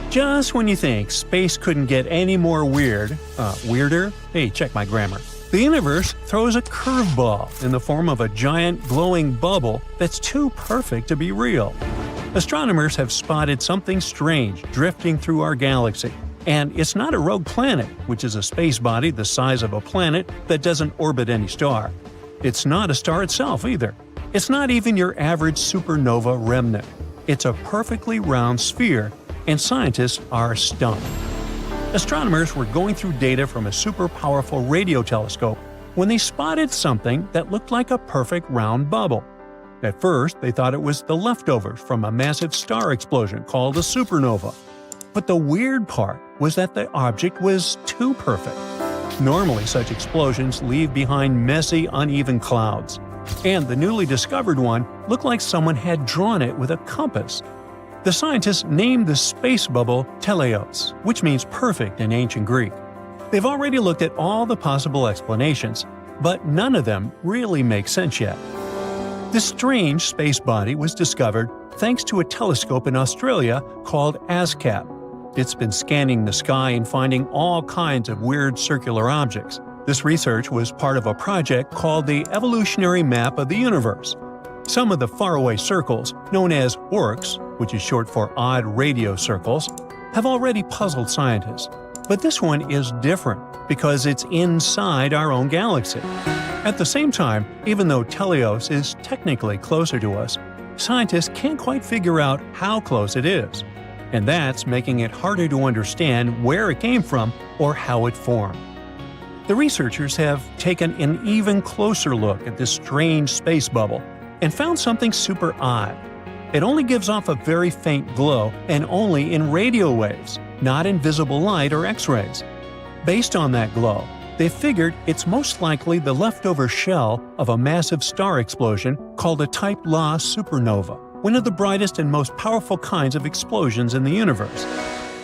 Just when you think space couldn't get any more weirder? Hey, check my grammar. The universe throws a curveball in the form of a giant glowing bubble that's too perfect to be real. Astronomers have spotted something strange drifting through our galaxy. And it's not a rogue planet, which is a space body the size of a planet that doesn't orbit any star. It's not a star itself either. It's not even your average supernova remnant. It's a perfectly round sphere, and scientists are stunned. Astronomers were going through data from a super powerful radio telescope when they spotted something that looked like a perfect round bubble. At first, they thought it was the leftovers from a massive star explosion called a supernova. But the weird part was that the object was too perfect. Normally, such explosions leave behind messy, uneven clouds. And the newly discovered one looked like someone had drawn it with a compass. The scientists named the space bubble teleos, which means perfect in ancient Greek. They've already looked at all the possible explanations, but none of them really make sense yet. This strange space body was discovered thanks to a telescope in Australia called ASCAP. It's been scanning the sky and finding all kinds of weird circular objects. This research was part of a project called the Evolutionary Map of the Universe. Some of the faraway circles, known as ORCs, which is short for odd radio circles, have already puzzled scientists. But this one is different because it's inside our own galaxy. At the same time, even though Teleos is technically closer to us, scientists can't quite figure out how close it is. And that's making it harder to understand where it came from or how it formed. The researchers have taken an even closer look at this strange space bubble and found something super odd. It only gives off a very faint glow and only in radio waves, not in visible light or X-rays. Based on that glow, they figured it's most likely the leftover shell of a massive star explosion called a Type Ia supernova, one of the brightest and most powerful kinds of explosions in the universe.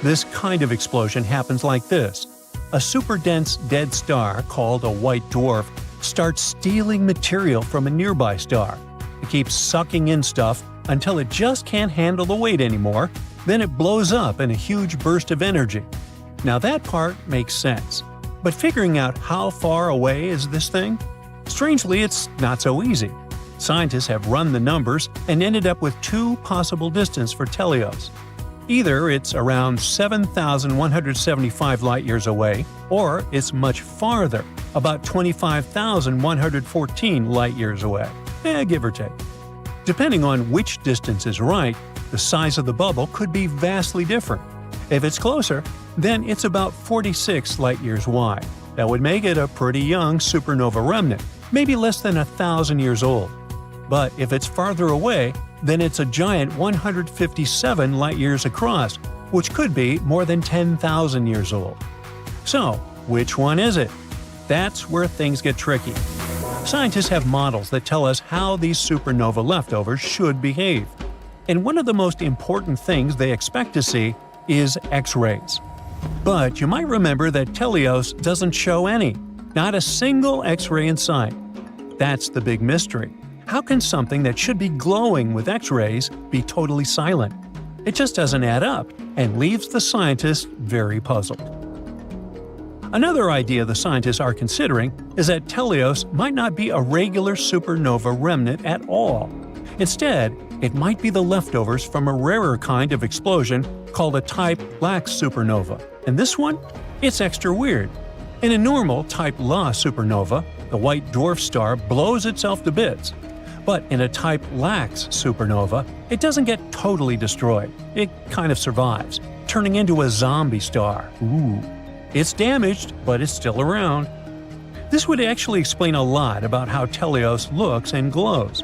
This kind of explosion happens like this. A super-dense dead star, called a white dwarf, starts stealing material from a nearby star. It keeps sucking in stuff until it just can't handle the weight anymore, then it blows up in a huge burst of energy. Now that part makes sense. But figuring out how far away is this thing? Strangely, it's not so easy. Scientists have run the numbers and ended up with two possible distances for Teleos. Either it's around 7,175 light-years away, or it's much farther, about 25,114 light-years away, give or take. Depending on which distance is right, the size of the bubble could be vastly different. If it's closer, then it's about 46 light-years wide. That would make it a pretty young supernova remnant, maybe less than 1,000 years old. But if it's farther away, then it's a giant 157 light-years across, which could be more than 10,000 years old. So, which one is it? That's where things get tricky. Scientists have models that tell us how these supernova leftovers should behave. And one of the most important things they expect to see is X-rays. But you might remember that Teleos doesn't show any. Not a single X-ray in sight. That's the big mystery. How can something that should be glowing with X-rays be totally silent? It just doesn't add up and leaves the scientists very puzzled. Another idea the scientists are considering is that Teleos might not be a regular supernova remnant at all. Instead, it might be the leftovers from a rarer kind of explosion called a Type Lax supernova. And this one? It's extra weird. In a normal Type La supernova, the white dwarf star blows itself to bits. But in a Type Lax supernova, it doesn't get totally destroyed. It kind of survives, turning into a zombie star. Ooh. It's damaged, but it's still around. This would actually explain a lot about how Teleos looks and glows.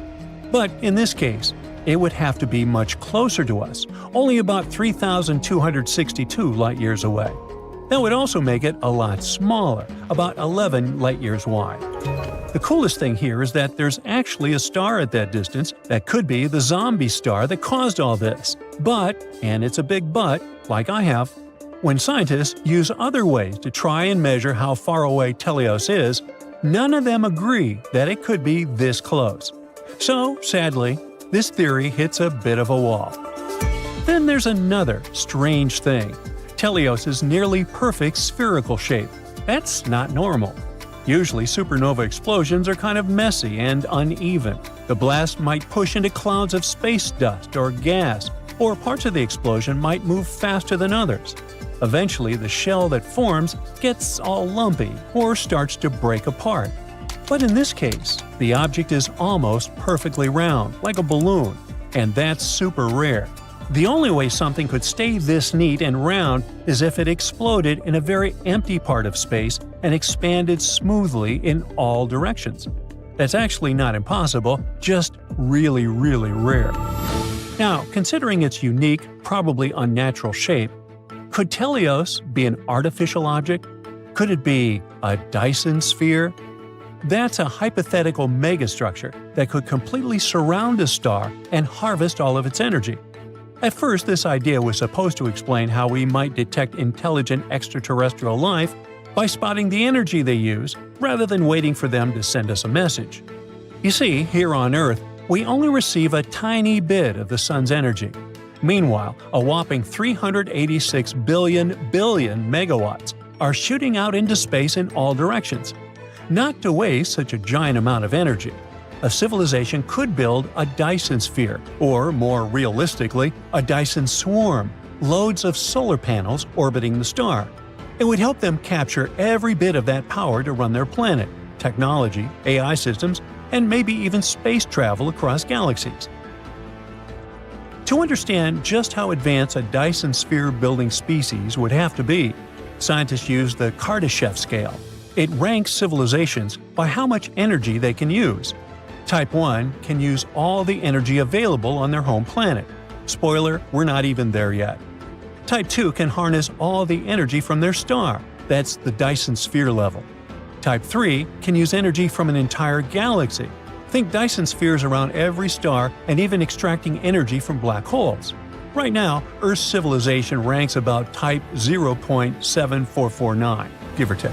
But in this case, it would have to be much closer to us, only about 3,262 light-years away. That would also make it a lot smaller, about 11 light-years wide. The coolest thing here is that there's actually a star at that distance that could be the zombie star that caused all this. But, and it's a big but, like I have, when scientists use other ways to try and measure how far away Teleos is, none of them agree that it could be this close. So, sadly, this theory hits a bit of a wall. Then there's another strange thing: Teleos' nearly perfect spherical shape. That's not normal. Usually supernova explosions are kind of messy and uneven. The blast might push into clouds of space dust or gas, or parts of the explosion might move faster than others. Eventually, the shell that forms gets all lumpy or starts to break apart. But in this case, the object is almost perfectly round, like a balloon, and that's super rare. The only way something could stay this neat and round is if it exploded in a very empty part of space and expanded smoothly in all directions. That's actually not impossible, just really, really rare. Now, considering its unique, probably unnatural shape, could Teleos be an artificial object? Could it be a Dyson sphere? That's a hypothetical megastructure that could completely surround a star and harvest all of its energy. At first, this idea was supposed to explain how we might detect intelligent extraterrestrial life by spotting the energy they use rather than waiting for them to send us a message. You see, here on Earth, we only receive a tiny bit of the sun's energy. Meanwhile, a whopping 386 billion megawatts are shooting out into space in all directions. Not to waste such a giant amount of energy, a civilization could build a Dyson sphere, or more realistically, a Dyson swarm, loads of solar panels orbiting the star. It would help them capture every bit of that power to run their planet, technology, AI systems, and maybe even space travel across galaxies. To understand just how advanced a Dyson sphere-building species would have to be, scientists use the Kardashev scale. It ranks civilizations by how much energy they can use. Type 1 can use all the energy available on their home planet. Spoiler, we're not even there yet. Type 2 can harness all the energy from their star. That's the Dyson sphere level. Type 3 can use energy from an entire galaxy. Think Dyson spheres around every star and even extracting energy from black holes. Right now, Earth's civilization ranks about type 0.7449, give or take.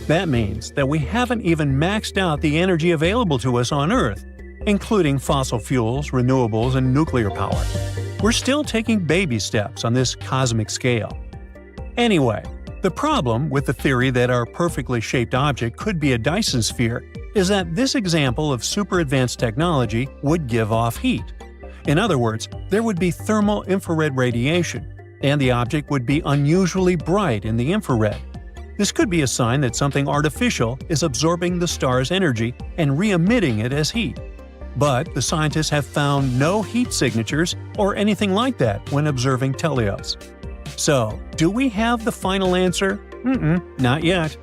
That means that we haven't even maxed out the energy available to us on Earth, including fossil fuels, renewables, and nuclear power. We're still taking baby steps on this cosmic scale. Anyway, the problem with the theory that our perfectly shaped object could be a Dyson sphere is that this example of super advanced technology would give off heat. In other words, there would be thermal infrared radiation, and the object would be unusually bright in the infrared. This could be a sign that something artificial is absorbing the star's energy and re-emitting it as heat. But the scientists have found no heat signatures or anything like that when observing Teleos. So, do we have the final answer? Not yet.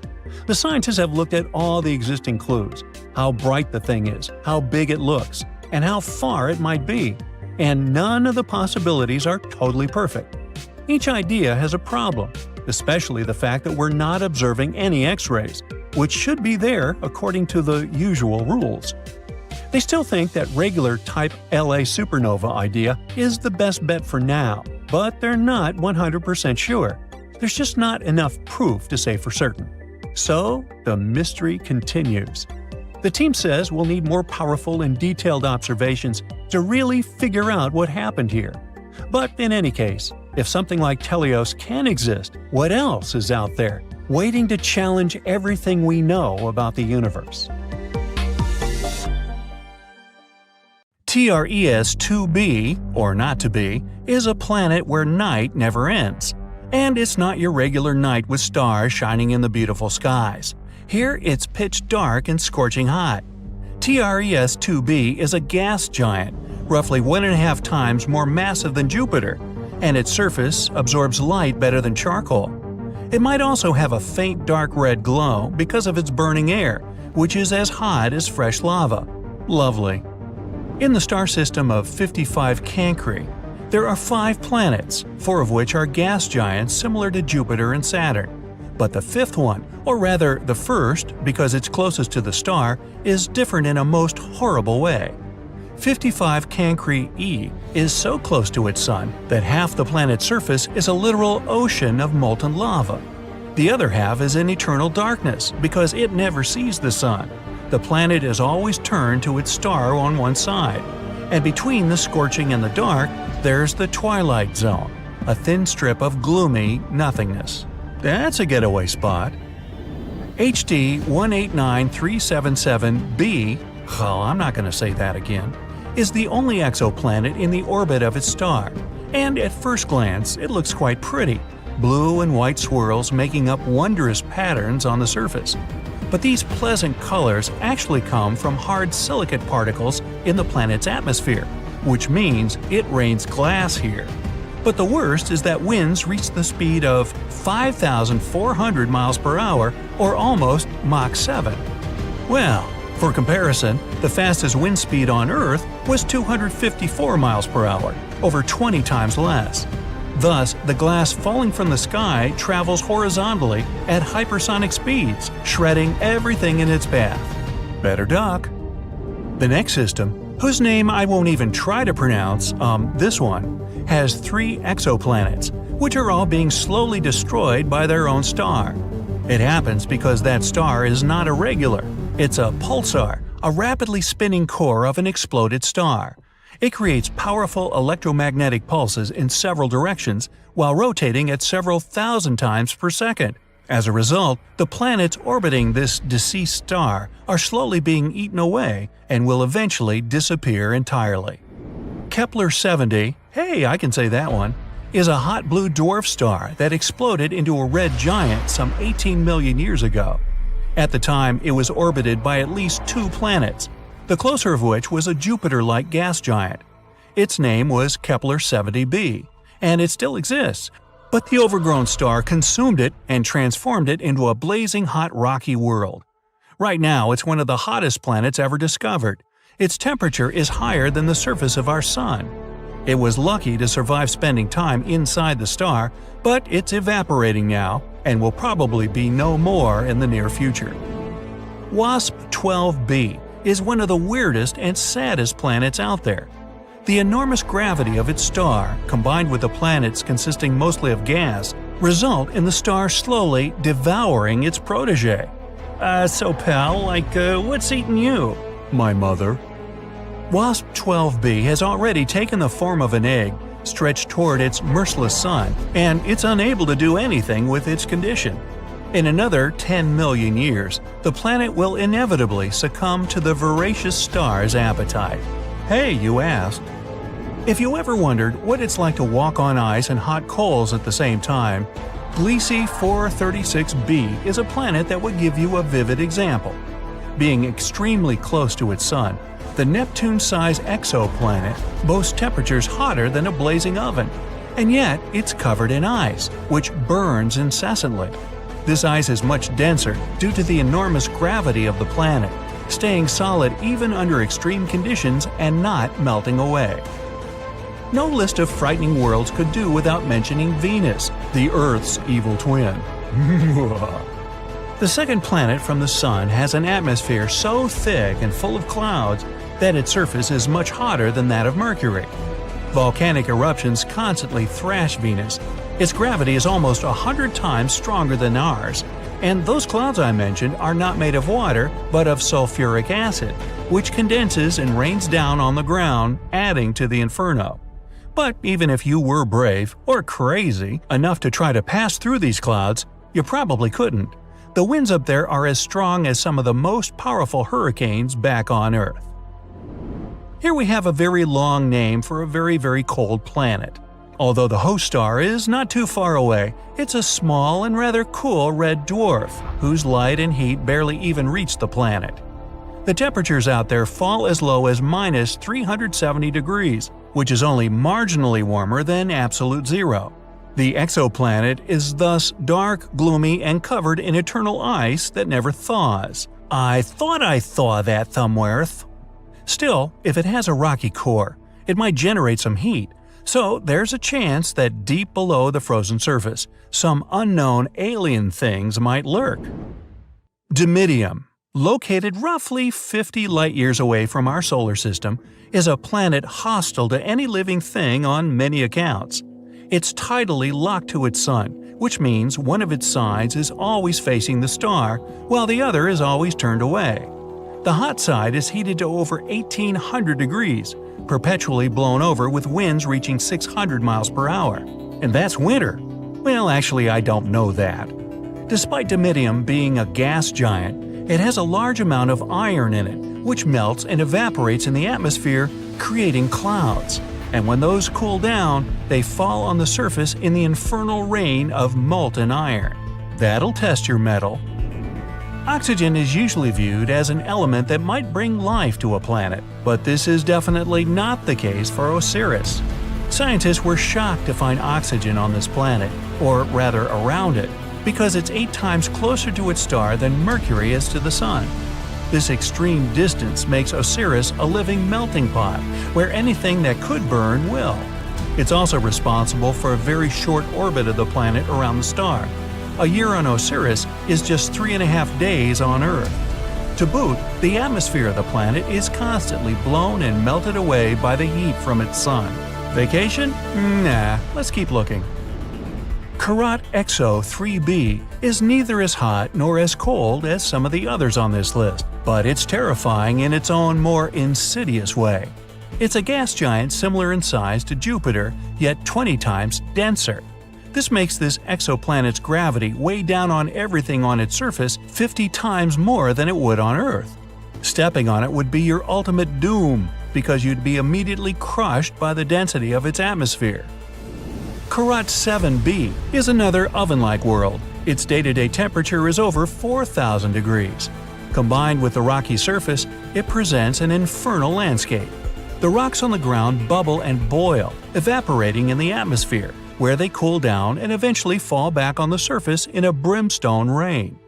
The scientists have looked at all the existing clues: how bright the thing is, how big it looks, and how far it might be. And none of the possibilities are totally perfect. Each idea has a problem, especially the fact that we're not observing any X-rays, which should be there according to the usual rules. They still think that regular type LA supernova idea is the best bet for now, but they're not 100% sure. There's just not enough proof to say for certain. So, the mystery continues. The team says we'll need more powerful and detailed observations to really figure out what happened here. But in any case, if something like Teleos can exist, what else is out there, waiting to challenge everything we know about the universe? TRES-2b, or not to be, is a planet where night never ends. And it's not your regular night with stars shining in the beautiful skies. Here it's pitch dark and scorching hot. TRES-2b is a gas giant, roughly 1.5 times more massive than Jupiter, and its surface absorbs light better than charcoal. It might also have a faint dark red glow because of its burning air, which is as hot as fresh lava. Lovely. In the star system of 55 Cancri, there are 5 planets, 4 of which are gas giants similar to Jupiter and Saturn. But the 5th one, or rather the first because it's closest to the star, is different in a most horrible way. 55 Cancri e is so close to its sun that half the planet's surface is a literal ocean of molten lava. The other half is in eternal darkness because it never sees the sun. The planet is always turned to its star on one side. And between the scorching and the dark, there's the twilight zone, a thin strip of gloomy nothingness. That's a getaway spot. HD 189377b, oh, I'm not going to say that again, is the only exoplanet in the orbit of its star, and at first glance it looks quite pretty, blue and white swirls making up wondrous patterns on the surface. But these pleasant colors actually come from hard silicate particles in the planet's atmosphere, which means it rains glass here. But the worst is that winds reach the speed of 5,400 miles per hour, or almost Mach 7. Well, for comparison, the fastest wind speed on Earth was 254 miles per hour, over 20 times less. Thus, the glass falling from the sky travels horizontally at hypersonic speeds, shredding everything in its path. Better duck. The next system, whose name I won't even try to pronounce, this one, has 3 exoplanets, which are all being slowly destroyed by their own star. It happens because that star is not a regular. It's a pulsar, a rapidly spinning core of an exploded star. It creates powerful electromagnetic pulses in several directions while rotating at several thousand times per second. As a result, the planets orbiting this deceased star are slowly being eaten away and will eventually disappear entirely. Kepler-70, hey, I can say that one, is a hot blue dwarf star that exploded into a red giant some 18 million years ago. At the time, it was orbited by at least 2 planets, the closer of which was a Jupiter-like gas giant. Its name was Kepler-70b, and it still exists, but the overgrown star consumed it and transformed it into a blazing hot rocky world. Right now, it's one of the hottest planets ever discovered. Its temperature is higher than the surface of our Sun. It was lucky to survive spending time inside the star, but it's evaporating now and will probably be no more in the near future. WASP-12b is one of the weirdest and saddest planets out there. The enormous gravity of its star, combined with the planets consisting mostly of gas, result in the star slowly devouring its protege. So pal, what's eating you? My mother. WASP-12b has already taken the form of an egg, stretched toward its merciless sun, and it's unable to do anything with its condition. In another 10 million years, the planet will inevitably succumb to the voracious star's appetite. Hey, you asked. If you ever wondered what it's like to walk on ice and hot coals at the same time, Gliese 436b is a planet that would give you a vivid example. Being extremely close to its sun, the Neptune-sized exoplanet boasts temperatures hotter than a blazing oven, and yet it's covered in ice, which burns incessantly. This ice is much denser due to the enormous gravity of the planet, staying solid even under extreme conditions and not melting away. No list of frightening worlds could do without mentioning Venus, the Earth's evil twin. The second planet from the Sun has an atmosphere so thick and full of clouds that its surface is much hotter than that of Mercury. Volcanic eruptions constantly thrash Venus. Its gravity is almost 100 times stronger than ours, and those clouds I mentioned are not made of water but of sulfuric acid, which condenses and rains down on the ground, adding to the inferno. But even if you were brave, or crazy, enough to try to pass through these clouds, you probably couldn't. The winds up there are as strong as some of the most powerful hurricanes back on Earth. Here we have a very long name for a very, very cold planet. Although the host star is not too far away, it's a small and rather cool red dwarf, whose light and heat barely even reach the planet. The temperatures out there fall as low as minus 370 degrees, which is only marginally warmer than absolute zero. The exoplanet is thus dark, gloomy, and covered in eternal ice that never thaws. I thought I thaw that somewhere. Still, if it has a rocky core, it might generate some heat, so there's a chance that deep below the frozen surface, some unknown alien things might lurk. Dimidium, located roughly 50 light-years away from our solar system, is a planet hostile to any living thing on many accounts. It's tidally locked to its sun, which means one of its sides is always facing the star, while the other is always turned away. The hot side is heated to over 1800 degrees, perpetually blown over with winds reaching 600 miles per hour. And that's winter. Well, actually, I don't know that. Despite Dimidium being a gas giant, it has a large amount of iron in it, which melts and evaporates in the atmosphere, creating clouds. And when those cool down, they fall on the surface in the infernal rain of molten iron. That'll test your mettle. Oxygen is usually viewed as an element that might bring life to a planet, but this is definitely not the case for Osiris. Scientists were shocked to find oxygen on this planet, or rather around it, because it's 8 times closer to its star than Mercury is to the Sun. This extreme distance makes Osiris a living melting pot, where anything that could burn will. It's also responsible for a very short orbit of the planet around the star. A year on Osiris is just 3.5 days on Earth. To boot, the atmosphere of the planet is constantly blown and melted away by the heat from its sun. Vacation? Nah, let's keep looking. Karat XO 3b is neither as hot nor as cold as some of the others on this list, but it's terrifying in its own more insidious way. It's a gas giant similar in size to Jupiter, yet 20 times denser. This makes this exoplanet's gravity weigh down on everything on its surface 50 times more than it would on Earth. Stepping on it would be your ultimate doom, because you'd be immediately crushed by the density of its atmosphere. Karat 7b is another oven-like world. Its day-to-day temperature is over 4,000 degrees. Combined with the rocky surface, it presents an infernal landscape. The rocks on the ground bubble and boil, evaporating in the atmosphere, where they cool down and eventually fall back on the surface in a brimstone rain.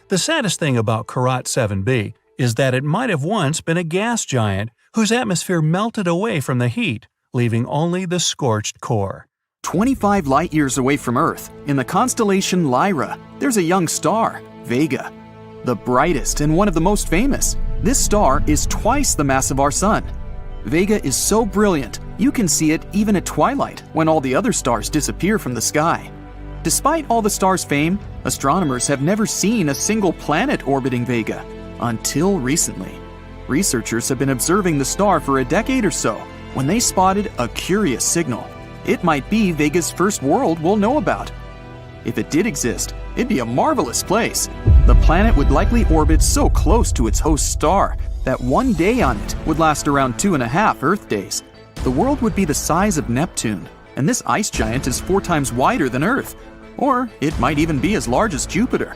The saddest thing about Karat 7b is that it might have once been a gas giant whose atmosphere melted away from the heat, leaving only the scorched core. 25 light-years away from Earth, in the constellation Lyra, there's a young star, Vega. The brightest and one of the most famous, this star is twice the mass of our Sun. Vega is so brilliant, you can see it even at twilight when all the other stars disappear from the sky. Despite all the star's fame, astronomers have never seen a single planet orbiting Vega, until recently. Researchers have been observing the star for a decade or so when they spotted a curious signal. It might be Vega's first world we'll know about. If it did exist, it'd be a marvelous place. The planet would likely orbit so close to its host star that one day on it would last around 2.5 Earth days. The world would be the size of Neptune, and this ice giant is 4 times wider than Earth. Or it might even be as large as Jupiter.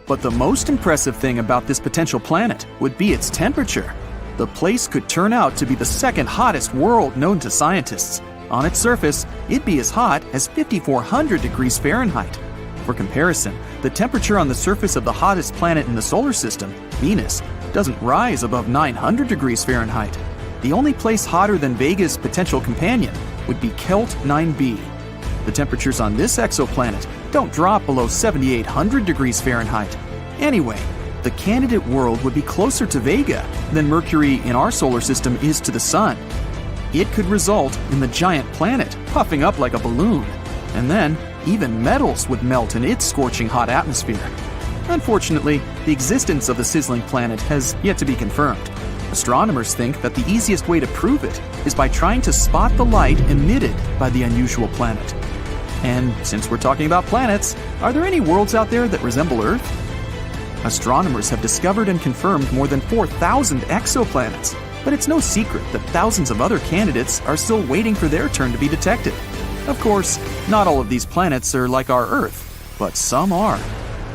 But the most impressive thing about this potential planet would be its temperature. The place could turn out to be the second hottest world known to scientists. On its surface, it'd be as hot as 5,400 degrees Fahrenheit. For comparison, the temperature on the surface of the hottest planet in the solar system, Venus, doesn't rise above 900 degrees Fahrenheit. The only place hotter than Vega's potential companion would be Kelt 9b. The temperatures on this exoplanet don't drop below 7,800 degrees Fahrenheit. Anyway, the candidate world would be closer to Vega than Mercury in our solar system is to the Sun. It could result in the giant planet puffing up like a balloon, and then even metals would melt in its scorching hot atmosphere. Unfortunately, the existence of the sizzling planet has yet to be confirmed. Astronomers think that the easiest way to prove it is by trying to spot the light emitted by the unusual planet. And since we're talking about planets, are there any worlds out there that resemble Earth? Astronomers have discovered and confirmed more than 4,000 exoplanets, but it's no secret that thousands of other candidates are still waiting for their turn to be detected. Of course, not all of these planets are like our Earth, but some are.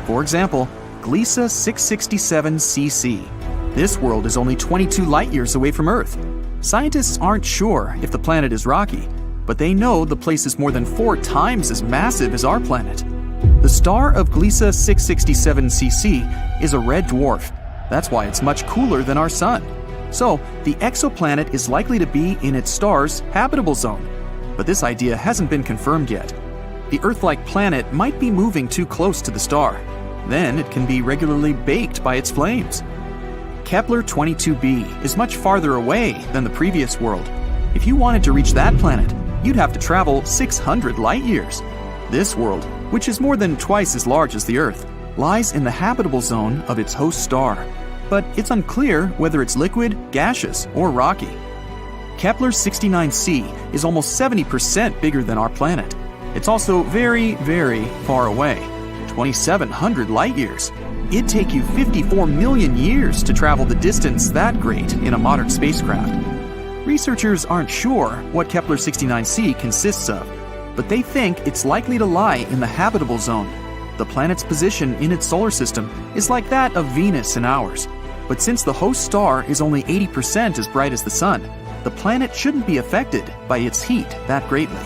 For example, Gliese 667 cc. This world is only 22 light-years away from Earth. Scientists aren't sure if the planet is rocky, but they know the place is more than 4 times as massive as our planet. The star of Gliese 667 cc is a red dwarf. That's why it's much cooler than our Sun. So, the exoplanet is likely to be in its star's habitable zone. But this idea hasn't been confirmed yet. The Earth-like planet might be moving too close to the star. Then it can be regularly baked by its flames. Kepler 22b is much farther away than the previous world. If you wanted to reach that planet, you'd have to travel 600 light-years. This world, which is more than twice as large as the Earth, lies in the habitable zone of its host star. But it's unclear whether it's liquid, gaseous, or rocky. Kepler 69c is almost 70% bigger than our planet. It's also very, very far away, 2,700 light years. It'd take you 54 million years to travel the distance that great in a modern spacecraft. Researchers aren't sure what Kepler 69c consists of, but they think it's likely to lie in the habitable zone. The planet's position in its solar system is like that of Venus and ours. But since the host star is only 80% as bright as the Sun, the planet shouldn't be affected by its heat that greatly.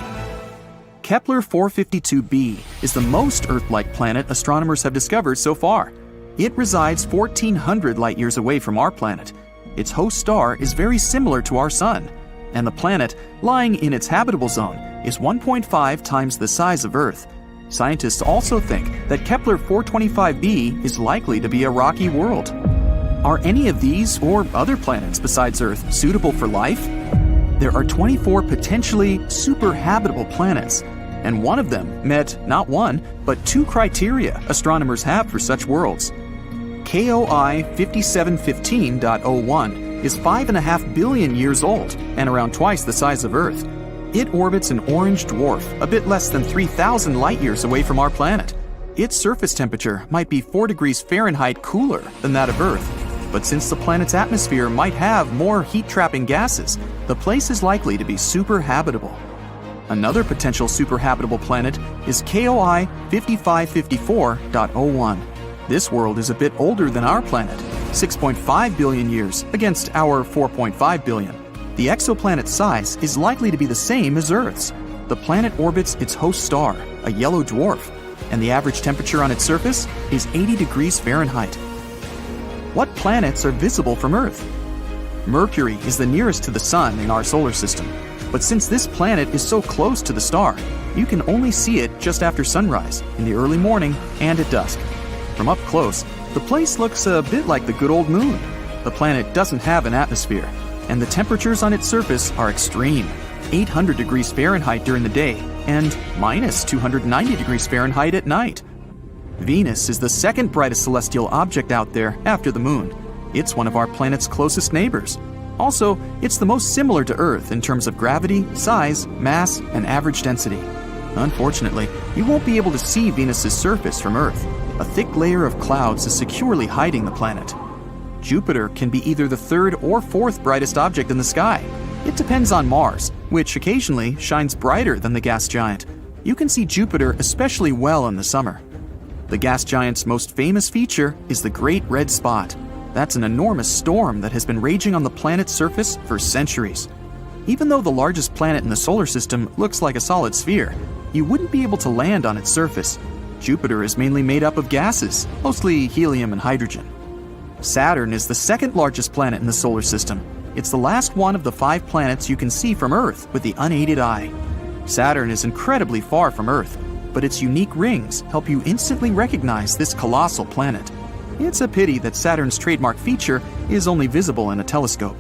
Kepler 452b is the most Earth-like planet astronomers have discovered so far. It resides 1,400 light-years away from our planet. Its host star is very similar to our Sun, and the planet, lying in its habitable zone, is 1.5 times the size of Earth. Scientists also think that Kepler 425b is likely to be a rocky world. Are any of these or other planets besides Earth suitable for life? There are 24 potentially super-habitable planets, and one of them met not one, but two criteria astronomers have for such worlds. KOI 5715.01 is 5.5 billion years old and around twice the size of Earth. It orbits an orange dwarf a bit less than 3,000 light-years away from our planet. Its surface temperature might be 4 degrees Fahrenheit cooler than that of Earth. But since the planet's atmosphere might have more heat-trapping gases, the place is likely to be super-habitable. Another potential super-habitable planet is KOI 5554.01. This world is a bit older than our planet, 6.5 billion years against our 4.5 billion. The exoplanet's size is likely to be the same as Earth's. The planet orbits its host star, a yellow dwarf, and the average temperature on its surface is 80 degrees Fahrenheit. What planets are visible from Earth? Mercury is the nearest to the Sun in our solar system, but since this planet is so close to the star, you can only see it just after sunrise, in the early morning, and at dusk. From up close, the place looks a bit like the good old moon. The planet doesn't have an atmosphere, and the temperatures on its surface are extreme, 800 degrees Fahrenheit during the day and minus 290 degrees Fahrenheit at night. Venus is the second brightest celestial object out there after the moon. It's one of our planet's closest neighbors. Also, it's the most similar to Earth in terms of gravity, size, mass, and average density. Unfortunately, you won't be able to see Venus's surface from Earth. A thick layer of clouds is securely hiding the planet. Jupiter can be either the third or fourth brightest object in the sky. It depends on Mars, which occasionally shines brighter than the gas giant. You can see Jupiter especially well in the summer. The gas giant's most famous feature is the Great Red Spot. That's an enormous storm that has been raging on the planet's surface for centuries. Even though the largest planet in the solar system looks like a solid sphere, you wouldn't be able to land on its surface. Jupiter is mainly made up of gases, mostly helium and hydrogen. Saturn is the second largest planet in the solar system. It's the last one of the 5 planets you can see from Earth with the unaided eye. Saturn is incredibly far from Earth, but its unique rings help you instantly recognize this colossal planet. It's a pity that Saturn's trademark feature is only visible in a telescope.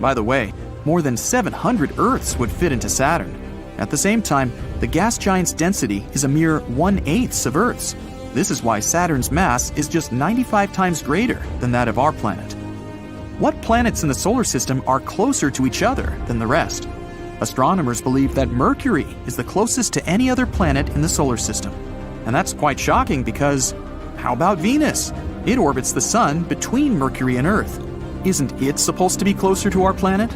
By the way, more than 700 Earths would fit into Saturn. At the same time, the gas giant's density is a mere 1/8 of Earth's. This is why Saturn's mass is just 95 times greater than that of our planet. What planets in the solar system are closer to each other than the rest? Astronomers believe that Mercury is the closest to any other planet in the solar system. And that's quite shocking because, how about Venus? It orbits the Sun between Mercury and Earth. Isn't it supposed to be closer to our planet?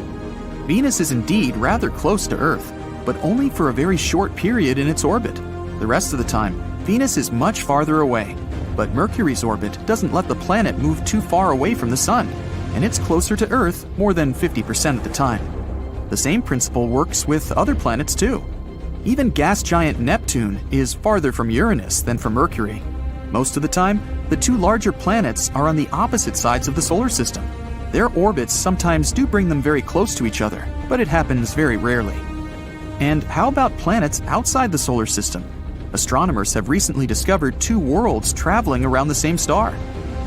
Venus is indeed rather close to Earth, but only for a very short period in its orbit. The rest of the time, Venus is much farther away. But Mercury's orbit doesn't let the planet move too far away from the Sun, and it's closer to Earth more than 50% of the time. The same principle works with other planets too. Even gas giant Neptune is farther from Uranus than from Mercury. Most of the time, the two larger planets are on the opposite sides of the solar system. Their orbits sometimes do bring them very close to each other, but it happens very rarely. And how about planets outside the solar system? Astronomers have recently discovered 2 worlds traveling around the same star.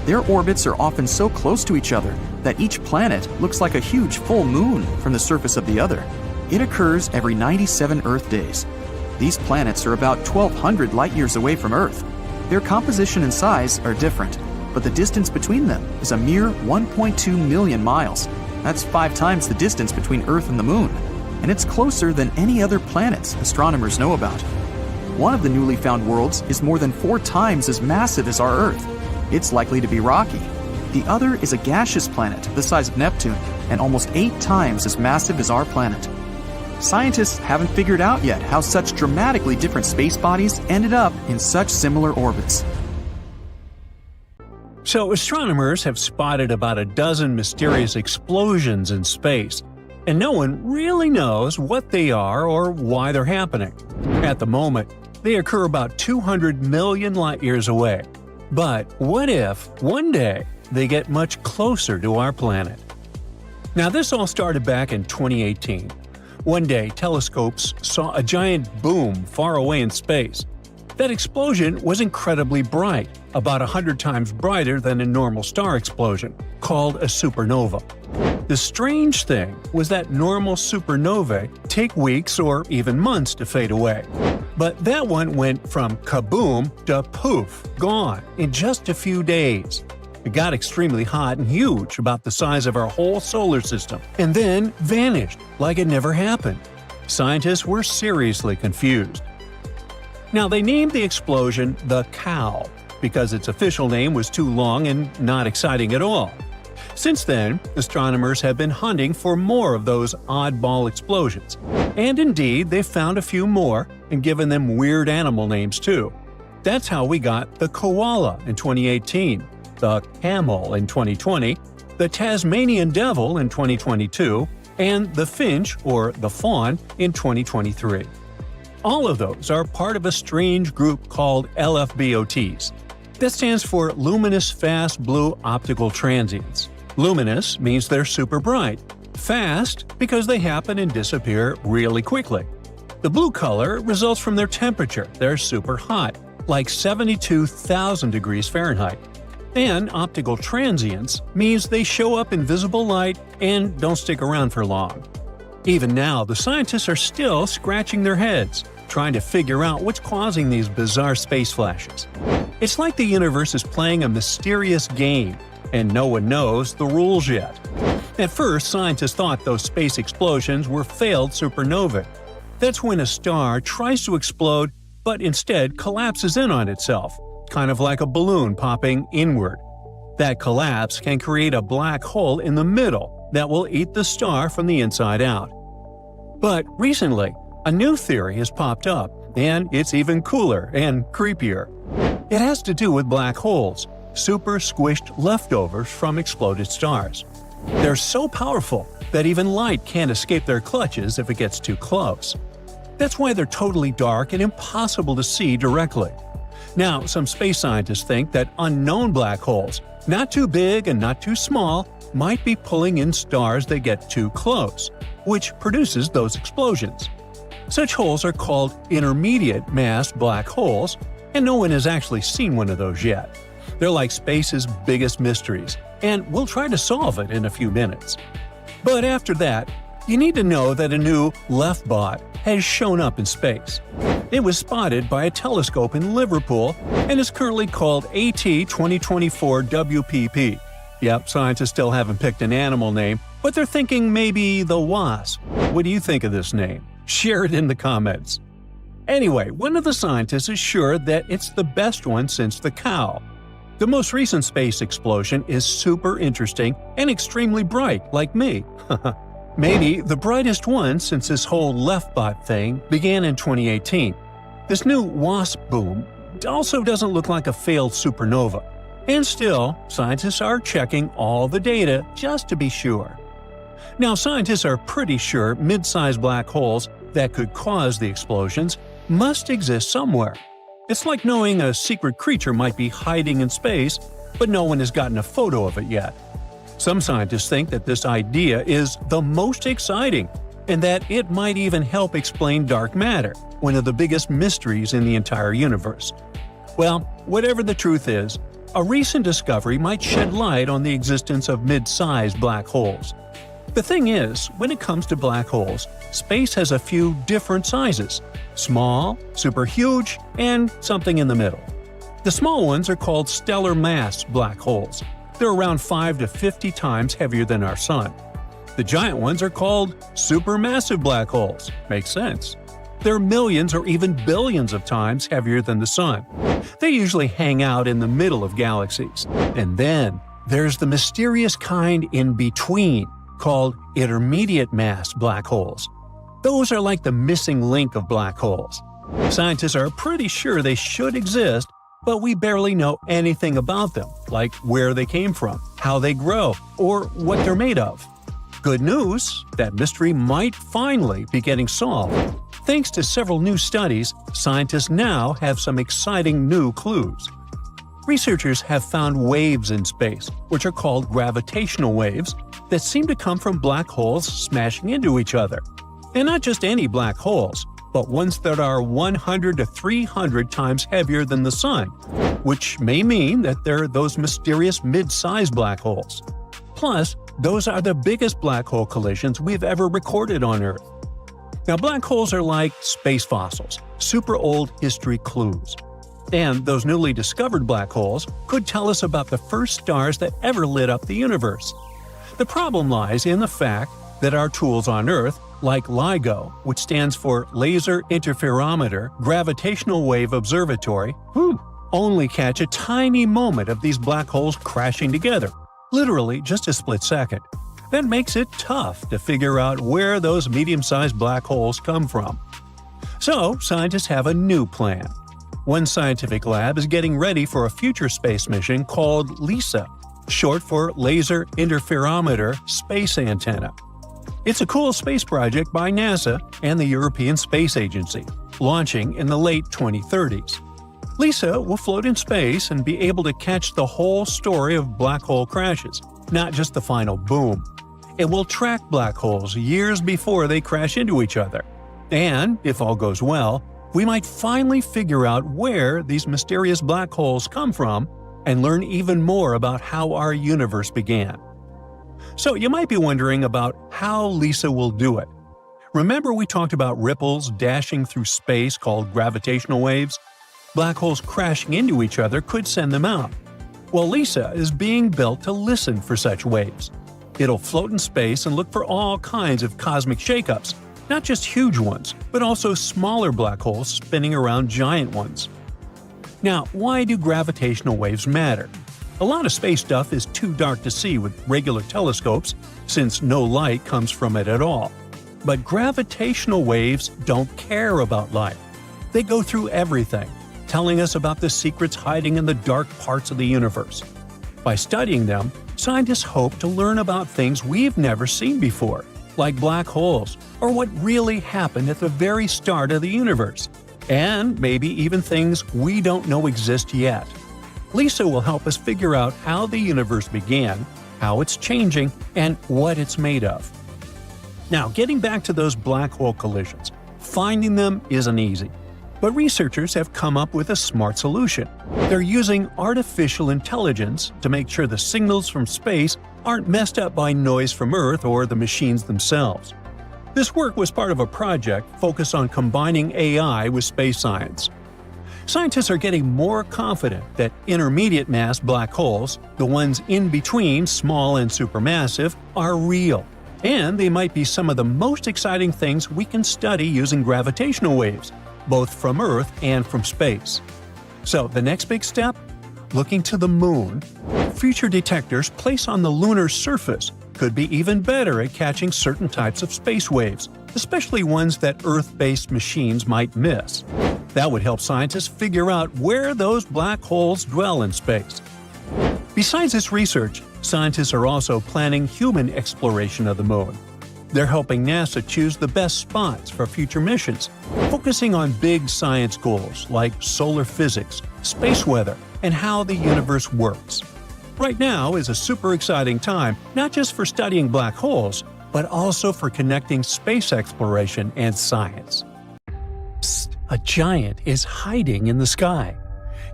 Their orbits are often so close to each other that each planet looks like a huge full moon from the surface of the other. It occurs every 97 Earth days. These planets are about 1,200 light-years away from Earth. Their composition and size are different, but the distance between them is a mere 1.2 million miles. That's 5 times the distance between Earth and the Moon, and it's closer than any other planets astronomers know about. One of the newly found worlds is more than 4 times as massive as our Earth. It's likely to be rocky. The other is a gaseous planet the size of Neptune and almost 8 times as massive as our planet. Scientists haven't figured out yet how such dramatically different space bodies ended up in such similar orbits. So astronomers have spotted about a dozen mysterious explosions in space, and no one really knows what they are or why they're happening. At the moment, they occur about 200 million light-years away. But what if, one day, they get much closer to our planet? Now this all started back in 2018. One day, telescopes saw a giant boom far away in space. That explosion was incredibly bright, about 100 times brighter than a normal star explosion, called a supernova. The strange thing was that normal supernovae take weeks or even months to fade away. But that one went from kaboom to poof, gone, in just a few days. It got extremely hot and huge, about the size of our whole solar system, and then vanished like it never happened. Scientists were seriously confused. Now, they named the explosion the Cow, because its official name was too long and not exciting at all. Since then, astronomers have been hunting for more of those oddball explosions. And indeed, they've found a few more and given them weird animal names too. That's how we got the koala in 2018, the camel in 2020, the Tasmanian devil in 2022, and the finch, or the fawn, in 2023. All of those are part of a strange group called LFBOTs. That stands for Luminous Fast Blue Optical Transients. Luminous means they're super bright. Fast because they happen and disappear really quickly. The blue color results from their temperature. They're super hot, like 72,000 degrees Fahrenheit. And optical transients means they show up in visible light and don't stick around for long. Even now, the scientists are still scratching their heads, trying to figure out what's causing these bizarre space flashes. It's like the universe is playing a mysterious game, and no one knows the rules yet. At first, scientists thought those space explosions were failed supernovae. That's when a star tries to explode but instead collapses in on itself, kind of like a balloon popping inward. That collapse can create a black hole in the middle that will eat the star from the inside out. But recently, a new theory has popped up, and it's even cooler and creepier. It has to do with black holes, super squished leftovers from exploded stars. They're so powerful that even light can't escape their clutches if it gets too close. That's why they're totally dark and impossible to see directly. Now, some space scientists think that unknown black holes, not too big and not too small, might be pulling in stars that get too close, which produces those explosions. Such holes are called intermediate mass black holes, and no one has actually seen one of those yet. They're like space's biggest mysteries, and we'll try to solve it in a few minutes. But after that, you need to know that a new LEFBOT has shown up in space. It was spotted by a telescope in Liverpool and is currently called AT2024 WPP. Yep, scientists still haven't picked an animal name, but they're thinking maybe the wasp. What do you think of this name? Share it in the comments. Anyway, one of the scientists is sure that it's the best one since the cow. The most recent space explosion is super interesting and extremely bright, like me. Maybe the brightest one since this whole LEFBOT thing began in 2018. This new WASP boom also doesn't look like a failed supernova. And still, scientists are checking all the data just to be sure. Now, scientists are pretty sure mid-sized black holes that could cause the explosions must exist somewhere. It's like knowing a secret creature might be hiding in space, but no one has gotten a photo of it yet. Some scientists think that this idea is the most exciting, and that it might even help explain dark matter, one of the biggest mysteries in the entire universe. Well, whatever the truth is, a recent discovery might shed light on the existence of mid-sized black holes. The thing is, when it comes to black holes, space has a few different sizes – small, super huge, and something in the middle. The small ones are called stellar mass black holes. They're around 5 to 50 times heavier than our Sun. The giant ones are called supermassive black holes. Makes sense. They're millions or even billions of times heavier than the Sun. They usually hang out in the middle of galaxies. And then there's the mysterious kind in between, called intermediate mass black holes. Those are like the missing link of black holes. Scientists are pretty sure they should exist, but we barely know anything about them, like where they came from, how they grow, or what they're made of. Good news, that mystery might finally be getting solved. Thanks to several new studies, scientists now have some exciting new clues. Researchers have found waves in space, which are called gravitational waves, that seem to come from black holes smashing into each other. And not just any black holes, but ones that are 100 to 300 times heavier than the Sun, which may mean that they're those mysterious mid-sized black holes. Plus, those are the biggest black hole collisions we've ever recorded on Earth. Now, black holes are like space fossils, super old history clues. And those newly discovered black holes could tell us about the first stars that ever lit up the universe. The problem lies in the fact that our tools on Earth, like LIGO, which stands for Laser Interferometer Gravitational Wave Observatory, only catch a tiny moment of these black holes crashing together, literally just a split second. That makes it tough to figure out where those medium-sized black holes come from. So, scientists have a new plan. One scientific lab is getting ready for a future space mission called LISA, short for Laser Interferometer Space Antenna. It's a cool space project by NASA and the European Space Agency, launching in the late 2030s. LISA will float in space and be able to catch the whole story of black hole crashes, not just the final boom. It will track black holes years before they crash into each other. And, if all goes well, we might finally figure out where these mysterious black holes come from and learn even more about how our universe began. So you might be wondering about how LISA will do it. Remember we talked about ripples dashing through space called gravitational waves? Black holes crashing into each other could send them out. Well, LISA is being built to listen for such waves. It'll float in space and look for all kinds of cosmic shakeups, not just huge ones, but also smaller black holes spinning around giant ones. Now, why do gravitational waves matter? A lot of space stuff is too dark to see with regular telescopes, since no light comes from it at all. But gravitational waves don't care about light. They go through everything, telling us about the secrets hiding in the dark parts of the universe. By studying them, scientists hope to learn about things we've never seen before, like black holes, or what really happened at the very start of the universe, and maybe even things we don't know exist yet. LISA will help us figure out how the universe began, how it's changing, and what it's made of. Now, getting back to those black hole collisions, finding them isn't easy. But researchers have come up with a smart solution. They're using artificial intelligence to make sure the signals from space aren't messed up by noise from Earth or the machines themselves. This work was part of a project focused on combining AI with space science. Scientists are getting more confident that intermediate mass black holes, the ones in between small and supermassive, are real. And they might be some of the most exciting things we can study using gravitational waves, both from Earth and from space. So the next big step? Looking to the Moon. Future detectors placed on the lunar surface could be even better at catching certain types of space waves, especially ones that Earth-based machines might miss. That would help scientists figure out where those black holes dwell in space. Besides this research, scientists are also planning human exploration of the Moon. They're helping NASA choose the best spots for future missions, focusing on big science goals like solar physics, space weather, and how the universe works. Right now is a super exciting time, not just for studying black holes, but also for connecting space exploration and science. Psst, a giant is hiding in the sky.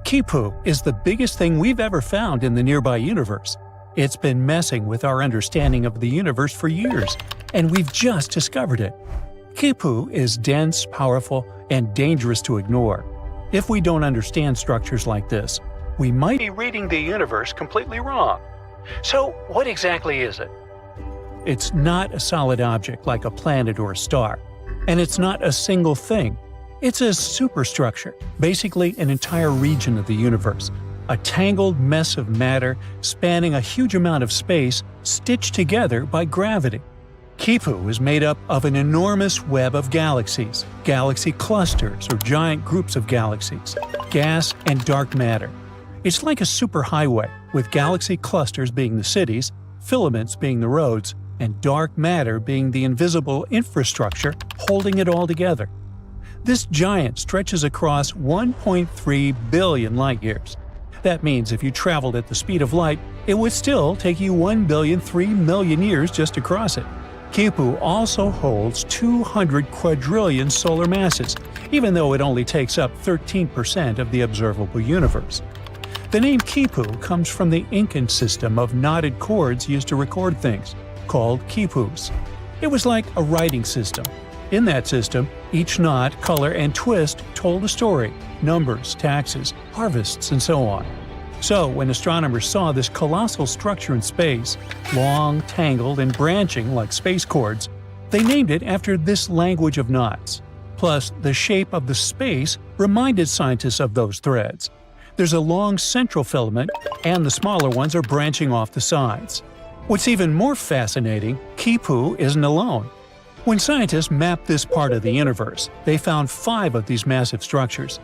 Kipu is the biggest thing we've ever found in the nearby universe. It's been messing with our understanding of the universe for years, and we've just discovered it. Kipu is dense, powerful, and dangerous to ignore. If we don't understand structures like this, we might be reading the universe completely wrong. So, what exactly is it? it's not a solid object like a planet or a star. And it's not a single thing. It's a superstructure, basically an entire region of the universe. A tangled mess of matter spanning a huge amount of space stitched together by gravity. Quipu is made up of an enormous web of galaxies, galaxy clusters or giant groups of galaxies, gas and dark matter. It's like a superhighway, with galaxy clusters being the cities, filaments being the roads, and dark matter being the invisible infrastructure holding it all together. This giant stretches across 1.3 billion light-years. That means if you traveled at the speed of light, it would still take you 1,003,000,000 years just to cross it. Quipu also holds 200 quadrillion solar masses, even though it only takes up 13% of the observable universe. The name Quipu comes from the Incan system of knotted cords used to record things, called quipus. It was like a writing system. In that system, each knot, color, and twist told a story, numbers, taxes, harvests, and so on. So, when astronomers saw this colossal structure in space, long, tangled, and branching like space cords, they named it after this language of knots. Plus, the shape of the space reminded scientists of those threads. There's a long central filament, and the smaller ones are branching off the sides. What's even more fascinating, Quipu isn't alone. When scientists mapped this part of the universe, they found 5 of these massive structures.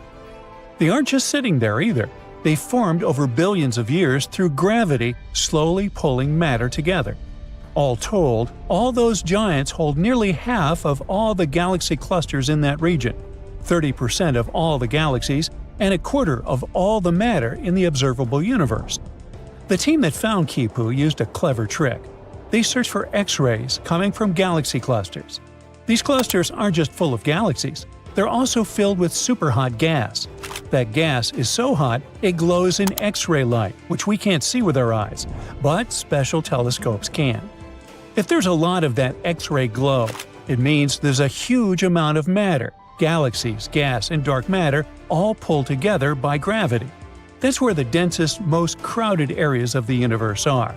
They aren't just sitting there either. They formed over billions of years through gravity slowly pulling matter together. All told, all those giants hold nearly half of all the galaxy clusters in that region, 30% of all the galaxies, and a quarter of all the matter in the observable universe. The team that found Quipu used a clever trick. They searched for X-rays coming from galaxy clusters. These clusters aren't just full of galaxies, they're also filled with superhot gas. That gas is so hot it glows in X-ray light, which we can't see with our eyes, but special telescopes can. If there's a lot of that X-ray glow, it means there's a huge amount of matter, galaxies, gas, and dark matter all pulled together by gravity. That's where the densest, most crowded areas of the universe are.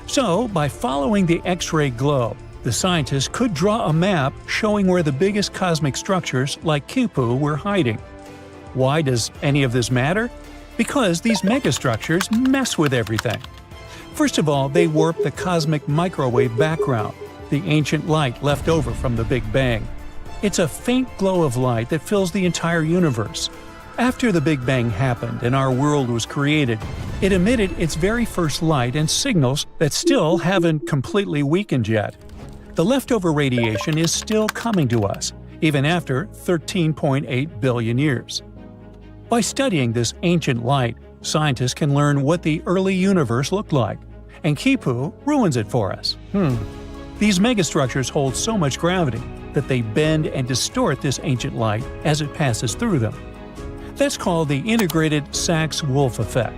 So, by following the X-ray glow, the scientists could draw a map showing where the biggest cosmic structures like Quipu were hiding. Why does any of this matter? Because these megastructures mess with everything. First of all, they warp the cosmic microwave background, the ancient light left over from the Big Bang. It's a faint glow of light that fills the entire universe. After the Big Bang happened and our world was created, it emitted its very first light and signals that still haven't completely weakened yet. The leftover radiation is still coming to us, even after 13.8 billion years. By studying this ancient light, scientists can learn what the early universe looked like, and Quipu ruins it for us. These megastructures hold so much gravity that they bend and distort this ancient light as it passes through them. That's called the integrated Sachs-Wolf effect.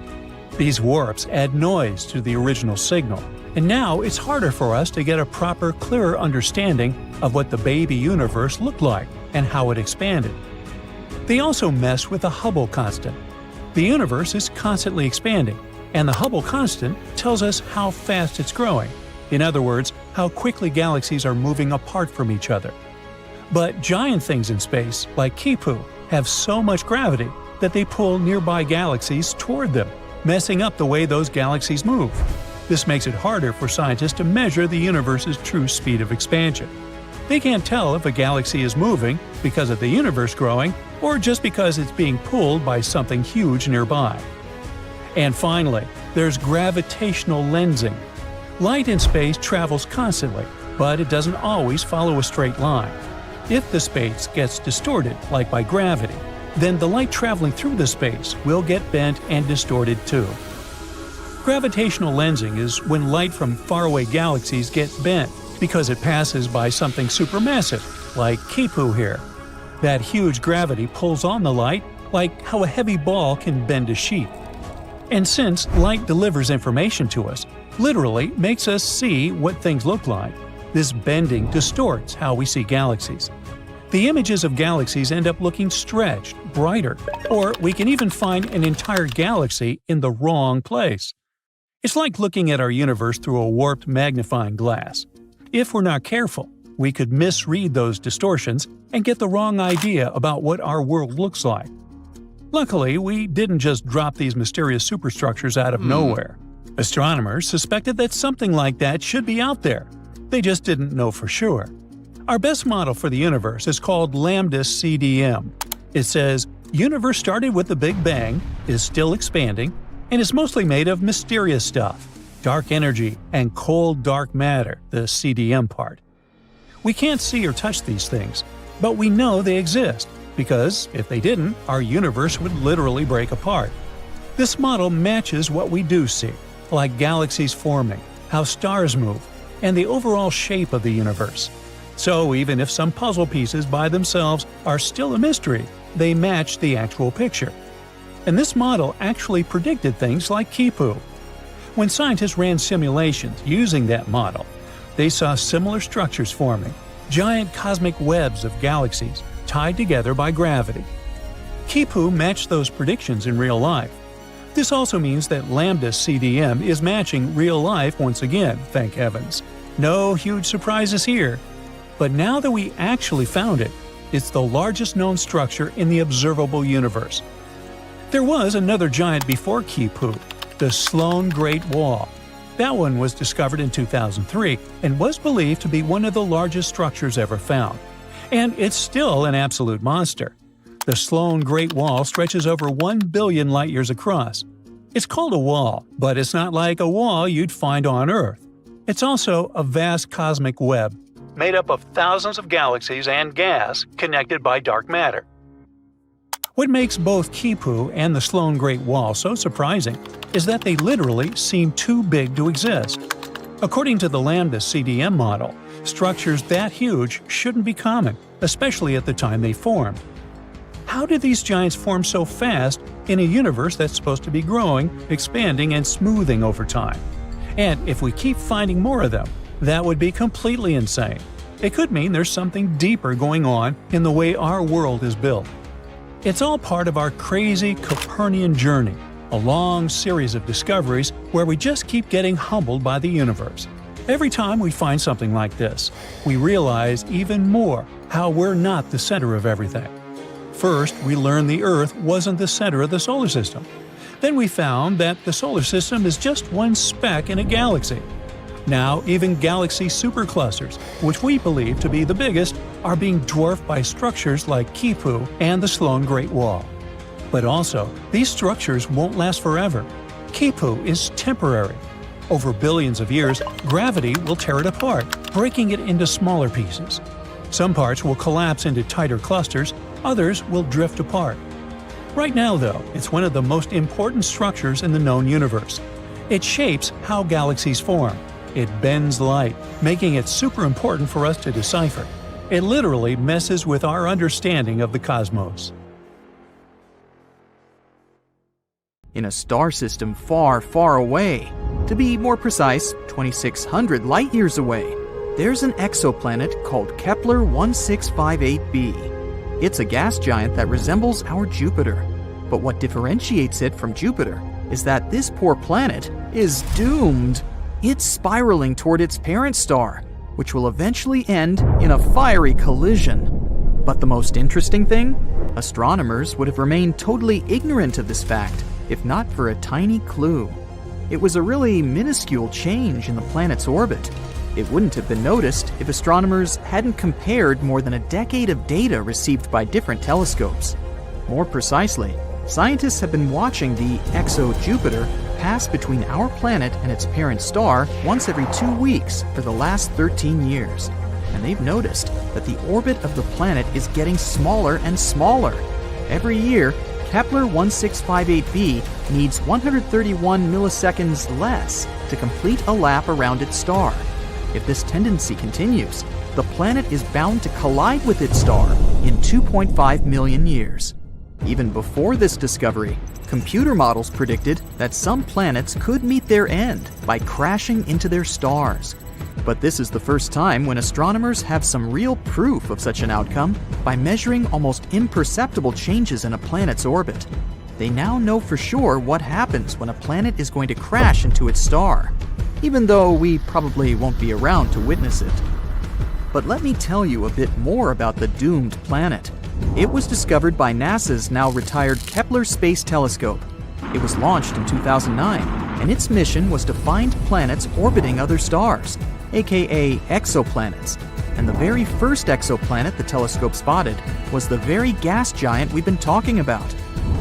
These warps add noise to the original signal, and now it's harder for us to get a proper, clearer understanding of what the baby universe looked like and how it expanded. They also mess with the Hubble constant. The universe is constantly expanding, and the Hubble constant tells us how fast it's growing. In other words, how quickly galaxies are moving apart from each other. But giant things in space, like Quipu, have so much gravity that they pull nearby galaxies toward them, messing up the way those galaxies move. This makes it harder for scientists to measure the universe's true speed of expansion. They can't tell if a galaxy is moving because of the universe growing or just because it's being pulled by something huge nearby. And finally, there's gravitational lensing. Light in space travels constantly, but it doesn't always follow a straight line. If the space gets distorted, like by gravity, then the light traveling through the space will get bent and distorted too. Gravitational lensing is when light from faraway galaxies gets bent because it passes by something supermassive, like Quipu here. That huge gravity pulls on the light, like how a heavy ball can bend a sheet. And since light delivers information to us, literally makes us see what things look like, this bending distorts how we see galaxies. The images of galaxies end up looking stretched, brighter, or we can even find an entire galaxy in the wrong place. It's like looking at our universe through a warped magnifying glass. If we're not careful, we could misread those distortions and get the wrong idea about what our world looks like. Luckily, we didn't just drop these mysterious superstructures out of nowhere. Astronomers suspected that something like that should be out there. They just didn't know for sure. Our best model for the universe is called Lambda CDM. It says, universe started with the Big Bang, is still expanding, and is mostly made of mysterious stuff, dark energy, and cold dark matter, the CDM part. We can't see or touch these things, but we know they exist, because if they didn't, our universe would literally break apart. This model matches what we do see, like galaxies forming, how stars move, and the overall shape of the universe. So even if some puzzle pieces by themselves are still a mystery, they match the actual picture. And this model actually predicted things like Kipu. When scientists ran simulations using that model, they saw similar structures forming, giant cosmic webs of galaxies tied together by gravity. Kipu matched those predictions in real life. This also means that Lambda CDM is matching real life once again, thank heavens. No huge surprises here. But now that we actually found it, it's the largest known structure in the observable universe. There was another giant before Kipu, the Sloan Great Wall. That one was discovered in 2003 and was believed to be one of the largest structures ever found. And it's still an absolute monster. The Sloan Great Wall stretches over 1 billion light-years across. It's called a wall, but it's not like a wall you'd find on Earth. It's also a vast cosmic web, made up of thousands of galaxies and gas connected by dark matter. What makes both Kipu and the Sloan Great Wall so surprising is that they literally seem too big to exist. According to the Lambda CDM model, structures that huge shouldn't be common, especially at the time they formed. How did these giants form so fast in a universe that's supposed to be growing, expanding, and smoothing over time? And if we keep finding more of them, that would be completely insane. It could mean there's something deeper going on in the way our world is built. It's all part of our crazy Copernican journey, a long series of discoveries where we just keep getting humbled by the universe. Every time we find something like this, we realize even more how we're not the center of everything. First, we learned the Earth wasn't the center of the solar system. Then we found that the solar system is just one speck in a galaxy. Now, even galaxy superclusters, which we believe to be the biggest, are being dwarfed by structures like Kipu and the Sloan Great Wall. But also, these structures won't last forever. Kipu is temporary. Over billions of years, gravity will tear it apart, breaking it into smaller pieces. Some parts will collapse into tighter clusters, others will drift apart. Right now, though, it's one of the most important structures in the known universe. It shapes how galaxies form. It bends light, making it super important for us to decipher. It literally messes with our understanding of the cosmos. In a star system far, far away, to be more precise, 2,600 light-years away, there's an exoplanet called Kepler 1658b. It's a gas giant that resembles our Jupiter. But what differentiates it from Jupiter is that this poor planet is doomed. It's spiraling toward its parent star, which will eventually end in a fiery collision. But the most interesting thing? Astronomers would have remained totally ignorant of this fact, if not for a tiny clue. It was a really minuscule change in the planet's orbit. It wouldn't have been noticed if astronomers hadn't compared more than a decade of data received by different telescopes. More precisely, scientists have been watching the exo-Jupiter pass between our planet and its parent star once every 2 weeks for the last 13 years. And they've noticed that the orbit of the planet is getting smaller and smaller. Every year, Kepler 1658b needs 131 milliseconds less to complete a lap around its star. If this tendency continues, the planet is bound to collide with its star in 2.5 million years. Even before this discovery, computer models predicted that some planets could meet their end by crashing into their stars. But this is the first time when astronomers have some real proof of such an outcome by measuring almost imperceptible changes in a planet's orbit. They now know for sure what happens when a planet is going to crash into its star. even though we probably won't be around to witness it. But let me tell you a bit more about the doomed planet. It was discovered by NASA's now retired Kepler Space Telescope. It was launched in 2009, and its mission was to find planets orbiting other stars, aka exoplanets. And the very first exoplanet the telescope spotted was the very gas giant we've been talking about.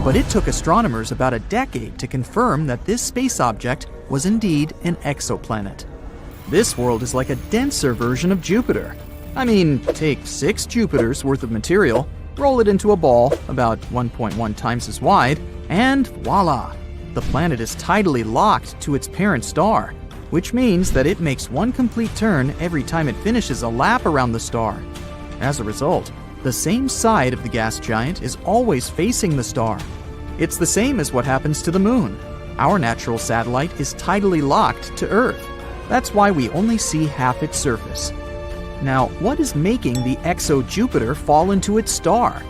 But it took astronomers about a decade to confirm that this space object was indeed an exoplanet. This world is like a denser version of Jupiter. I mean, take 6 Jupiters worth of material, roll it into a ball about 1.1 times as wide, and voila! The planet is tidally locked to its parent star, which means that it makes one complete turn every time it finishes a lap around the star. As a result, the same side of the gas giant is always facing the star. It's the same as what happens to the moon. Our natural satellite is tidally locked to Earth. That's why we only see half its surface. Now, what is making the exo-Jupiter fall into its star?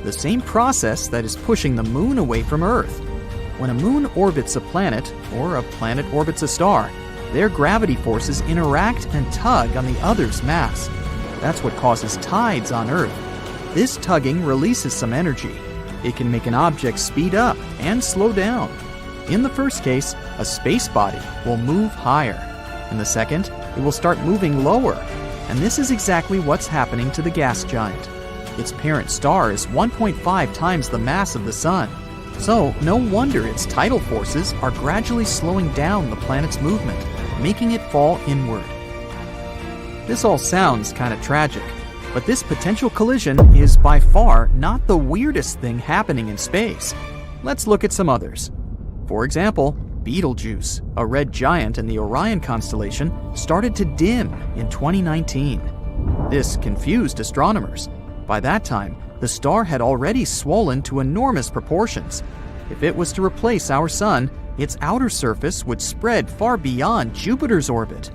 The same process that is pushing the moon away from Earth. When a moon orbits a planet, or a planet orbits a star, their gravity forces interact and tug on the other's mass. That's what causes tides on Earth. This tugging releases some energy. It can make an object speed up and slow down. In the first case, a space body will move higher. In the second, it will start moving lower. And this is exactly what's happening to the gas giant. Its parent star is 1.5 times the mass of the Sun. So, no wonder its tidal forces are gradually slowing down the planet's movement, making it fall inward. This all sounds kind of tragic, but this potential collision is by far not the weirdest thing happening in space. Let's look at some others. For example, Betelgeuse, a red giant in the Orion constellation, started to dim in 2019. This confused astronomers. By that time, the star had already swollen to enormous proportions. If it was to replace our Sun, its outer surface would spread far beyond Jupiter's orbit.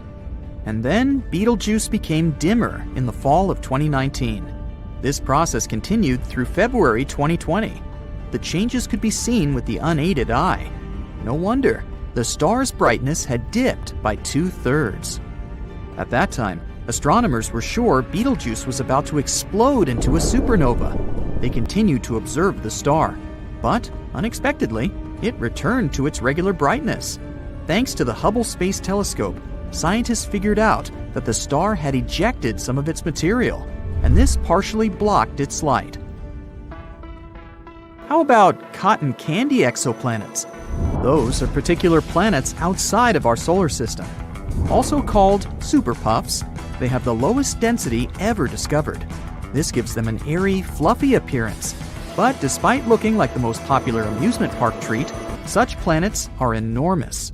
And then Betelgeuse became dimmer in the fall of 2019. This process continued through February 2020. The changes could be seen with the unaided eye. No wonder, the star's brightness had dipped by 2/3. At that time, astronomers were sure Betelgeuse was about to explode into a supernova. They continued to observe the star, but unexpectedly, it returned to its regular brightness. Thanks to the Hubble Space Telescope, scientists figured out that the star had ejected some of its material, and this partially blocked its light. How about cotton candy exoplanets? Those are particular planets outside of our solar system. Also called superpuffs, they have the lowest density ever discovered. This gives them an airy, fluffy appearance. But despite looking like the most popular amusement park treat, such planets are enormous.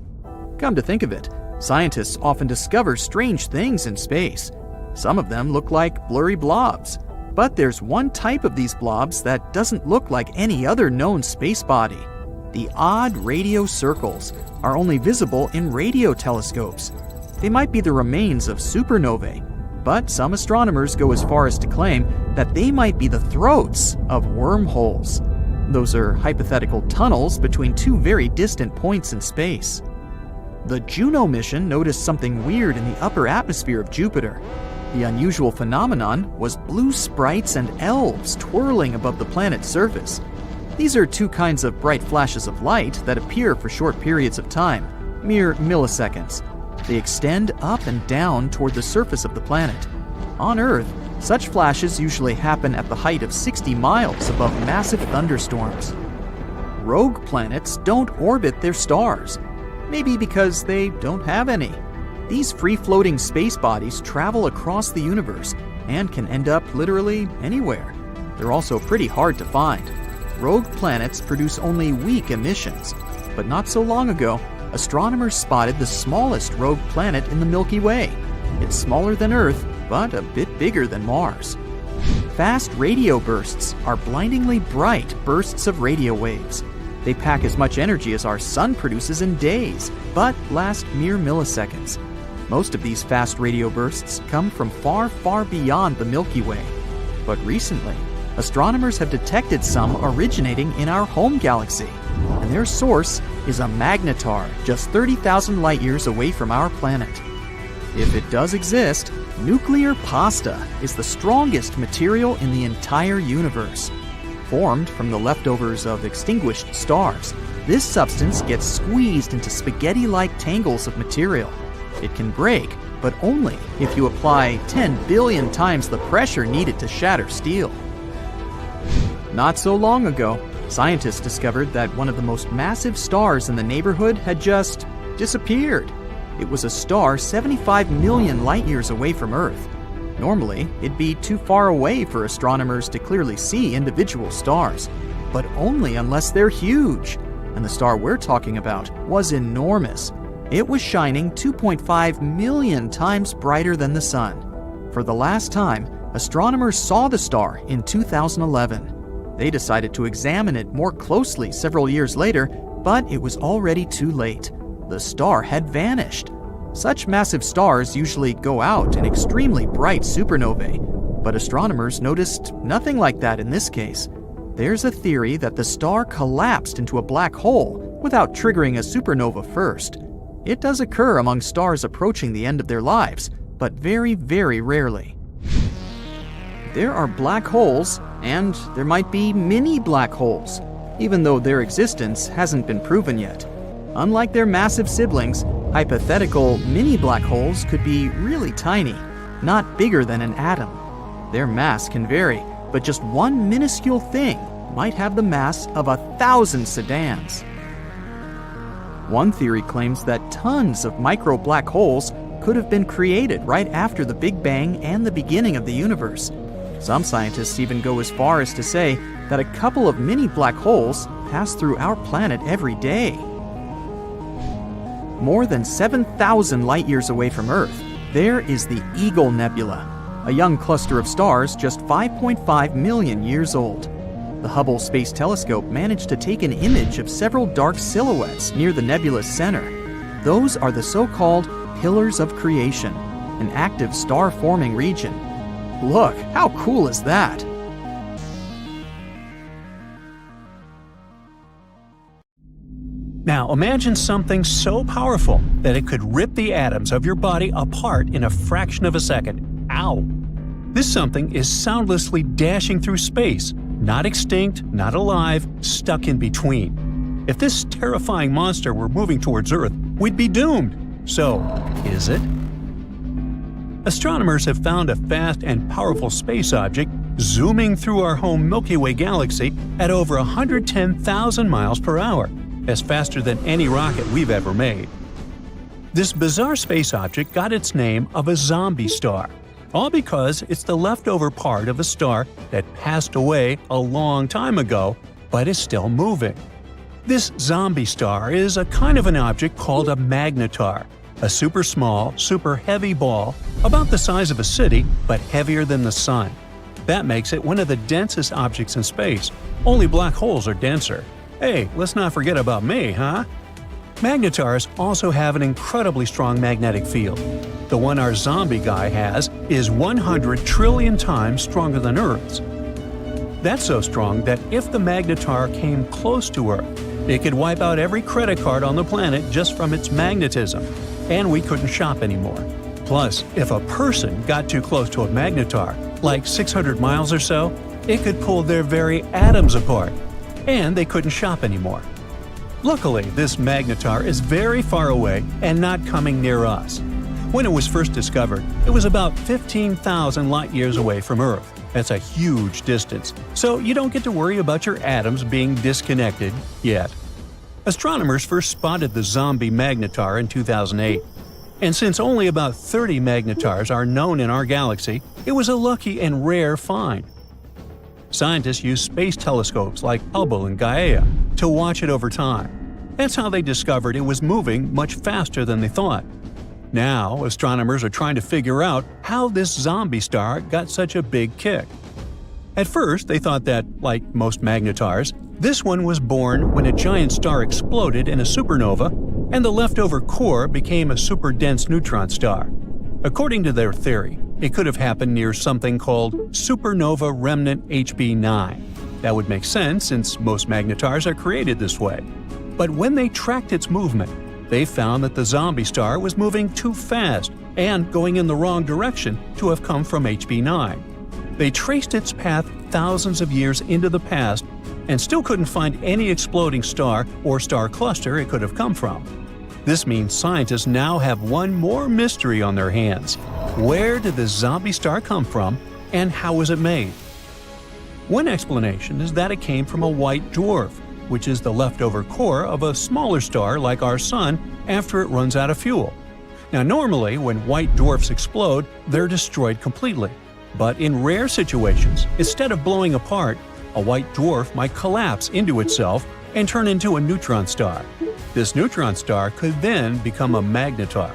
Come to think of it, scientists often discover strange things in space. Some of them look like blurry blobs. But there's one type of these blobs that doesn't look like any other known space body. The odd radio circles are only visible in radio telescopes. They might be the remains of supernovae, but some astronomers go as far as to claim that they might be the throats of wormholes. Those are hypothetical tunnels between two very distant points in space. The Juno mission noticed something weird in the upper atmosphere of Jupiter. The unusual phenomenon was blue sprites and elves twirling above the planet's surface. These are two kinds of bright flashes of light that appear for short periods of time, mere milliseconds. They extend up and down toward the surface of the planet. On Earth, such flashes usually happen at the height of 60 miles above massive thunderstorms. Rogue planets don't orbit their stars, maybe because they don't have any. These free-floating space bodies travel across the universe and can end up literally anywhere. They're also pretty hard to find. Rogue planets produce only weak emissions, but not so long ago, astronomers spotted the smallest rogue planet in the Milky Way. It's smaller than Earth, but a bit bigger than Mars. Fast radio bursts are blindingly bright bursts of radio waves. They pack as much energy as our Sun produces in days, but last mere milliseconds. Most of these fast radio bursts come from far, far beyond the Milky Way. But recently, astronomers have detected some originating in our home galaxy. and their source is a magnetar just 30,000 light-years away from our planet. If it does exist, nuclear pasta is the strongest material in the entire universe. Formed from the leftovers of extinguished stars, this substance gets squeezed into spaghetti-like tangles of material. It can break, but only if you apply 10 billion times the pressure needed to shatter steel. Not so long ago, scientists discovered that one of the most massive stars in the neighborhood had just disappeared. It was a star 75 million light-years away from Earth. Normally, it'd be too far away for astronomers to clearly see individual stars, but only unless they're huge. And the star we're talking about was enormous. It was shining 2.5 million times brighter than the sun. For the last time, astronomers saw the star in 2011. They decided to examine it more closely several years later, but it was already too late. The star had vanished. Such massive stars usually go out in extremely bright supernovae, but astronomers noticed nothing like that in this case. There's a theory that the star collapsed into a black hole without triggering a supernova first. It does occur among stars approaching the end of their lives, but very, very rarely. There are black holes, and there might be mini black holes, even though their existence hasn't been proven yet. Unlike their massive siblings, hypothetical mini black holes could be really tiny, not bigger than an atom. Their mass can vary, but just one minuscule thing might have the mass of 1,000 sedans. One theory claims that tons of micro black holes could have been created right after the Big Bang and the beginning of the universe. Some scientists even go as far as to say that a couple of mini black holes pass through our planet every day. More than 7,000 light-years away from Earth, there is the Eagle Nebula, a young cluster of stars just 5.5 million years old. The Hubble Space Telescope managed to take an image of several dark silhouettes near the nebula's center. Those are the so-called pillars of creation, an active star-forming region. Look, how cool is that? Now imagine something so powerful that it could rip the atoms of your body apart in a fraction of a second. Ow! This something is soundlessly dashing through space, not extinct, not alive, stuck in between. If this terrifying monster were moving towards Earth, we'd be doomed. So, is it? Astronomers have found a fast and powerful space object zooming through our home Milky Way galaxy at over 110,000 miles per hour. That's faster than any rocket we've ever made. This bizarre space object got its name of a zombie star, all because it's the leftover part of a star that passed away a long time ago, but is still moving. This zombie star is a kind of an object called a magnetar, a super small, super heavy ball about the size of a city but heavier than the sun. That makes it one of the densest objects in space. Only black holes are denser. Hey, let's not forget about me, huh? Magnetars also have an incredibly strong magnetic field. The one our zombie guy has is 100 trillion times stronger than Earth's. That's so strong that if the magnetar came close to Earth, it could wipe out every credit card on the planet just from its magnetism, and we couldn't shop anymore. Plus, if a person got too close to a magnetar, like 600 miles or so, it could pull their very atoms apart, and they couldn't shop anymore. Luckily, this magnetar is very far away and not coming near us. When it was first discovered, it was about 15,000 light-years away from Earth. That's a huge distance, so you don't get to worry about your atoms being disconnected yet. Astronomers first spotted the zombie magnetar in 2008. And since only about 30 magnetars are known in our galaxy, it was a lucky and rare find. Scientists use space telescopes like Hubble and Gaia to watch it over time. That's how they discovered it was moving much faster than they thought. Now, astronomers are trying to figure out how this zombie star got such a big kick. At first, they thought that, like most magnetars, this one was born when a giant star exploded in a supernova and the leftover core became a super-dense neutron star. According to their theory, it could have happened near something called supernova remnant HB9. That would make sense since most magnetars are created this way. But when they tracked its movement, they found that the zombie star was moving too fast and going in the wrong direction to have come from HB 9. They traced its path thousands of years into the past and still couldn't find any exploding star or star cluster it could have come from. This means scientists now have one more mystery on their hands. Where did this zombie star come from, and how was it made? One explanation is that it came from a white dwarf, which is the leftover core of a smaller star like our Sun after it runs out of fuel. Now normally, when white dwarfs explode, they're destroyed completely. But in rare situations, instead of blowing apart, a white dwarf might collapse into itself and turn into a neutron star. This neutron star could then become a magnetar.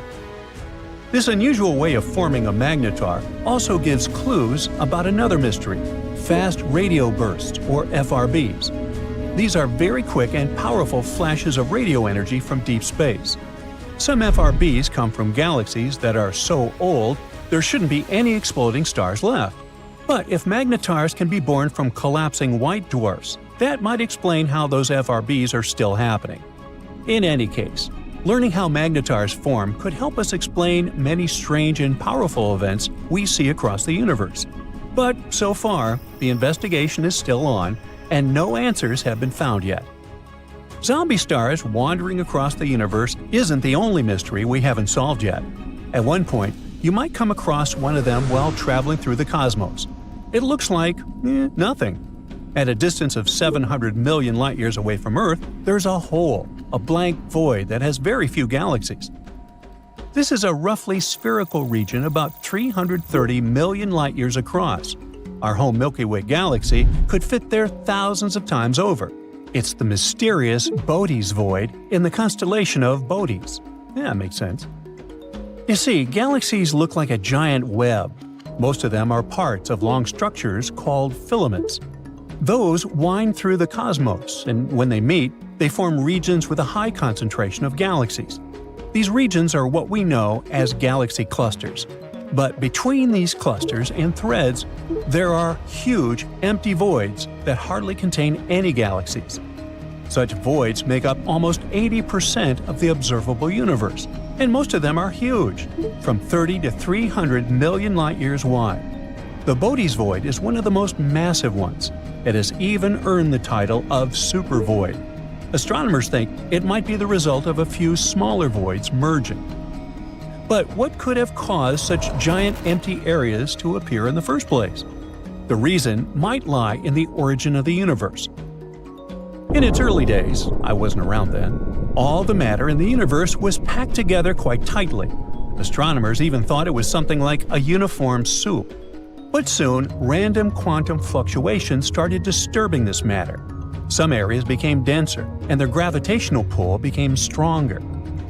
This unusual way of forming a magnetar also gives clues about another mystery: fast radio bursts, or FRBs. These are very quick and powerful flashes of radio energy from deep space. Some FRBs come from galaxies that are so old there shouldn't be any exploding stars left. But if magnetars can be born from collapsing white dwarfs, that might explain how those FRBs are still happening. In any case, learning how magnetars form could help us explain many strange and powerful events we see across the universe. But so far, the investigation is still on, and no answers have been found yet. Zombie stars wandering across the universe isn't the only mystery we haven't solved yet. At one point, you might come across one of them while traveling through the cosmos. It looks like nothing. At a distance of 700 million light-years away from Earth, there's a hole, a blank void that has very few galaxies. This is a roughly spherical region about 330 million light-years across. Our home Milky Way galaxy could fit there thousands of times over. It's the mysterious Bode's void in the constellation of Bodes. Yeah, makes sense. You see, galaxies look like a giant web. Most of them are parts of long structures called filaments. Those wind through the cosmos, and when they meet, they form regions with a high concentration of galaxies. These regions are what we know as galaxy clusters. But between these clusters and threads, there are huge, empty voids that hardly contain any galaxies. Such voids make up almost 80% of the observable universe, and most of them are huge, from 30 to 300 million light-years wide. The Bode's void is one of the most massive ones. It has even earned the title of supervoid. Astronomers think it might be the result of a few smaller voids merging. But what could have caused such giant empty areas to appear in the first place? The reason might lie in the origin of the universe. In its early days, I wasn't around then, all the matter in the universe was packed together quite tightly. Astronomers even thought it was something like a uniform soup. But soon, random quantum fluctuations started disturbing this matter. Some areas became denser, and their gravitational pull became stronger.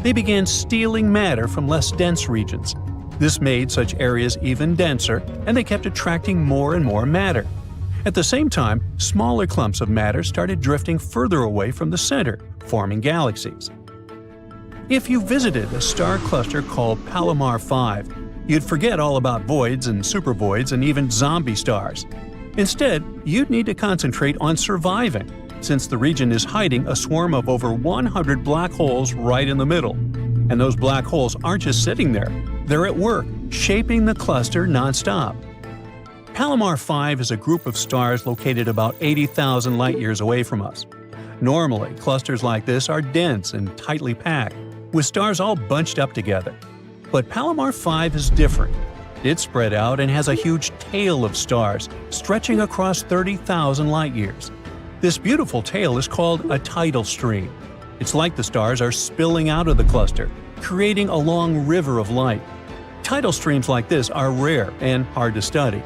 They began stealing matter from less dense regions. This made such areas even denser, and they kept attracting more and more matter. At the same time, smaller clumps of matter started drifting further away from the center, forming galaxies. If you visited a star cluster called Palomar 5, you'd forget all about voids and supervoids and even zombie stars. Instead, you'd need to concentrate on surviving, since the region is hiding a swarm of over 100 black holes right in the middle. And those black holes aren't just sitting there, they're at work, shaping the cluster nonstop. Palomar 5 is a group of stars located about 80,000 light-years away from us. Normally, clusters like this are dense and tightly packed, with stars all bunched up together. But Palomar 5 is different. It's spread out and has a huge tail of stars stretching across 30,000 light-years. This beautiful tail is called a tidal stream. It's like the stars are spilling out of the cluster, creating a long river of light. Tidal streams like this are rare and hard to study.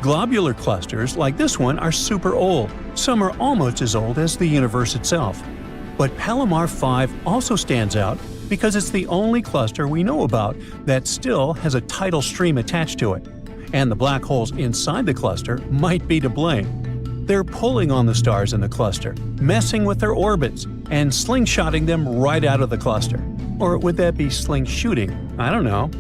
Globular clusters like this one are super old. Some are almost as old as the universe itself. But Palomar 5 also stands out because it's the only cluster we know about that still has a tidal stream attached to it. And the black holes inside the cluster might be to blame. They're pulling on the stars in the cluster, messing with their orbits, and slingshotting them right out of the cluster. Or would that be slingshooting? I don't know.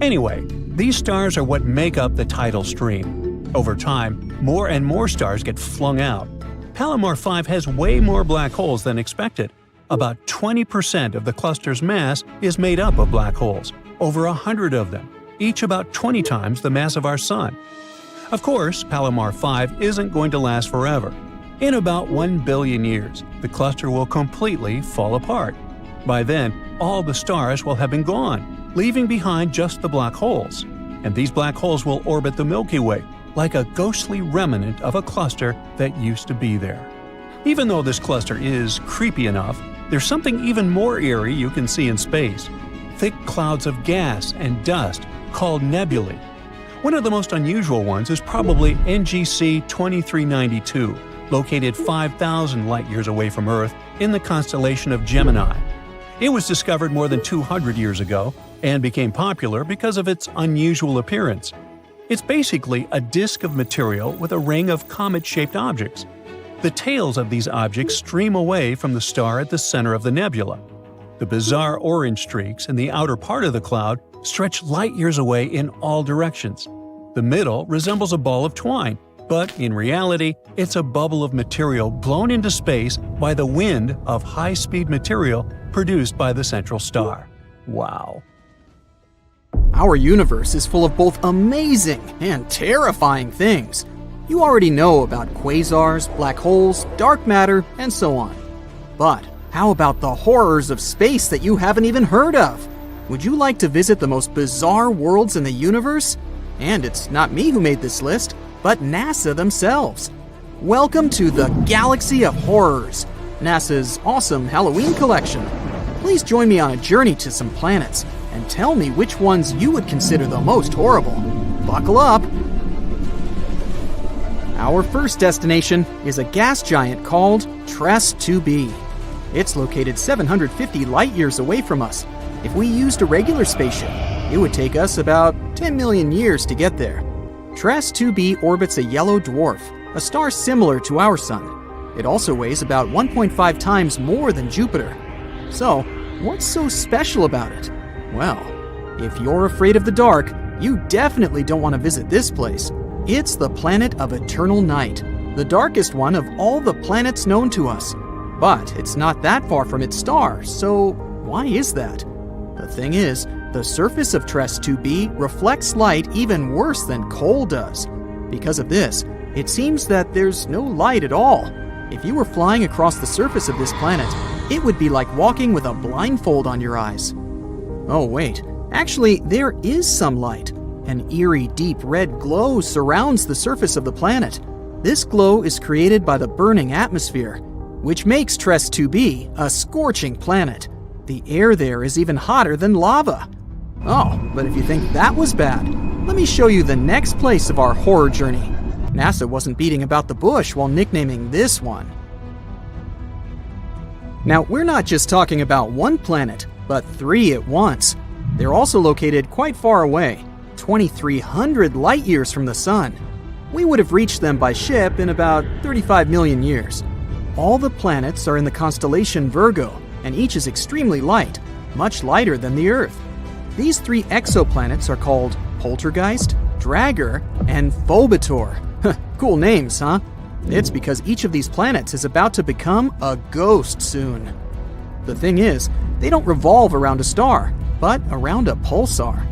Anyway, these stars are what make up the tidal stream. Over time, more and more stars get flung out. Palomar 5 has way more black holes than expected, About 20% of the cluster's mass is made up of black holes, over 100 of them, each about 20 times the mass of our Sun. Of course, Palomar 5 isn't going to last forever. In about 1 billion years, the cluster will completely fall apart. By then, all the stars will have been gone, leaving behind just the black holes. And these black holes will orbit the Milky Way, like a ghostly remnant of a cluster that used to be there. Even though this cluster is creepy enough, there's something even more eerie you can see in space: thick clouds of gas and dust called nebulae. One of the most unusual ones is probably NGC 2392, located 5,000 light-years away from Earth in the constellation of Gemini. It was discovered more than 200 years ago and became popular because of its unusual appearance. It's basically a disk of material with a ring of comet-shaped objects. The tails of these objects stream away from the star at the center of the nebula. The bizarre orange streaks in the outer part of the cloud stretch light-years away in all directions. The middle resembles a ball of twine, but in reality, it's a bubble of material blown into space by the wind of high-speed material produced by the central star. Wow. Our universe is full of both amazing and terrifying things. You already know about quasars, black holes, dark matter, and so on. But how about the horrors of space that you haven't even heard of? Would you like to visit the most bizarre worlds in the universe? And it's not me who made this list, but NASA themselves. Welcome to the Galaxy of Horrors, NASA's awesome Halloween collection. Please join me on a journey to some planets and tell me which ones you would consider the most horrible. Buckle up! Our first destination is a gas giant called TRES-2b. It's located 750 light-years away from us. If we used a regular spaceship, it would take us about 10 million years to get there. TRES-2b orbits a yellow dwarf, a star similar to our Sun. It also weighs about 1.5 times more than Jupiter. So, what's so special about it? Well, if you're afraid of the dark, you definitely don't want to visit this place. It's the planet of eternal night, the darkest one of all the planets known to us. But it's not that far from its star, so why is that? The thing is, the surface of TRES-2b reflects light even worse than coal does. Because of this, it seems that there's no light at all. If you were flying across the surface of this planet, it would be like walking with a blindfold on your eyes. Oh wait, actually there is some light. An eerie, deep red glow surrounds the surface of the planet. This glow is created by the burning atmosphere, which makes TRES-2b a scorching planet. The air there is even hotter than lava. Oh, but if you think that was bad, let me show you the next place of our horror journey. NASA wasn't beating about the bush while nicknaming this one. Now, we're not just talking about one planet, but 3 at once. They're also located quite far away, 2,300 light-years from the Sun. We would have reached them by ship in about 35 million years. All the planets are in the constellation Virgo, and each is extremely light, much lighter than the Earth. These 3 exoplanets are called Poltergeist, Dragger, and Phobator. Cool names, huh? It's because each of these planets is about to become a ghost soon. The thing is, they don't revolve around a star, but around a pulsar.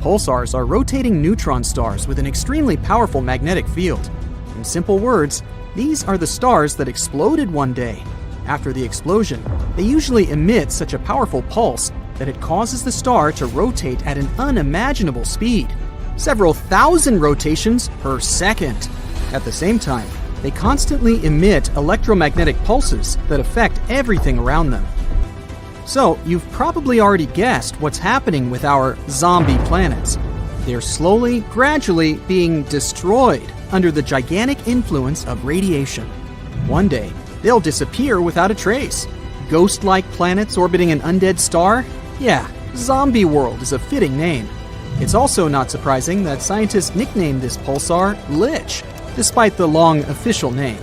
Pulsars are rotating neutron stars with an extremely powerful magnetic field. In simple words, these are the stars that exploded one day. After the explosion, they usually emit such a powerful pulse that it causes the star to rotate at an unimaginable speed, several thousand rotations per second. At the same time, they constantly emit electromagnetic pulses that affect everything around them. So, you've probably already guessed what's happening with our zombie planets. They're slowly, gradually being destroyed under the gigantic influence of radiation. One day, they'll disappear without a trace. Ghost-like planets orbiting an undead star? Yeah, Zombie World is a fitting name. It's also not surprising that scientists nicknamed this pulsar Lich, despite the long official name.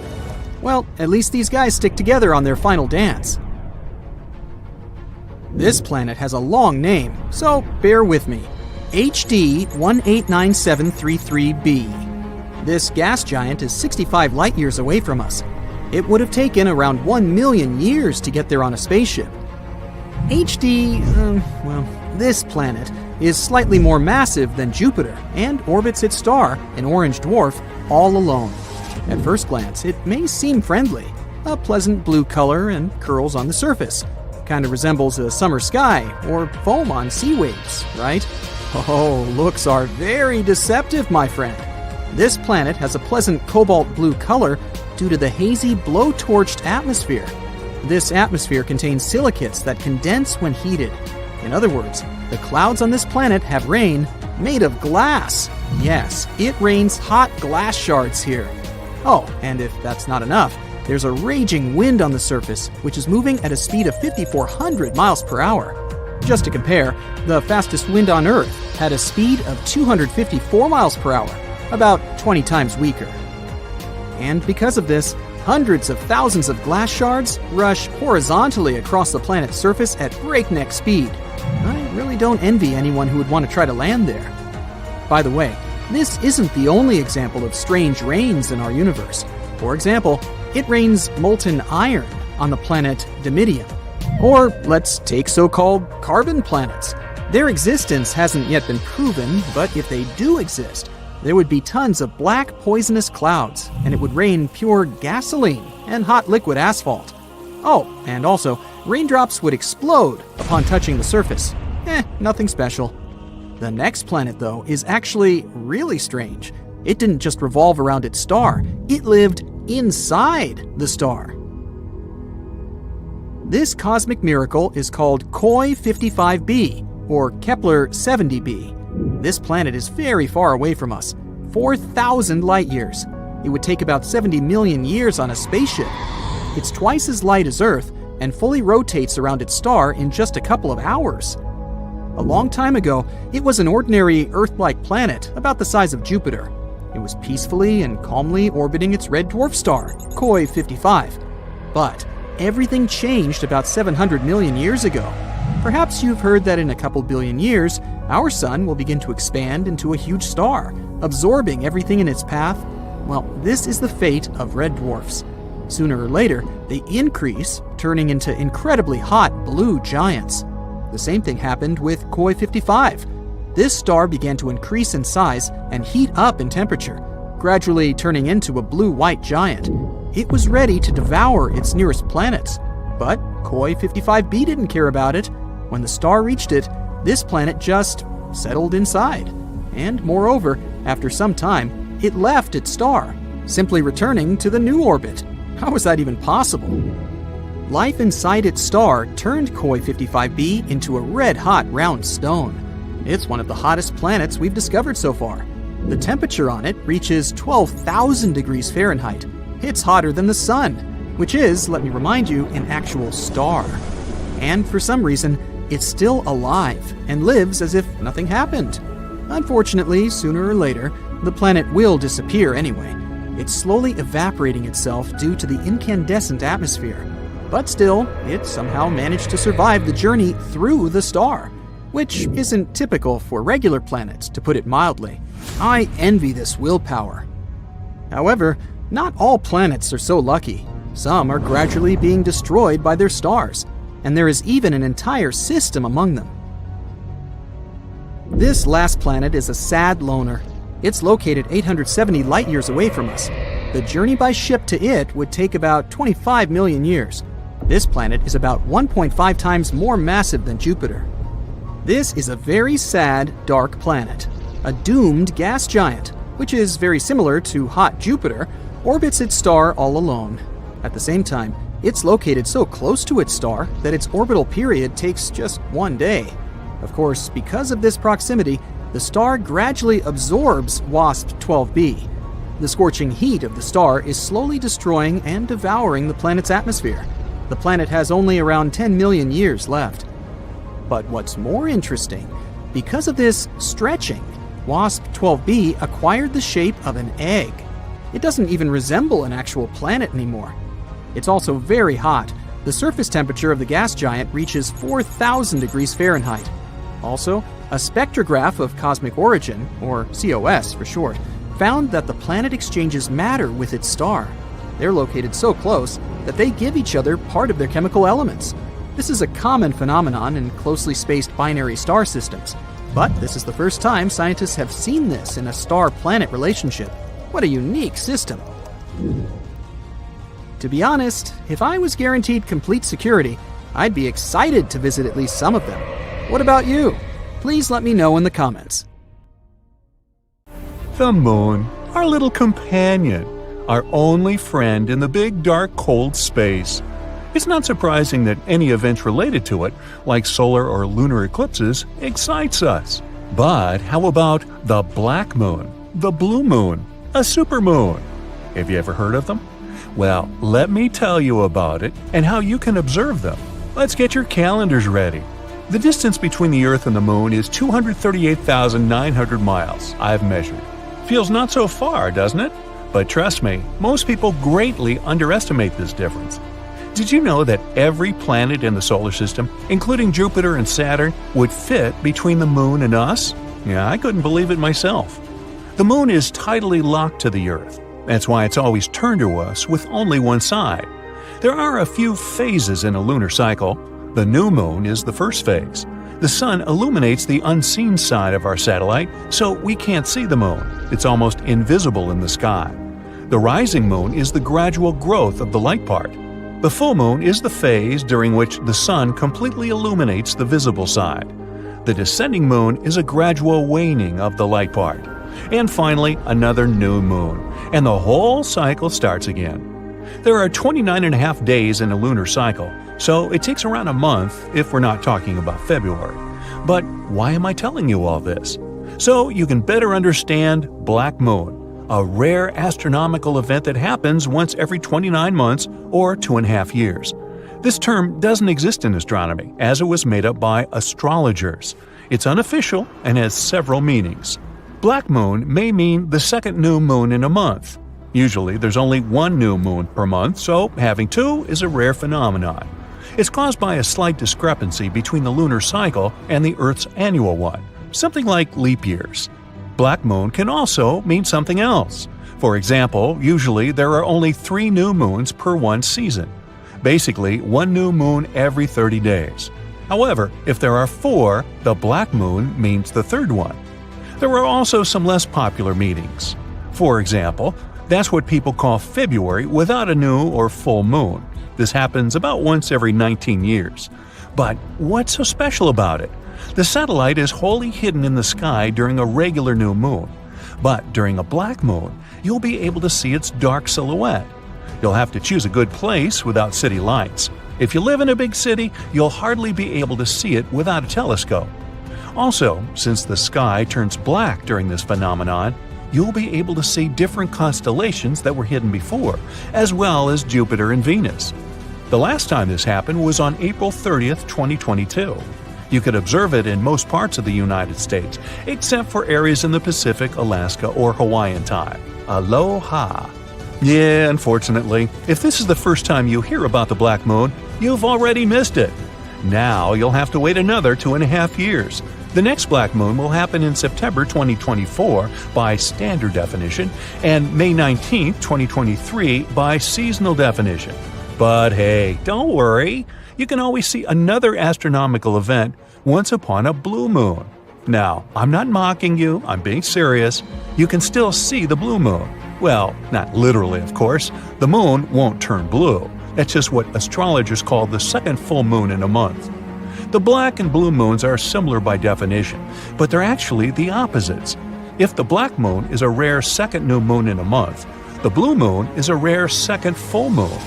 Well, at least these guys stick together on their final dance. This planet has a long name, so bear with me. HD 189733b. This gas giant is 65 light-years away from us. It would have taken around 1 million years to get there on a spaceship. This planet is slightly more massive than Jupiter and orbits its star, an orange dwarf, all alone. At first glance, it may seem friendly. A pleasant blue color and curls on the surface. Kind of resembles a summer sky or foam on sea waves, right? Oh, looks are very deceptive, my friend. This planet has a pleasant cobalt blue color due to the hazy blowtorched atmosphere. This atmosphere contains silicates that condense when heated. In other words, the clouds on this planet have rain made of glass. Yes, it rains hot glass shards here. Oh, and if that's not enough, there's a raging wind on the surface, which is moving at a speed of 5,400 miles per hour. Just to compare, the fastest wind on Earth had a speed of 254 miles per hour, about 20 times weaker. And because of this, hundreds of thousands of glass shards rush horizontally across the planet's surface at breakneck speed. I really don't envy anyone who would want to try to land there. By the way, this isn't the only example of strange rains in our universe. For example, it rains molten iron on the planet Dimidium. Or let's take so-called carbon planets. Their existence hasn't yet been proven, but if they do exist, there would be tons of black poisonous clouds, and it would rain pure gasoline and hot liquid asphalt. Oh, and also, raindrops would explode upon touching the surface. Nothing special. The next planet, though, is actually really strange. It didn't just revolve around its star, it lived inside the star. This cosmic miracle is called Koi 55b, or Kepler 70b. This planet is very far away from us, 4,000 light years. It would take about 70 million years on a spaceship. It's twice as light as Earth and fully rotates around its star in just a couple of hours. A long time ago, it was an ordinary Earth-like planet about the size of Jupiter. It was peacefully and calmly orbiting its red dwarf star, Koi 55. But everything changed about 700 million years ago. Perhaps you've heard that in a couple billion years, our sun will begin to expand into a huge star, absorbing everything in its path. Well, this is the fate of red dwarfs. Sooner or later, they increase, turning into incredibly hot blue giants. The same thing happened with Koi 55. This star began to increase in size and heat up in temperature, gradually turning into a blue-white giant. It was ready to devour its nearest planets. But Koi 55b didn't care about it. When the star reached it, this planet just settled inside. And moreover, after some time, it left its star, simply returning to the new orbit. How was that even possible? Life inside its star turned Koi 55b into a red-hot round stone. It's one of the hottest planets we've discovered so far. The temperature on it reaches 12,000 degrees Fahrenheit. It's hotter than the sun, which is, let me remind you, an actual star. And for some reason, it's still alive and lives as if nothing happened. Unfortunately, sooner or later, the planet will disappear anyway. It's slowly evaporating itself due to the incandescent atmosphere. But still, it somehow managed to survive the journey through the star, which isn't typical for regular planets, to put it mildly. I envy this willpower. However, not all planets are so lucky. Some are gradually being destroyed by their stars, and there is even an entire system among them. This last planet is a sad loner. It's located 870 light-years away from us. The journey by ship to it would take about 25 million years. This planet is about 1.5 times more massive than Jupiter. This is a very sad, dark planet. A doomed gas giant, which is very similar to hot Jupiter, orbits its star all alone. At the same time, it's located so close to its star that its orbital period takes just 1 day. Of course, because of this proximity, the star gradually absorbs WASP-12b. The scorching heat of the star is slowly destroying and devouring the planet's atmosphere. The planet has only around 10 million years left. But what's more interesting, because of this stretching, WASP-12b acquired the shape of an egg. It doesn't even resemble an actual planet anymore. It's also very hot. The surface temperature of the gas giant reaches 4,000 degrees Fahrenheit. Also, a spectrograph of cosmic origin, or COS for short, found that the planet exchanges matter with its star. They're located so close that they give each other part of their chemical elements. This is a common phenomenon in closely spaced binary star systems. But this is the first time scientists have seen this in a star-planet relationship. What a unique system. To be honest, if I was guaranteed complete security, I'd be excited to visit at least some of them. What about you? Please let me know in the comments. The moon, our little companion, our only friend in the big, dark, cold space. It's not surprising that any events related to it, like solar or lunar eclipses, excites us. But how about the black moon, the blue moon, a supermoon? Have you ever heard of them? Well, let me tell you about it and how you can observe them. Let's get your calendars ready. The distance between the Earth and the Moon is 238,900 miles, I've measured. Feels not so far, doesn't it? But trust me, most people greatly underestimate this difference. Did you know that every planet in the solar system, including Jupiter and Saturn, would fit between the Moon and us? Yeah, I couldn't believe it myself. The Moon is tidally locked to the Earth. That's why it's always turned to us with only one side. There are a few phases in a lunar cycle. The new moon is the first phase. The sun illuminates the unseen side of our satellite, so we can't see the moon. It's almost invisible in the sky. The rising moon is the gradual growth of the light part. The full moon is the phase during which the sun completely illuminates the visible side. The descending moon is a gradual waning of the light part. And finally, another new moon, and the whole cycle starts again. There are 29.5 days in a lunar cycle, so it takes around a month if we're not talking about February. But why am I telling you all this? So you can better understand Black Moon, a rare astronomical event that happens once every 29 months or 2.5 years. This term doesn't exist in astronomy, as it was made up by astrologers. It's unofficial and has several meanings. Black moon may mean the second new moon in a month. Usually there's only one new moon per month, so having two is a rare phenomenon. It's caused by a slight discrepancy between the lunar cycle and the Earth's annual one, something like leap years. Black moon can also mean something else. For example, usually there are only 3 new moons per one season. Basically, one new moon every 30 days. However, if there are 4, the black moon means the third one. There are also some less popular meanings. For example, that's what people call February without a new or full moon. This happens about once every 19 years. But what's so special about it? The satellite is wholly hidden in the sky during a regular new moon. But during a black moon, you'll be able to see its dark silhouette. You'll have to choose a good place without city lights. If you live in a big city, you'll hardly be able to see it without a telescope. Also, since the sky turns black during this phenomenon, you'll be able to see different constellations that were hidden before, as well as Jupiter and Venus. The last time this happened was on April 30th, 2022. You could observe it in most parts of the United States, except for areas in the Pacific, Alaska, or Hawaiian time. Aloha! Yeah, unfortunately, if this is the first time you hear about the black moon, you've already missed it. Now you'll have to wait another 2.5 years. The next black moon will happen in September 2024 by standard definition and May 19, 2023 by seasonal definition. But hey, don't worry. You can always see another astronomical event once upon a blue moon. Now, I'm not mocking you, I'm being serious. You can still see the blue moon. Well, not literally, of course. The moon won't turn blue. That's just what astrologers call the second full moon in a month. The black and blue moons are similar by definition, but they're actually the opposites. If the black moon is a rare second new moon in a month, the blue moon is a rare second full moon.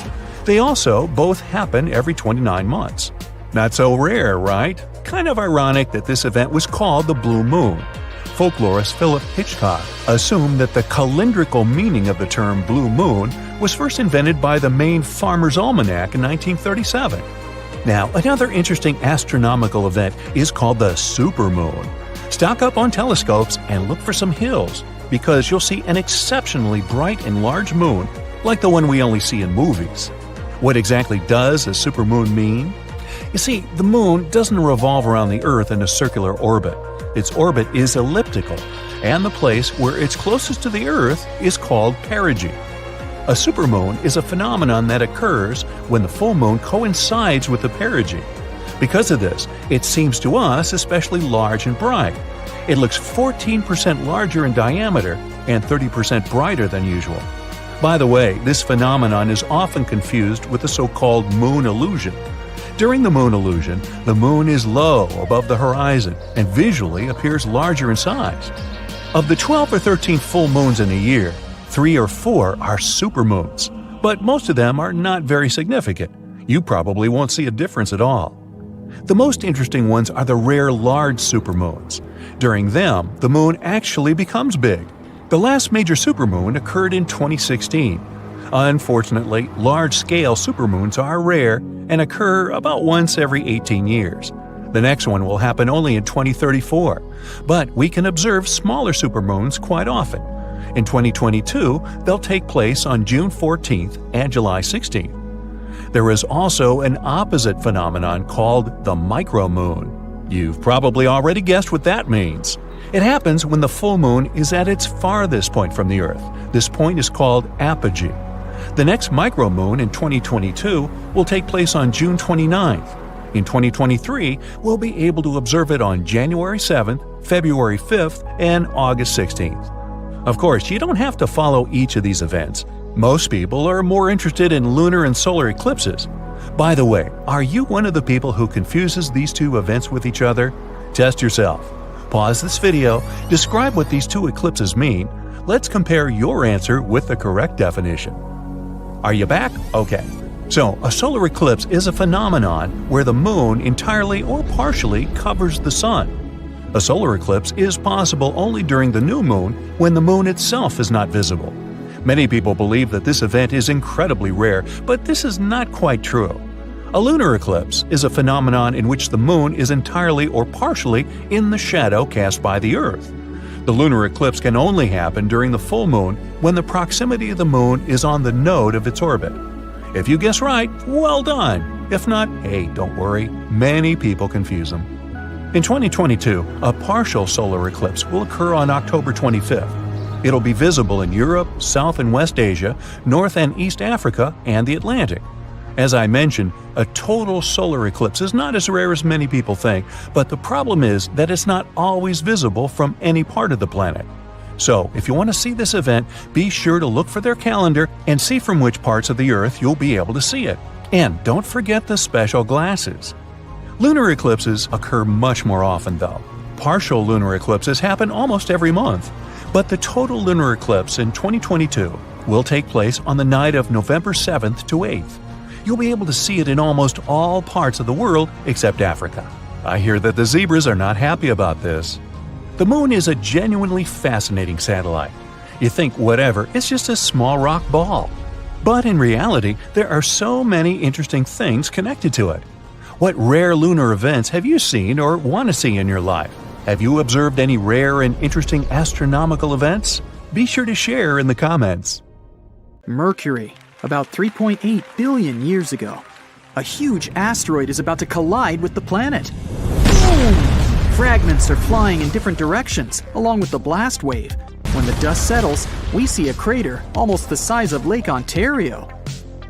They also both happen every 29 months. Not so rare, right? Kind of ironic that this event was called the blue moon. Folklorist Philip Hitchcock assumed that the calendrical meaning of the term blue moon was first invented by the Maine Farmer's Almanac in 1937. Now, another interesting astronomical event is called the supermoon. Stock up on telescopes and look for some hills, because you'll see an exceptionally bright and large moon, like the one we only see in movies. What exactly does a supermoon mean? You see, the moon doesn't revolve around the Earth in a circular orbit. Its orbit is elliptical, and the place where it's closest to the Earth is called perigee. A supermoon is a phenomenon that occurs when the full moon coincides with the perigee. Because of this, it seems to us especially large and bright. It looks 14% larger in diameter and 30% brighter than usual. By the way, this phenomenon is often confused with the so-called moon illusion. During the moon illusion, the moon is low above the horizon and visually appears larger in size. Of the 12 or 13 full moons in a year, 3 or 4 are supermoons, but most of them are not very significant. You probably won't see a difference at all. The most interesting ones are the rare large supermoons. During them, the moon actually becomes big. The last major supermoon occurred in 2016. Unfortunately, large-scale supermoons are rare and occur about once every 18 years. The next one will happen only in 2034, but we can observe smaller supermoons quite often. In 2022, they'll take place on June 14th and July 16th. There is also an opposite phenomenon called the micromoon. You've probably already guessed what that means. It happens when the full moon is at its farthest point from the Earth. This point is called apogee. The next micromoon in 2022 will take place on June 29th. In 2023, we'll be able to observe it on January 7th, February 5th, and August 16th. Of course, you don't have to follow each of these events. Most people are more interested in lunar and solar eclipses. By the way, are you one of the people who confuses these two events with each other? Test yourself. Pause this video, describe what these two eclipses mean. Let's compare your answer with the correct definition. Are you back? Okay. So, a solar eclipse is a phenomenon where the moon entirely or partially covers the sun. A solar eclipse is possible only during the new moon when the moon itself is not visible. Many people believe that this event is incredibly rare, but this is not quite true. A lunar eclipse is a phenomenon in which the moon is entirely or partially in the shadow cast by the Earth. The lunar eclipse can only happen during the full moon when the proximity of the moon is on the node of its orbit. If you guess right, well done. If not, hey, don't worry. Many people confuse them. In 2022, a partial solar eclipse will occur on October 25th. It'll be visible in Europe, South and West Asia, North and East Africa, and the Atlantic. As I mentioned, a total solar eclipse is not as rare as many people think, but the problem is that it's not always visible from any part of the planet. So, if you want to see this event, be sure to look for their calendar and see from which parts of the Earth you'll be able to see it. And don't forget the special glasses. Lunar eclipses occur much more often, though. Partial lunar eclipses happen almost every month. But the total lunar eclipse in 2022 will take place on the night of November 7th to 8th. You'll be able to see it in almost all parts of the world except Africa. I hear that the zebras are not happy about this. The moon is a genuinely fascinating satellite. You think whatever, it's just a small rock ball. But in reality, there are so many interesting things connected to it. What rare lunar events have you seen or want to see in your life? Have you observed any rare and interesting astronomical events? Be sure to share in the comments. Mercury, about 3.8 billion years ago. A huge asteroid is about to collide with the planet. Boom! Fragments are flying in different directions, along with the blast wave. When the dust settles, we see a crater almost the size of Lake Ontario.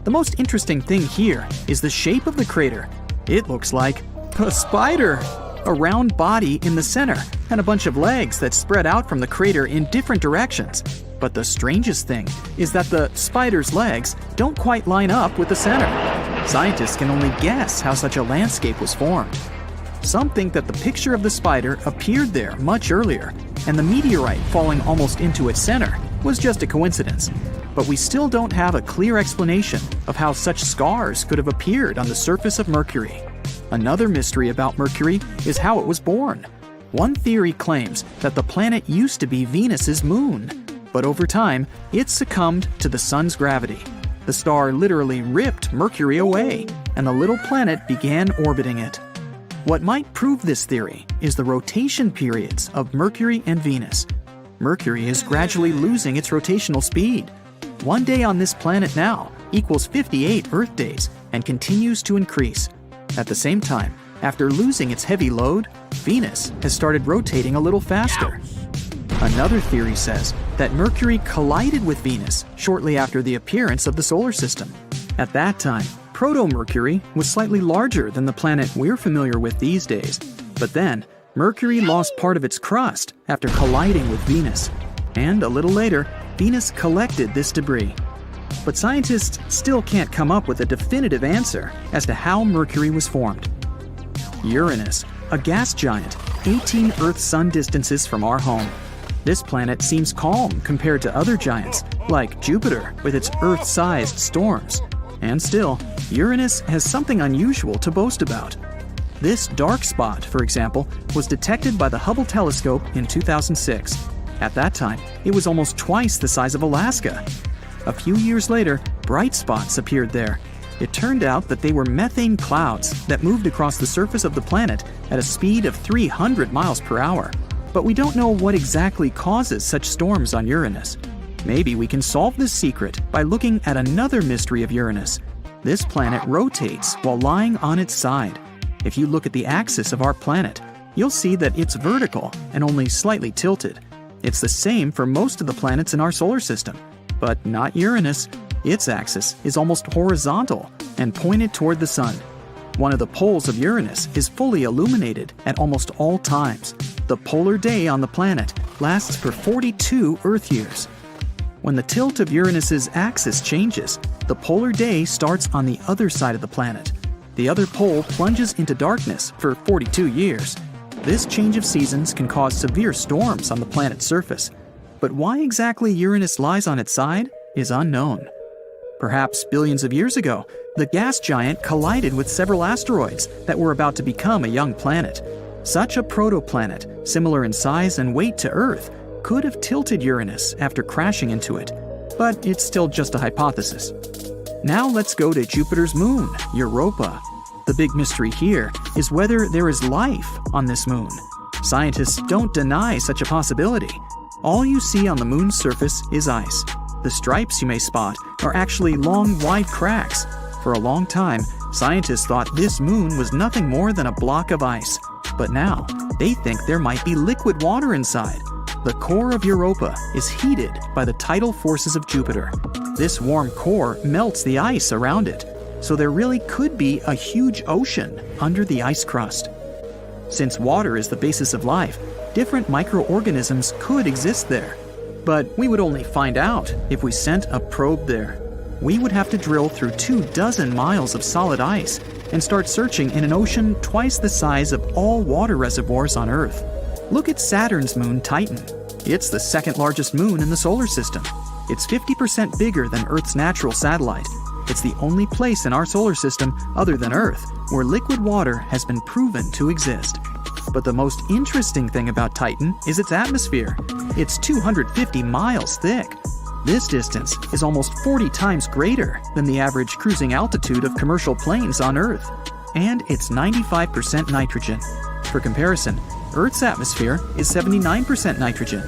The most interesting thing here is the shape of the crater. It looks like a spider. A round body in the center, and a bunch of legs that spread out from the crater in different directions. But the strangest thing is that the spider's legs don't quite line up with the center. Scientists can only guess how such a landscape was formed. Some think that the picture of the spider appeared there much earlier, and the meteorite falling almost into its center was just a coincidence. But we still don't have a clear explanation of how such scars could have appeared on the surface of Mercury. Another mystery about Mercury is how it was born. One theory claims that the planet used to be Venus's moon, but over time, it succumbed to the sun's gravity. The star literally ripped Mercury away, and the little planet began orbiting it. What might prove this theory is the rotation periods of Mercury and Venus. Mercury is gradually losing its rotational speed. One day on this planet now equals 58 Earth days and continues to increase. At the same time, after losing its heavy load, Venus has started rotating a little faster. Another theory says that Mercury collided with Venus shortly after the appearance of the solar system. At that time, Proto-Mercury was slightly larger than the planet we're familiar with these days. But then, Mercury lost part of its crust after colliding with Venus. And a little later, Venus collected this debris. But scientists still can't come up with a definitive answer as to how Mercury was formed. Uranus, a gas giant, 18 Earth-Sun distances from our home. This planet seems calm compared to other giants, like Jupiter with its Earth-sized storms. And still, Uranus has something unusual to boast about. This dark spot, for example, was detected by the Hubble telescope in 2006. At that time, it was almost twice the size of Alaska. A few years later, bright spots appeared there. It turned out that they were methane clouds that moved across the surface of the planet at a speed of 300 miles per hour. But we don't know what exactly causes such storms on Uranus. Maybe we can solve this secret by looking at another mystery of Uranus. This planet rotates while lying on its side. If you look at the axis of our planet, you'll see that it's vertical and only slightly tilted. It's the same for most of the planets in our solar system, but not Uranus. Its axis is almost horizontal and pointed toward the sun. One of the poles of Uranus is fully illuminated at almost all times. The polar day on the planet lasts for 42 Earth years. When the tilt of Uranus's axis changes, the polar day starts on the other side of the planet. The other pole plunges into darkness for 42 years. This change of seasons can cause severe storms on the planet's surface. But why exactly Uranus lies on its side is unknown. Perhaps billions of years ago, the gas giant collided with several asteroids that were about to become a young planet. Such a protoplanet, similar in size and weight to Earth, could have tilted Uranus after crashing into it. But it's still just a hypothesis. Now let's go to Jupiter's moon, Europa. The big mystery here is whether there is life on this moon. Scientists don't deny such a possibility. All you see on the moon's surface is ice. The stripes you may spot are actually long, wide cracks. For a long time, scientists thought this moon was nothing more than a block of ice. But now, they think there might be liquid water inside. The core of Europa is heated by the tidal forces of Jupiter. This warm core melts the ice around it, so there really could be a huge ocean under the ice crust. Since water is the basis of life, different microorganisms could exist there. But we would only find out if we sent a probe there. We would have to drill through 24 miles of solid ice and start searching in an ocean twice the size of all water reservoirs on Earth. Look at Saturn's moon Titan. It's the second largest moon in the solar system. It's 50% bigger than Earth's natural satellite. It's the only place in our solar system, other than Earth, where liquid water has been proven to exist. But the most interesting thing about Titan is its atmosphere. It's 250 miles thick. This distance is almost 40 times greater than the average cruising altitude of commercial planes on Earth. And it's 95% nitrogen. For comparison, Earth's atmosphere is 79% nitrogen,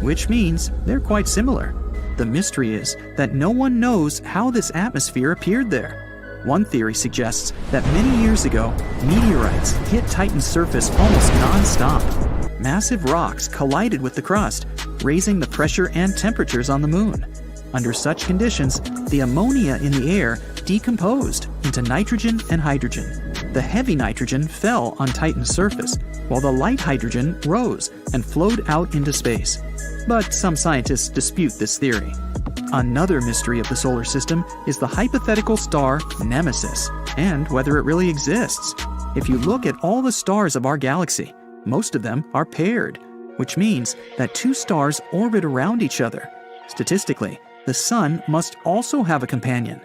which means they're quite similar. The mystery is that no one knows how this atmosphere appeared there. One theory suggests that many years ago, meteorites hit Titan's surface almost non-stop. Massive rocks collided with the crust, raising the pressure and temperatures on the moon. Under such conditions, the ammonia in the air decomposed into nitrogen and hydrogen. The heavy nitrogen fell on Titan's surface, while the light hydrogen rose and flowed out into space. But some scientists dispute this theory. Another mystery of the solar system is the hypothetical star Nemesis, and whether it really exists. If you look at all the stars of our galaxy, most of them are paired, which means that two stars orbit around each other. Statistically, the Sun must also have a companion.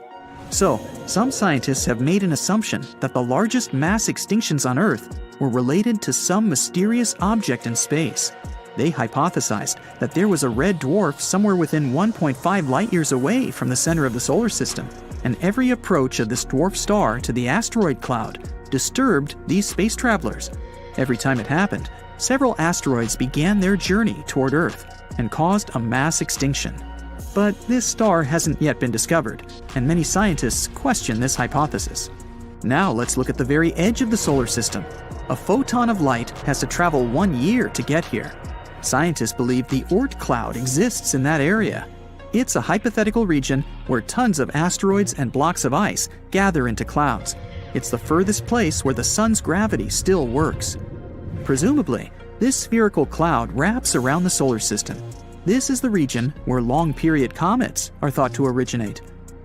So, some scientists have made an assumption that the largest mass extinctions on Earth were related to some mysterious object in space. They hypothesized that there was a red dwarf somewhere within 1.5 light-years away from the center of the solar system, and every approach of this dwarf star to the asteroid cloud disturbed these space travelers. Every time it happened, several asteroids began their journey toward Earth and caused a mass extinction. But this star hasn't yet been discovered, and many scientists question this hypothesis. Now let's look at the very edge of the solar system. A photon of light has to travel 1 year to get here. Scientists believe the Oort cloud exists in that area. It's a hypothetical region where tons of asteroids and blocks of ice gather into clouds. It's the furthest place where the sun's gravity still works. Presumably, this spherical cloud wraps around the solar system. This is the region where long-period comets are thought to originate.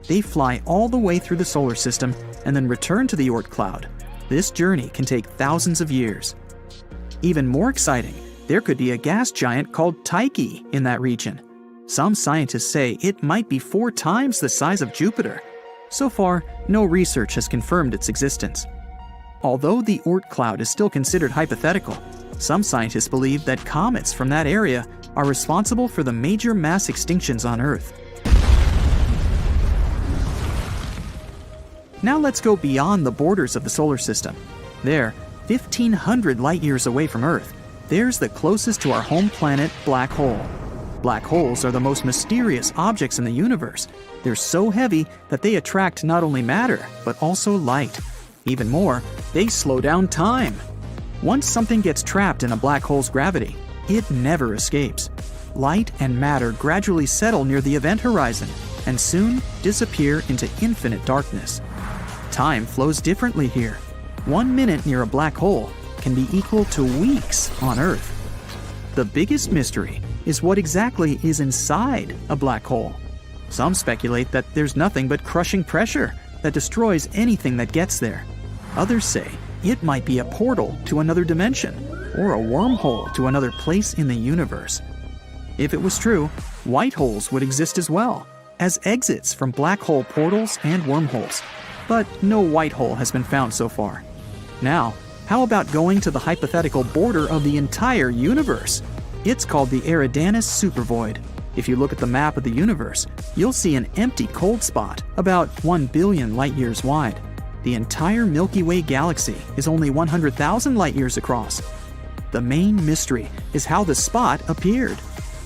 They fly all the way through the solar system and then return to the Oort cloud. This journey can take thousands of years. Even more exciting, there could be a gas giant called Tyche in that region. Some scientists say it might be 4 times the size of Jupiter. So far, no research has confirmed its existence. Although the Oort cloud is still considered hypothetical, some scientists believe that comets from that area are responsible for the major mass extinctions on Earth. Now let's go beyond the borders of the solar system. There, 1,500 light-years away from Earth, there's the closest to our home planet black hole. Black holes are the most mysterious objects in the universe. They're so heavy that they attract not only matter, but also light. Even more, they slow down time. Once something gets trapped in a black hole's gravity, it never escapes. Light and matter gradually settle near the event horizon and soon disappear into infinite darkness. Time flows differently here. 1 minute near a black hole can be equal to weeks on Earth. The biggest mystery is what exactly is inside a black hole. Some speculate that there's nothing but crushing pressure that destroys anything that gets there. Others say it might be a portal to another dimension or a wormhole to another place in the universe. If it was true, white holes would exist as well, as exits from black hole portals and wormholes. But no white hole has been found so far. Now, how about going to the hypothetical border of the entire universe? It's called the Eridanus supervoid. If you look at the map of the universe, you'll see an empty cold spot about 1 billion light-years wide. The entire Milky Way galaxy is only 100,000 light-years across. The main mystery is how the spot appeared.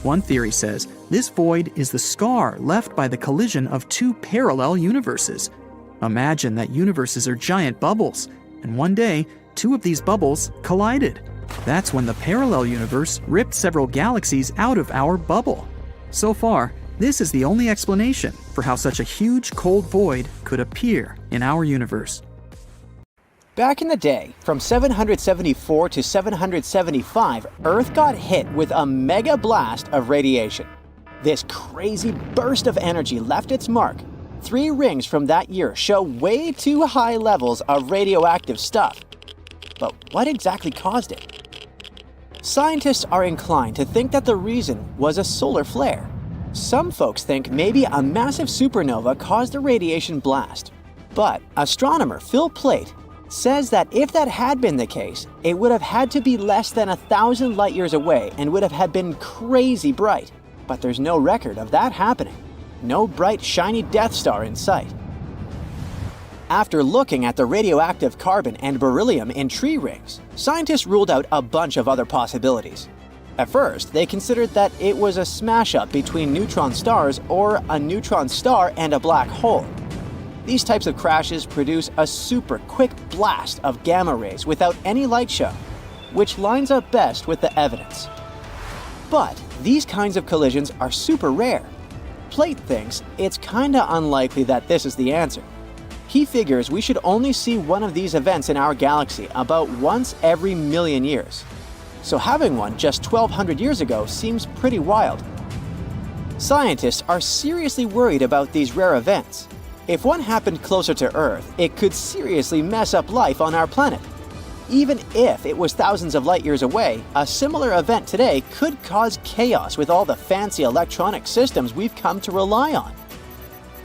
One theory says this void is the scar left by the collision of 2 parallel universes. Imagine that universes are giant bubbles, and one day, 2 of these bubbles collided. That's when the parallel universe ripped several galaxies out of our bubble. So far, this is the only explanation for how such a huge cold void could appear in our universe. Back in the day, from 774 to 775, Earth got hit with a mega blast of radiation. This crazy burst of energy left its mark. 3 rings from that year show way too high levels of radioactive stuff. But what exactly caused it? Scientists are inclined to think that the reason was a solar flare. Some folks think maybe a massive supernova caused the radiation blast. But astronomer Phil Plait says that if that had been the case, it would have had to be less than 1,000 light-years away and would have been crazy bright. But there's no record of that happening. No bright, shiny Death Star in sight. After looking at the radioactive carbon and beryllium in tree rings, scientists ruled out a bunch of other possibilities. At first, they considered that it was a smash-up between neutron stars or a neutron star and a black hole. These types of crashes produce a super quick blast of gamma rays without any light show, which lines up best with the evidence. But these kinds of collisions are super rare. Plait thinks it's kinda unlikely that this is the answer. He figures we should only see one of these events in our galaxy about once every million years. So having one just 1,200 years ago seems pretty wild. Scientists are seriously worried about these rare events. If one happened closer to Earth, it could seriously mess up life on our planet. Even if it was thousands of light years away, a similar event today could cause chaos with all the fancy electronic systems we've come to rely on.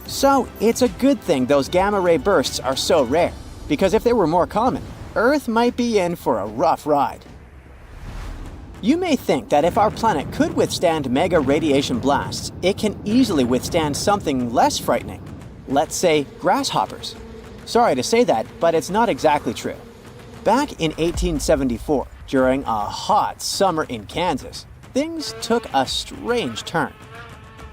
So it's a good thing those gamma ray bursts are so rare, because if they were more common, Earth might be in for a rough ride. You may think that if our planet could withstand mega radiation blasts, it can easily withstand something less frightening. Let's say grasshoppers. Sorry to say that, but it's not exactly true. Back in 1874, during a hot summer in Kansas, things took a strange turn.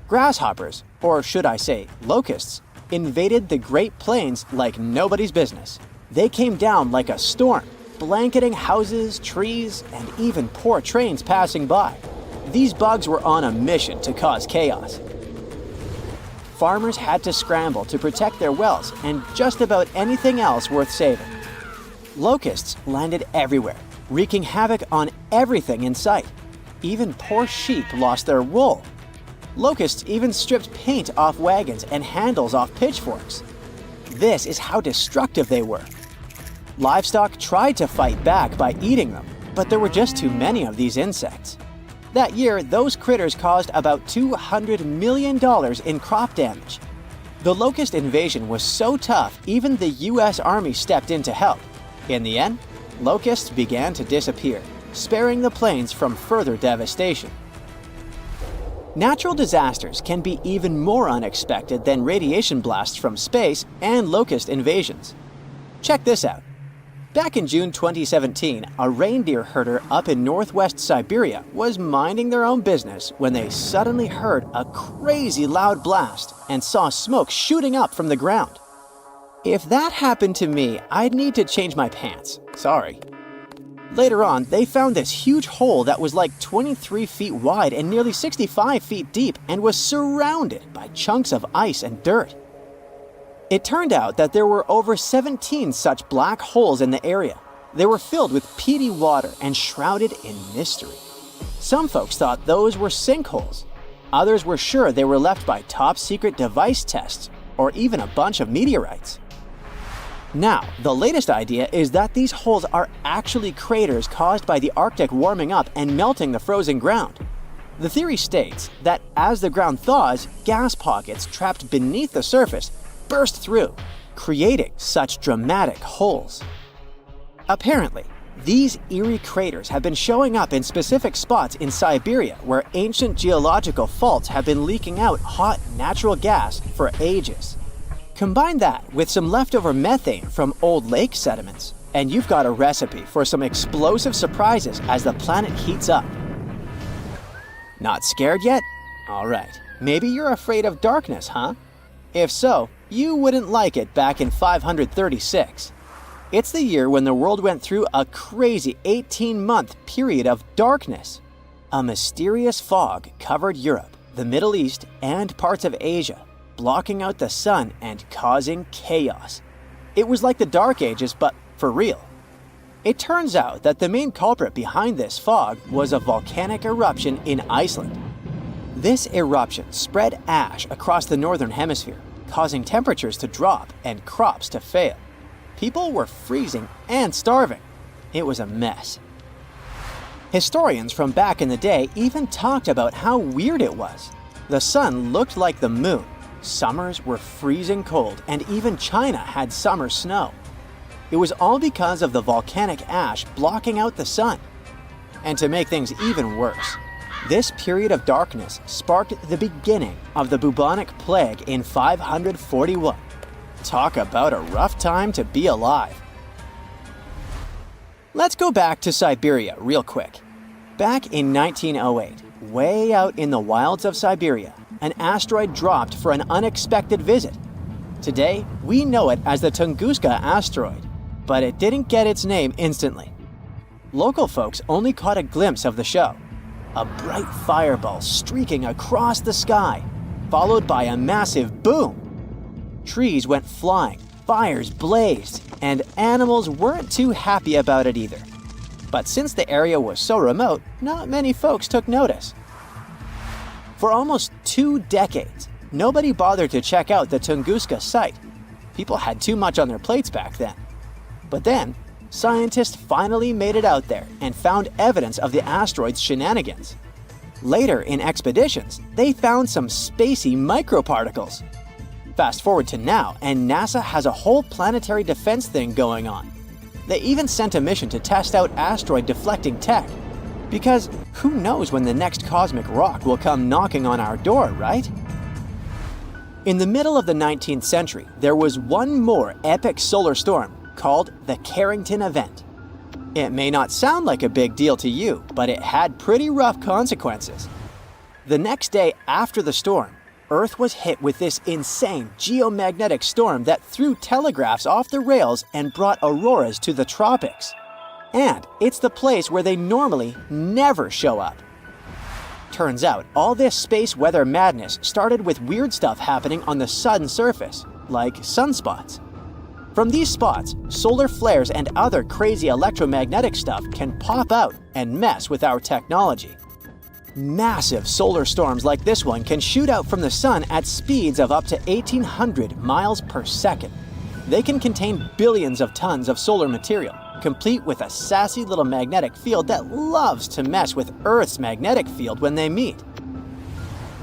Grasshoppers, or should I say locusts, invaded the Great Plains like nobody's business. They came down like a storm, blanketing houses, trees, and even poor trains passing by. These bugs were on a mission to cause chaos. Farmers had to scramble to protect their wells and just about anything else worth saving. Locusts landed everywhere, wreaking havoc on everything in sight. Even poor sheep lost their wool. Locusts even stripped paint off wagons and handles off pitchforks. This is how destructive they were. Livestock tried to fight back by eating them, but there were just too many of these insects. That year, those critters caused about $200 million in crop damage. The locust invasion was so tough, even the US Army stepped in to help. In the end, locusts began to disappear, sparing the plains from further devastation. Natural disasters can be even more unexpected than radiation blasts from space and locust invasions. Check this out. Back in June 2017, a reindeer herder up in northwest Siberia was minding their own business when they suddenly heard a crazy loud blast and saw smoke shooting up from the ground. If that happened to me, I'd need to change my pants. Sorry. Later on, they found this huge hole that was like 23 feet wide and nearly 65 feet deep and was surrounded by chunks of ice and dirt. It turned out that there were over 17 such black holes in the area. They were filled with peaty water and shrouded in mystery. Some folks thought those were sinkholes. Others were sure they were left by top-secret device tests or even a bunch of meteorites. Now, the latest idea is that these holes are actually craters caused by the Arctic warming up and melting the frozen ground. The theory states that as the ground thaws, gas pockets trapped beneath the surface burst through, creating such dramatic holes. Apparently, these eerie craters have been showing up in specific spots in Siberia where ancient geological faults have been leaking out hot natural gas for ages. Combine that with some leftover methane from old lake sediments, and you've got a recipe for some explosive surprises as the planet heats up. Not scared yet? Alright, maybe you're afraid of darkness, huh? If so, you wouldn't like it back in 536. It's the year when the world went through a crazy 18-month period of darkness. A mysterious fog covered Europe, the Middle East, and parts of Asia, blocking out the sun and causing chaos. It was like the Dark Ages, but for real. It turns out that the main culprit behind this fog was a volcanic eruption in Iceland. This eruption spread ash across the northern hemisphere, causing temperatures to drop and crops to fail. People were freezing and starving. It was a mess. Historians from back in the day even talked about how weird it was. The sun looked like the moon. Summers were freezing cold, and even China had summer snow. It was all because of the volcanic ash blocking out the sun. And to make things even worse, this period of darkness sparked the beginning of the bubonic plague in 541. Talk about a rough time to be alive. Let's go back to Siberia real quick. Back in 1908, way out in the wilds of Siberia, an asteroid dropped for an unexpected visit. Today, we know it as the Tunguska asteroid, but it didn't get its name instantly. Local folks only caught a glimpse of the show. A bright fireball streaking across the sky, followed by a massive boom. Trees went flying, fires blazed, and animals weren't too happy about it either. But since the area was so remote, not many folks took notice. For almost 2 decades, nobody bothered to check out the Tunguska site. People had too much on their plates back then. But then, scientists finally made it out there and found evidence of the asteroid's shenanigans. Later in expeditions, they found some spacey microparticles. Fast forward to now, and NASA has a whole planetary defense thing going on. They even sent a mission to test out asteroid deflecting tech. Because who knows when the next cosmic rock will come knocking on our door, right? In the middle of the 19th century, there was one more epic solar storm called the Carrington Event. It may not sound like a big deal to you, but it had pretty rough consequences. The next day after the storm, Earth was hit with this insane geomagnetic storm that threw telegraphs off the rails and brought auroras to the tropics. And it's the place where they normally never show up. Turns out, all this space weather madness started with weird stuff happening on the sun's surface, like sunspots. From these spots, solar flares and other crazy electromagnetic stuff can pop out and mess with our technology. Massive solar storms like this one can shoot out from the sun at speeds of up to 1,800 miles per second. They can contain billions of tons of solar material, complete with a sassy little magnetic field that loves to mess with Earth's magnetic field when they meet.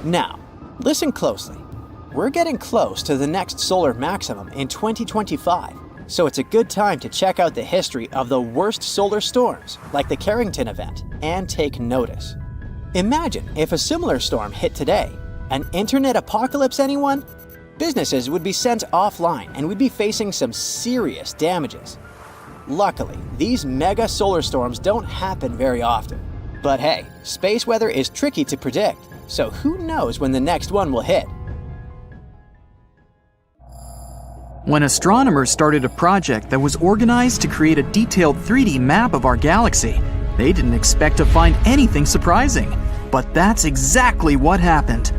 Now, listen closely. We're getting close to the next solar maximum in 2025, so it's a good time to check out the history of the worst solar storms, like the Carrington event, and take notice. Imagine if a similar storm hit today. An internet apocalypse, anyone? Businesses would be sent offline and we'd be facing some serious damages. Luckily, these mega solar storms don't happen very often. But hey, space weather is tricky to predict, so who knows when the next one will hit? When astronomers started a project that was organized to create a detailed 3D map of our galaxy, they didn't expect to find anything surprising. But that's exactly what happened.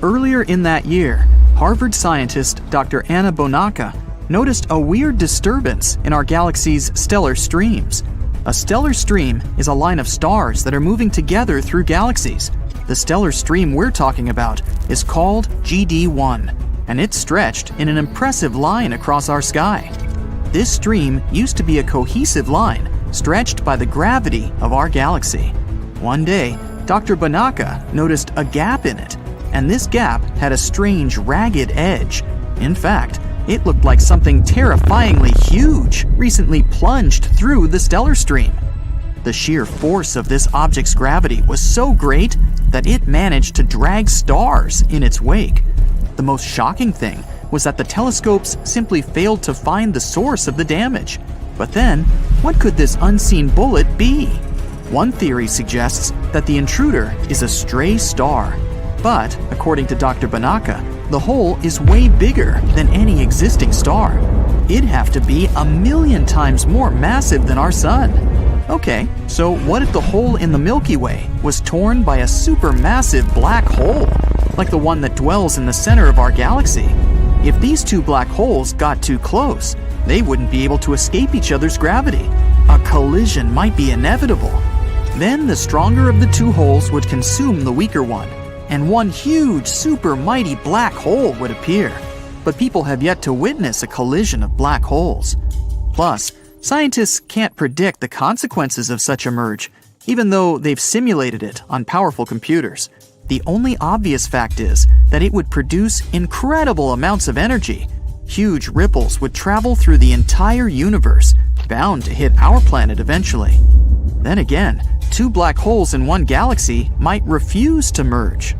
Earlier in that year, Harvard scientist Dr. Anna Bonacca noticed a weird disturbance in our galaxy's stellar streams. A stellar stream is a line of stars that are moving together through galaxies. The stellar stream we're talking about is called GD1, and it's stretched in an impressive line across our sky. This stream used to be a cohesive line, stretched by the gravity of our galaxy. One day, Dr. Bonacca noticed a gap in it, and this gap had a strange, ragged edge. In fact, it looked like something terrifyingly huge recently plunged through the stellar stream. The sheer force of this object's gravity was so great that it managed to drag stars in its wake. The most shocking thing was that the telescopes simply failed to find the source of the damage. But then, what could this unseen bullet be? One theory suggests that the intruder is a stray star. But, according to Dr. Bonacca, the hole is way bigger than any existing star. It'd have to be 1,000,000 times more massive than our sun. Okay, so what if the hole in the Milky Way was torn by a supermassive black hole, like the one that dwells in the center of our galaxy? If these two black holes got too close, they wouldn't be able to escape each other's gravity. A collision might be inevitable. Then the stronger of the two holes would consume the weaker one, and one huge, super mighty black hole would appear. But people have yet to witness a collision of black holes. Plus, scientists can't predict the consequences of such a merge, even though they've simulated it on powerful computers. The only obvious fact is that it would produce incredible amounts of energy. Huge ripples would travel through the entire universe, bound to hit our planet eventually. Then again, two black holes in one galaxy might refuse to merge.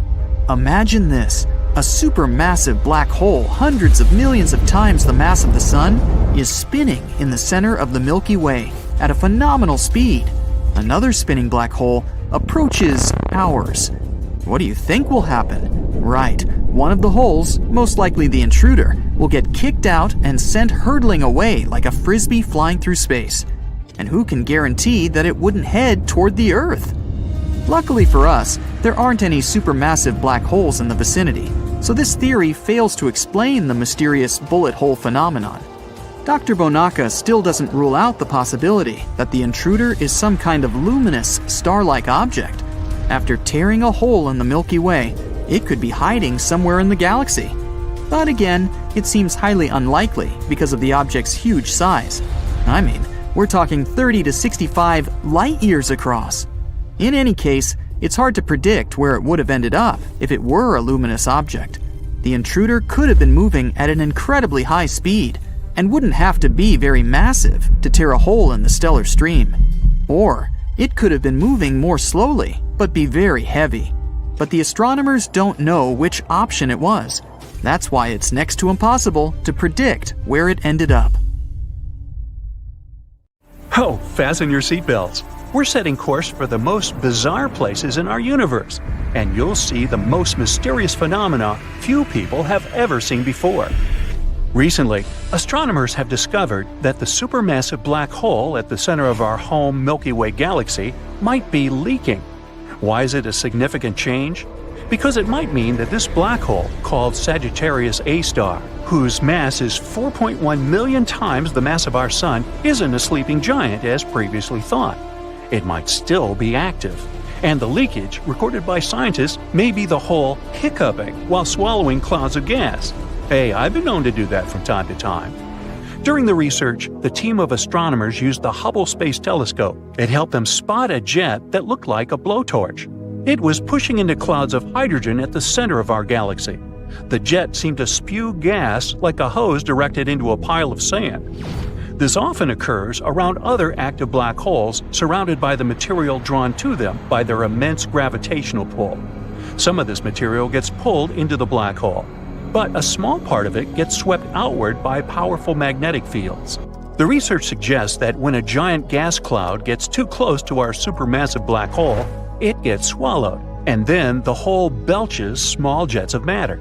Imagine this. A supermassive black hole, hundreds of millions of times the mass of the Sun, is spinning in the center of the Milky Way at a phenomenal speed. Another spinning black hole approaches ours. What do you think will happen? Right, one of the holes, most likely the intruder, will get kicked out and sent hurtling away like a frisbee flying through space. And who can guarantee that it wouldn't head toward the Earth? Luckily for us, there aren't any supermassive black holes in the vicinity, so this theory fails to explain the mysterious bullet hole phenomenon. Dr. Bonacca still doesn't rule out the possibility that the intruder is some kind of luminous, star-like object. After tearing a hole in the Milky Way, it could be hiding somewhere in the galaxy. But again, it seems highly unlikely because of the object's huge size. I mean, we're talking 30 to 65 light-years across. In any case, it's hard to predict where it would have ended up if it were a luminous object. The intruder could have been moving at an incredibly high speed and wouldn't have to be very massive to tear a hole in the stellar stream. Or it could have been moving more slowly, but be very heavy. But the astronomers don't know which option it was. That's why it's next to impossible to predict where it ended up. Oh, fasten your seatbelts. We're setting course for the most bizarre places in our universe, and you'll see the most mysterious phenomena few people have ever seen before. Recently, astronomers have discovered that the supermassive black hole at the center of our home Milky Way galaxy might be leaking. Why is it a significant change? Because it might mean that this black hole, called Sagittarius A star, whose mass is 4.1 million times the mass of our Sun, isn't a sleeping giant as previously thought. It might still be active. And the leakage, recorded by scientists, may be the hole hiccuping while swallowing clouds of gas. Hey, I've been known to do that from time to time. During the research, the team of astronomers used the Hubble Space Telescope. It helped them spot a jet that looked like a blowtorch. It was pushing into clouds of hydrogen at the center of our galaxy. The jet seemed to spew gas like a hose directed into a pile of sand. This often occurs around other active black holes surrounded by the material drawn to them by their immense gravitational pull. Some of this material gets pulled into the black hole, but a small part of it gets swept outward by powerful magnetic fields. The research suggests that when a giant gas cloud gets too close to our supermassive black hole, it gets swallowed, and then the hole belches small jets of matter.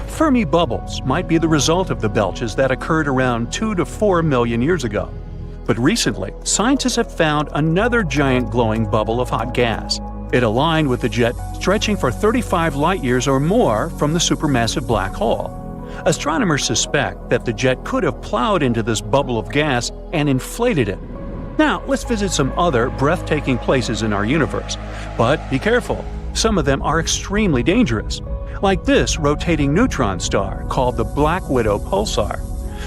Fermi bubbles might be the result of the belches that occurred around 2 to 4 million years ago. But recently, scientists have found another giant glowing bubble of hot gas. It aligned with the jet stretching for 35 light-years or more from the supermassive black hole. Astronomers suspect that the jet could have plowed into this bubble of gas and inflated it. Now, let's visit some other breathtaking places in our universe. But be careful, some of them are extremely dangerous. Like this rotating neutron star called the Black Widow pulsar.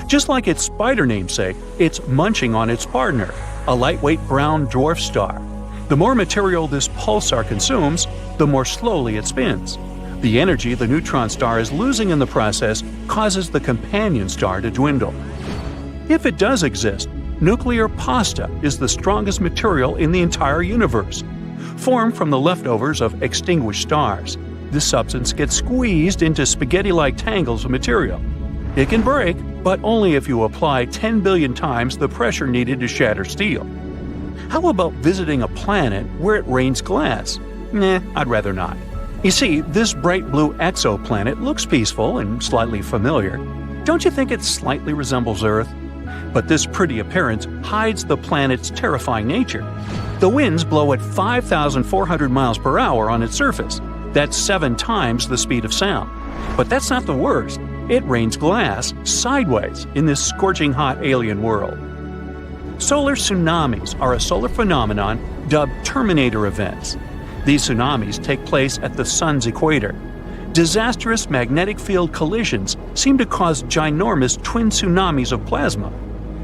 Just like its spider namesake, it's munching on its partner, a lightweight brown dwarf star. The more material this pulsar consumes, the more slowly it spins. The energy the neutron star is losing in the process causes the companion star to dwindle. If it does exist, nuclear pasta is the strongest material in the entire universe. Formed from the leftovers of extinguished stars, this substance gets squeezed into spaghetti-like tangles of material. It can break, but only if you apply 10 billion times the pressure needed to shatter steel. How about visiting a planet where it rains glass? Nah, I'd rather not. You see, this bright blue exoplanet looks peaceful and slightly familiar. Don't you think it slightly resembles Earth? But this pretty appearance hides the planet's terrifying nature. The winds blow at 5,400 miles per hour on its surface. That's 7 times the speed of sound. But that's not the worst. It rains glass sideways in this scorching hot alien world. Solar tsunamis are a solar phenomenon dubbed Terminator events. These tsunamis take place at the sun's equator. Disastrous magnetic field collisions seem to cause ginormous twin tsunamis of plasma.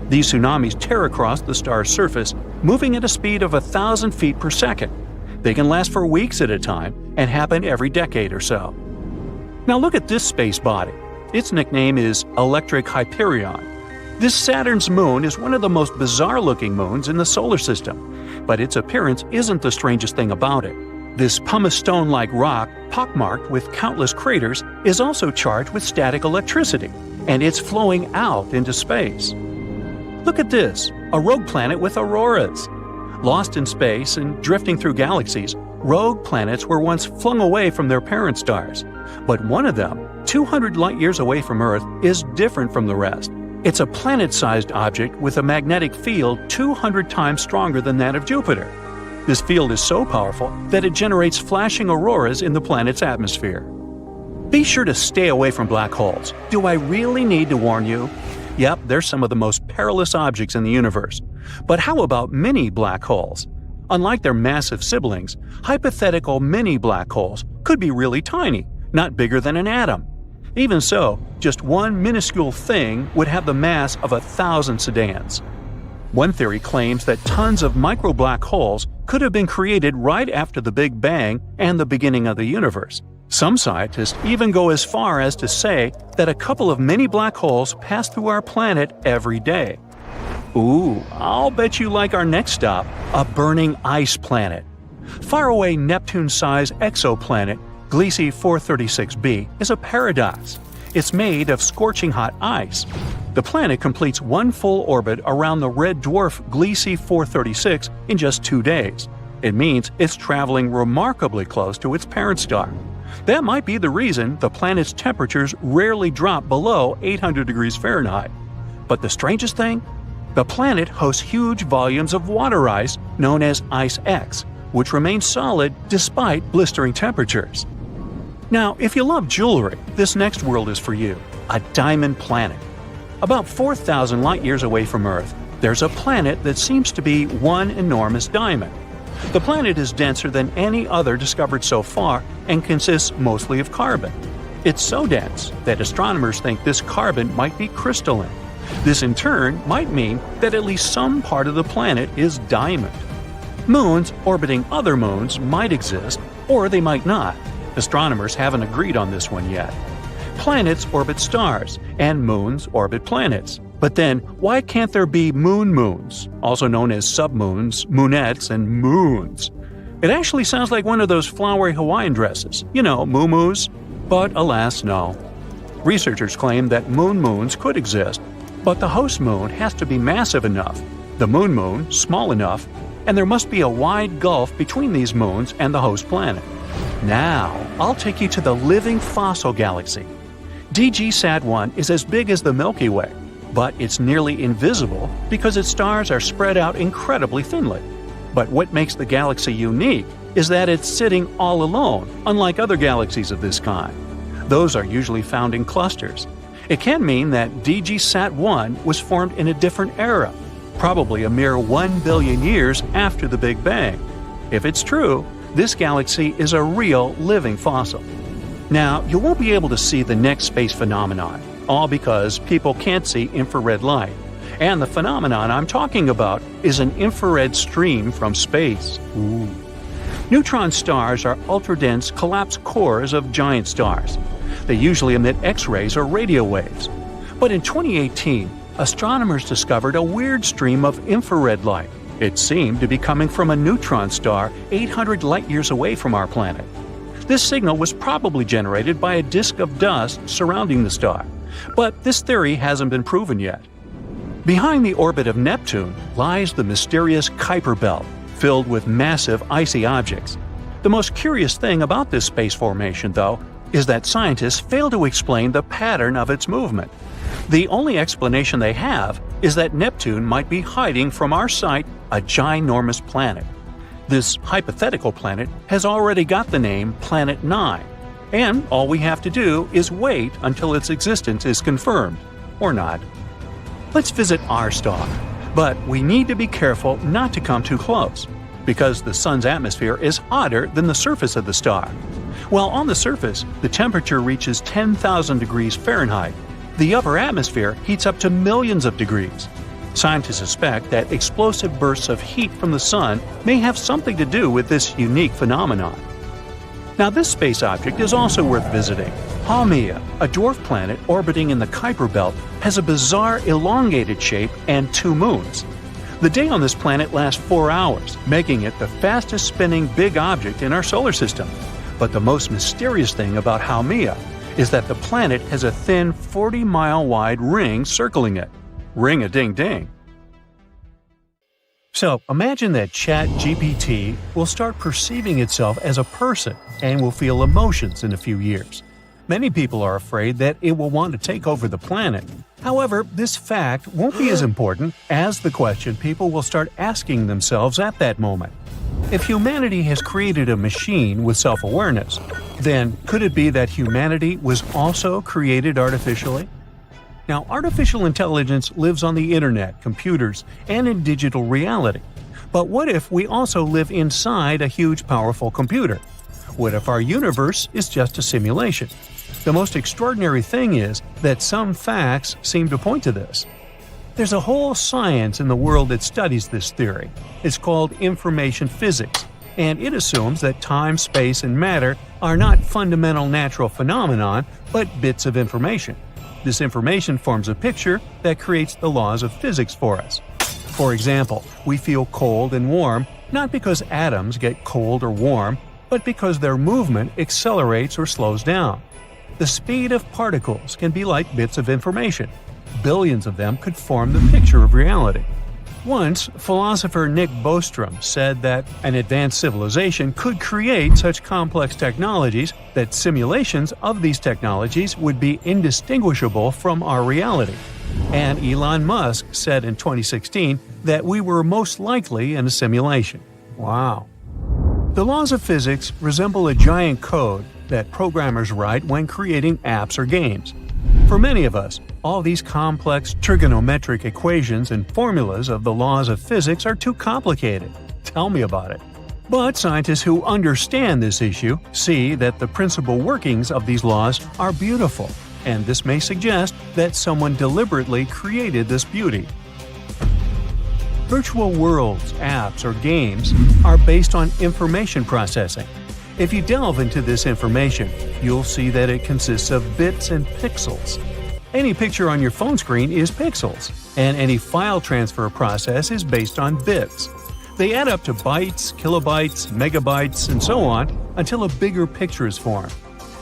These tsunamis tear across the star's surface, moving at a speed of 1,000 feet per second. They can last for weeks at a time and happen every decade or so. Now look at this space body. Its nickname is Electric Hyperion. This Saturn's moon is one of the most bizarre-looking moons in the solar system, but its appearance isn't the strangest thing about it. This pumice stone-like rock, pockmarked with countless craters, is also charged with static electricity, and it's flowing out into space. Look at this, a rogue planet with auroras. Lost in space and drifting through galaxies, rogue planets were once flung away from their parent stars. But one of them, 200 light-years away from Earth, is different from the rest. It's a planet-sized object with a magnetic field 200 times stronger than that of Jupiter. This field is so powerful that it generates flashing auroras in the planet's atmosphere. Be sure to stay away from black holes. Do I really need to warn you? Yep, they're some of the most perilous objects in the universe. But how about mini black holes? Unlike their massive siblings, hypothetical mini black holes could be really tiny, not bigger than an atom. Even so, just one minuscule thing would have the mass of 1,000 sedans. One theory claims that tons of micro black holes could have been created right after the Big Bang and the beginning of the universe. Some scientists even go as far as to say that a couple of mini black holes pass through our planet every day. Ooh, I'll bet you like our next stop, a burning ice planet. Faraway Neptune-sized exoplanet Gliese 436b is a paradox. It's made of scorching hot ice. The planet completes one full orbit around the red dwarf Gliese 436 in just 2 days. It means it's traveling remarkably close to its parent star. That might be the reason the planet's temperatures rarely drop below 800 degrees Fahrenheit. But the strangest thing? The planet hosts huge volumes of water ice known as Ice X, which remains solid despite blistering temperatures. Now, if you love jewelry, this next world is for you – a diamond planet. About 4,000 light-years away from Earth, there's a planet that seems to be one enormous diamond. The planet is denser than any other discovered so far and consists mostly of carbon. It's so dense that astronomers think this carbon might be crystalline. This in turn might mean that at least some part of the planet is diamond. Moons orbiting other moons might exist, or they might not. Astronomers haven't agreed on this one yet. Planets orbit stars, and moons orbit planets. But then, why can't there be moons, also known as submoons, moonettes, and moons? It actually sounds like one of those flowery Hawaiian dresses, moo-moos. But alas, no. Researchers claim that moons could exist, but the host moon has to be massive enough, the moon small enough, and there must be a wide gulf between these moons and the host planet. Now, I'll take you to the living fossil galaxy. DG-SAT-1 is as big as the Milky Way, but it's nearly invisible because its stars are spread out incredibly thinly. But what makes the galaxy unique is that it's sitting all alone, unlike other galaxies of this kind. Those are usually found in clusters. It can mean that DG-SAT-1 was formed in a different era, probably a mere 1 billion years after the Big Bang. If it's true, this galaxy is a real living fossil. Now, you won't be able to see the next space phenomenon, all because people can't see infrared light. And the phenomenon I'm talking about is an infrared stream from space. Ooh. Neutron stars are ultra-dense collapsed cores of giant stars. They usually emit X-rays or radio waves. But in 2018, astronomers discovered a weird stream of infrared light. It seemed to be coming from a neutron star 800 light-years away from our planet. This signal was probably generated by a disk of dust surrounding the star, but this theory hasn't been proven yet. Behind the orbit of Neptune lies the mysterious Kuiper Belt, filled with massive icy objects. The most curious thing about this space formation, though, is that scientists fail to explain the pattern of its movement. The only explanation they have is that Neptune might be hiding from our sight a ginormous planet. This hypothetical planet has already got the name Planet 9, and all we have to do is wait until its existence is confirmed, or not. Let's visit our star, but we need to be careful not to come too close, because the Sun's atmosphere is hotter than the surface of the star. While on the surface, the temperature reaches 10,000 degrees Fahrenheit, the upper atmosphere heats up to millions of degrees. Scientists suspect that explosive bursts of heat from the Sun may have something to do with this unique phenomenon. Now, this space object is also worth visiting. Haumea, a dwarf planet orbiting in the Kuiper Belt, has a bizarre elongated shape and 2 moons. The day on this planet lasts 4 hours, making it the fastest spinning big object in our solar system. But the most mysterious thing about Haumea is that the planet has a thin 40-mile-wide ring circling it. Ring-a-ding-ding. So, imagine that ChatGPT will start perceiving itself as a person and will feel emotions in a few years. Many people are afraid that it will want to take over the planet. However, this fact won't be as important as the question people will start asking themselves at that moment. If humanity has created a machine with self-awareness, then could it be that humanity was also created artificially? Now, artificial intelligence lives on the internet, computers, and in digital reality. But what if we also live inside a huge, powerful computer? What if our universe is just a simulation? The most extraordinary thing is that some facts seem to point to this. There's a whole science in the world that studies this theory. It's called information physics, and it assumes that time, space, and matter are not fundamental natural phenomena, but bits of information. This information forms a picture that creates the laws of physics for us. For example, we feel cold and warm not because atoms get cold or warm, but because their movement accelerates or slows down. The speed of particles can be like bits of information. Billions of them could form the picture of reality. Once, philosopher Nick Bostrom said that an advanced civilization could create such complex technologies that simulations of these technologies would be indistinguishable from our reality. And Elon Musk said in 2016 that we were most likely in a simulation. Wow. The laws of physics resemble a giant code that programmers write when creating apps or games. For many of us, all these complex trigonometric equations and formulas of the laws of physics are too complicated. Tell me about it. But scientists who understand this issue see that the principal workings of these laws are beautiful, and this may suggest that someone deliberately created this beauty. Virtual worlds, apps, or games are based on information processing. If you delve into this information, you'll see that it consists of bits and pixels. Any picture on your phone screen is pixels, and any file transfer process is based on bits. They add up to bytes, kilobytes, megabytes, and so on until a bigger picture is formed.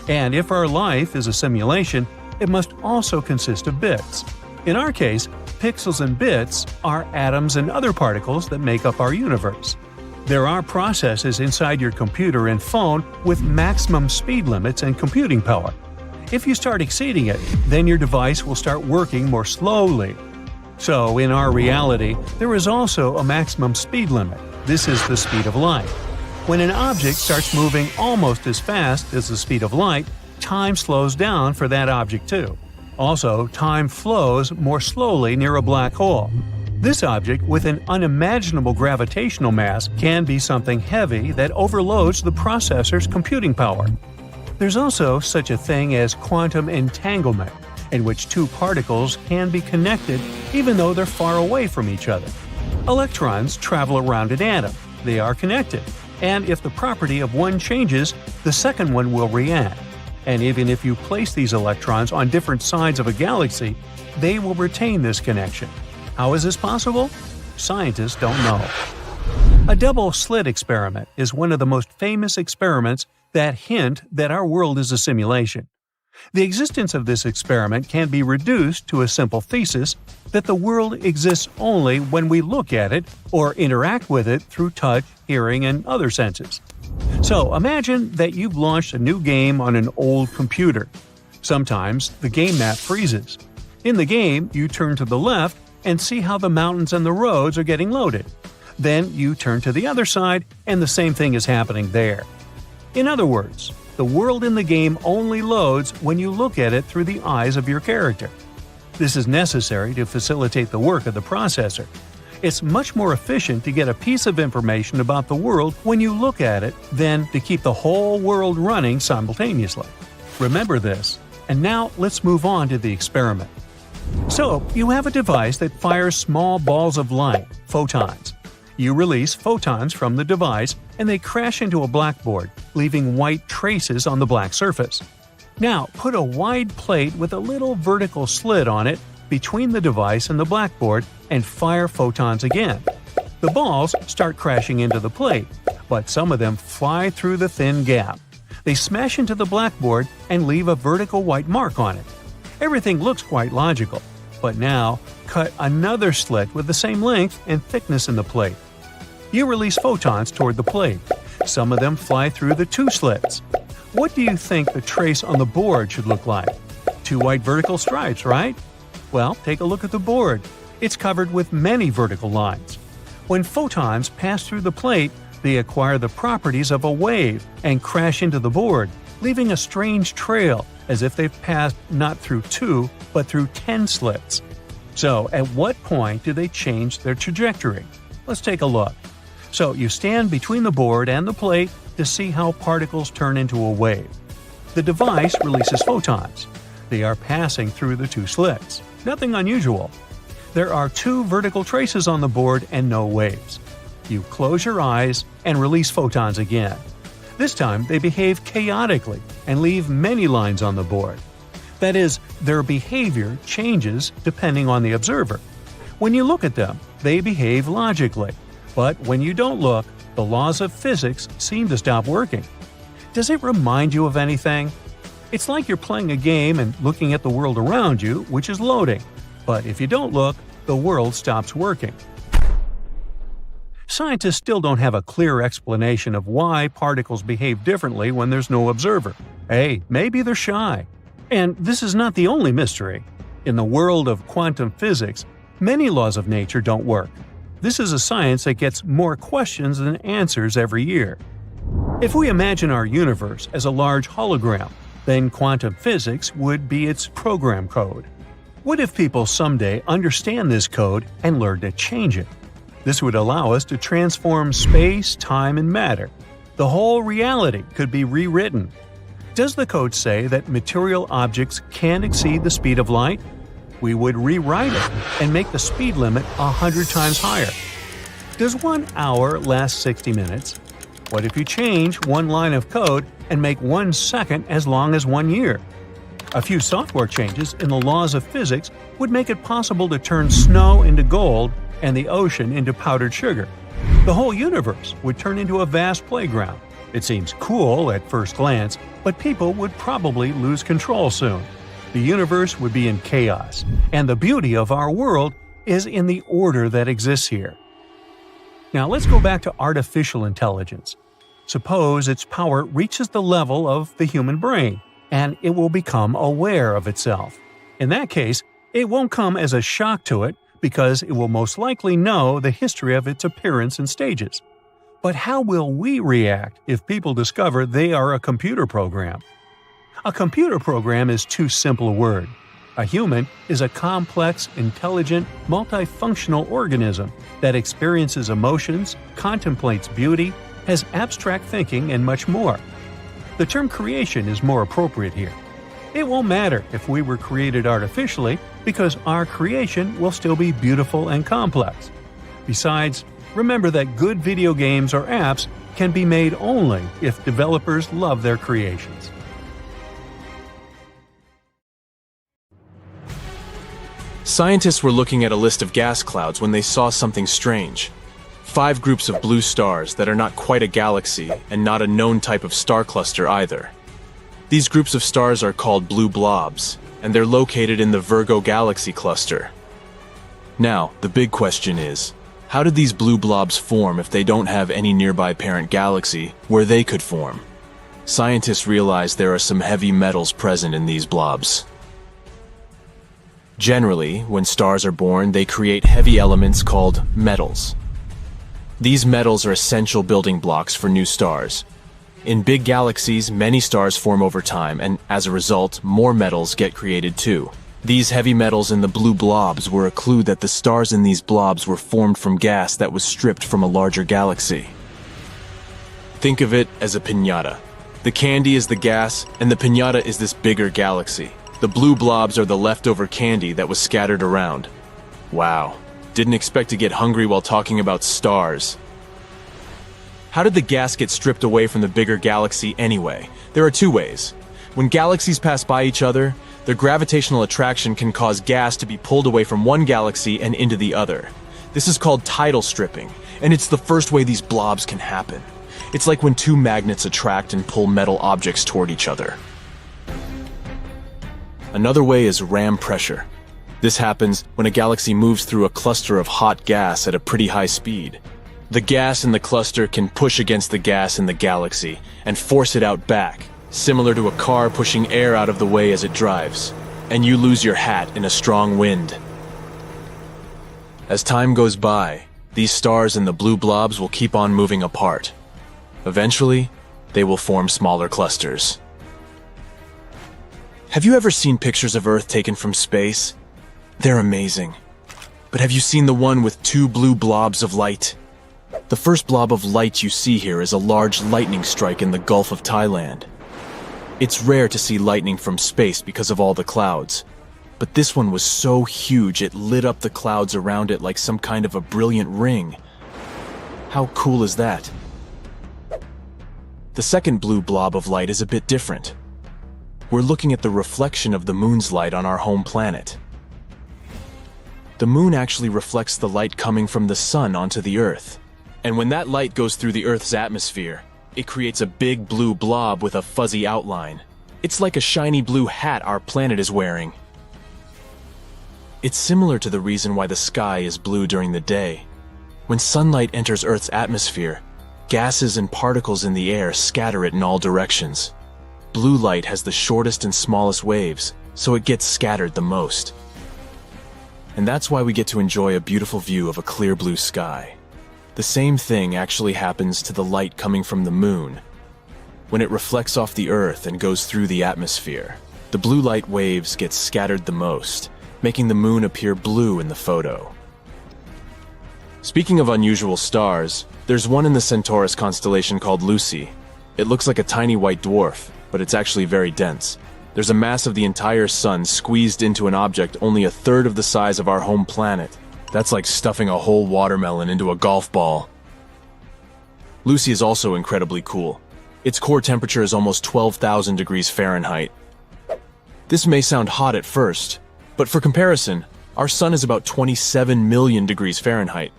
And if our life is a simulation, it must also consist of bits. In our case, pixels and bits are atoms and other particles that make up our universe. There are processes inside your computer and phone with maximum speed limits and computing power. If you start exceeding it, then your device will start working more slowly. So, in our reality, there is also a maximum speed limit. This is the speed of light. When an object starts moving almost as fast as the speed of light, time slows down for that object too. Also, time flows more slowly near a black hole. This object, with an unimaginable gravitational mass, can be something heavy that overloads the processor's computing power. There's also such a thing as quantum entanglement, in which two particles can be connected even though they're far away from each other. Electrons travel around an atom. They are connected, and if the property of one changes, the second one will react. And even if you place these electrons on different sides of a galaxy, they will retain this connection. How is this possible? Scientists don't know. A double-slit experiment is one of the most famous experiments that hint that our world is a simulation. The existence of this experiment can be reduced to a simple thesis that the world exists only when we look at it or interact with it through touch, hearing, and other senses. So imagine that you've launched a new game on an old computer. Sometimes the game map freezes. In the game, you turn to the left and see how the mountains and the roads are getting loaded. Then you turn to the other side and the same thing is happening there. In other words, the world in the game only loads when you look at it through the eyes of your character. This is necessary to facilitate the work of the processor. It's much more efficient to get a piece of information about the world when you look at it than to keep the whole world running simultaneously. Remember this. And now let's move on to the experiment. So, you have a device that fires small balls of light, photons. You release photons from the device and they crash into a blackboard, leaving white traces on the black surface. Now, put a wide plate with a little vertical slit on it between the device and the blackboard and fire photons again. The balls start crashing into the plate, but some of them fly through the thin gap. They smash into the blackboard and leave a vertical white mark on it. Everything looks quite logical, but now cut another slit with the same length and thickness in the plate. You release photons toward the plate. Some of them fly through the two slits. What do you think the trace on the board should look like? Two white vertical stripes, right? Well, take a look at the board. It's covered with many vertical lines. When photons pass through the plate, they acquire the properties of a wave and crash into the board, leaving a strange trail as if they've passed not through 2, but through 10 slits. So, at what point do they change their trajectory? Let's take a look. So, you stand between the board and the plate to see how particles turn into a wave. The device releases photons. They are passing through the two slits. Nothing unusual. There are 2 vertical traces on the board and no waves. You close your eyes and release photons again. This time, they behave chaotically and leave many lines on the board. That is, their behavior changes depending on the observer. When you look at them, they behave logically. But when you don't look, the laws of physics seem to stop working. Does it remind you of anything? It's like you're playing a game and looking at the world around you, which is loading. But if you don't look, the world stops working. Scientists still don't have a clear explanation of why particles behave differently when there's no observer. Hey, maybe they're shy. And this is not the only mystery. In the world of quantum physics, many laws of nature don't work. This is a science that gets more questions than answers every year. If we imagine our universe as a large hologram, then quantum physics would be its program code. What if people someday understand this code and learn to change it? This would allow us to transform space, time, and matter. The whole reality could be rewritten. Does the code say that material objects can't exceed the speed of light? We would rewrite it and make the speed limit 100 times higher. Does 1 hour last 60 minutes? What if you change one line of code and make 1 second as long as 1 year? A few software changes in the laws of physics would make it possible to turn snow into gold and the ocean into powdered sugar. The whole universe would turn into a vast playground. It seems cool at first glance, but people would probably lose control soon. The universe would be in chaos, and the beauty of our world is in the order that exists here. Now let's go back to artificial intelligence. Suppose its power reaches the level of the human brain, and it will become aware of itself. In that case, it won't come as a shock to it because it will most likely know the history of its appearance and stages. But how will we react if people discover they are a computer program? A computer program is too simple a word. A human is a complex, intelligent, multifunctional organism that experiences emotions, contemplates beauty, has abstract thinking, and much more. The term creation is more appropriate here. It won't matter if we were created artificially because our creation will still be beautiful and complex. Besides, remember that good video games or apps can be made only if developers love their creations. Scientists were looking at a list of gas clouds when they saw something strange. 5 groups of blue stars that are not quite a galaxy and not a known type of star cluster either. These groups of stars are called blue blobs, and they're located in the Virgo galaxy cluster. Now, the big question is, how did these blue blobs form if they don't have any nearby parent galaxy where they could form? Scientists realize there are some heavy metals present in these blobs. Generally, when stars are born, they create heavy elements called metals. These metals are essential building blocks for new stars. In big galaxies, many stars form over time, and as a result, more metals get created too. These heavy metals in the blue blobs were a clue that the stars in these blobs were formed from gas that was stripped from a larger galaxy. Think of it as a piñata. The candy is the gas, and the piñata is this bigger galaxy. The blue blobs are the leftover candy that was scattered around. Wow, didn't expect to get hungry while talking about stars. How did the gas get stripped away from the bigger galaxy anyway? There are 2 ways. When galaxies pass by each other, their gravitational attraction can cause gas to be pulled away from one galaxy and into the other. This is called tidal stripping, and it's the first way these blobs can happen. It's like when 2 magnets attract and pull metal objects toward each other. Another way is ram pressure. This happens when a galaxy moves through a cluster of hot gas at a pretty high speed. The gas in the cluster can push against the gas in the galaxy and force it out back, similar to a car pushing air out of the way as it drives, and you lose your hat in a strong wind. As time goes by, these stars and the blue blobs will keep on moving apart. Eventually, they will form smaller clusters. Have you ever seen pictures of Earth taken from space? They're amazing. But have you seen the one with 2 blue blobs of light? The first blob of light you see here is a large lightning strike in the Gulf of Thailand. It's rare to see lightning from space because of all the clouds. But this one was so huge it lit up the clouds around it like some kind of a brilliant ring. How cool is that? The second blue blob of light is a bit different. We're looking at the reflection of the moon's light on our home planet. The moon actually reflects the light coming from the sun onto the Earth. And when that light goes through the Earth's atmosphere, it creates a big blue blob with a fuzzy outline. It's like a shiny blue hat our planet is wearing. It's similar to the reason why the sky is blue during the day. When sunlight enters Earth's atmosphere, gases and particles in the air scatter it in all directions. Blue light has the shortest and smallest waves, so it gets scattered the most. And that's why we get to enjoy a beautiful view of a clear blue sky. The same thing actually happens to the light coming from the moon. When it reflects off the Earth and goes through the atmosphere, the blue light waves get scattered the most, making the moon appear blue in the photo. Speaking of unusual stars, there's one in the Centaurus constellation called Lucy. It looks like a tiny white dwarf, but it's actually very dense. There's a mass of the entire sun squeezed into an object only a third of the size of our home planet. That's like stuffing a whole watermelon into a golf ball. Lucy is also incredibly cool. Its core temperature is almost 12,000 degrees Fahrenheit. This may sound hot at first, but for comparison, our sun is about 27 million degrees Fahrenheit.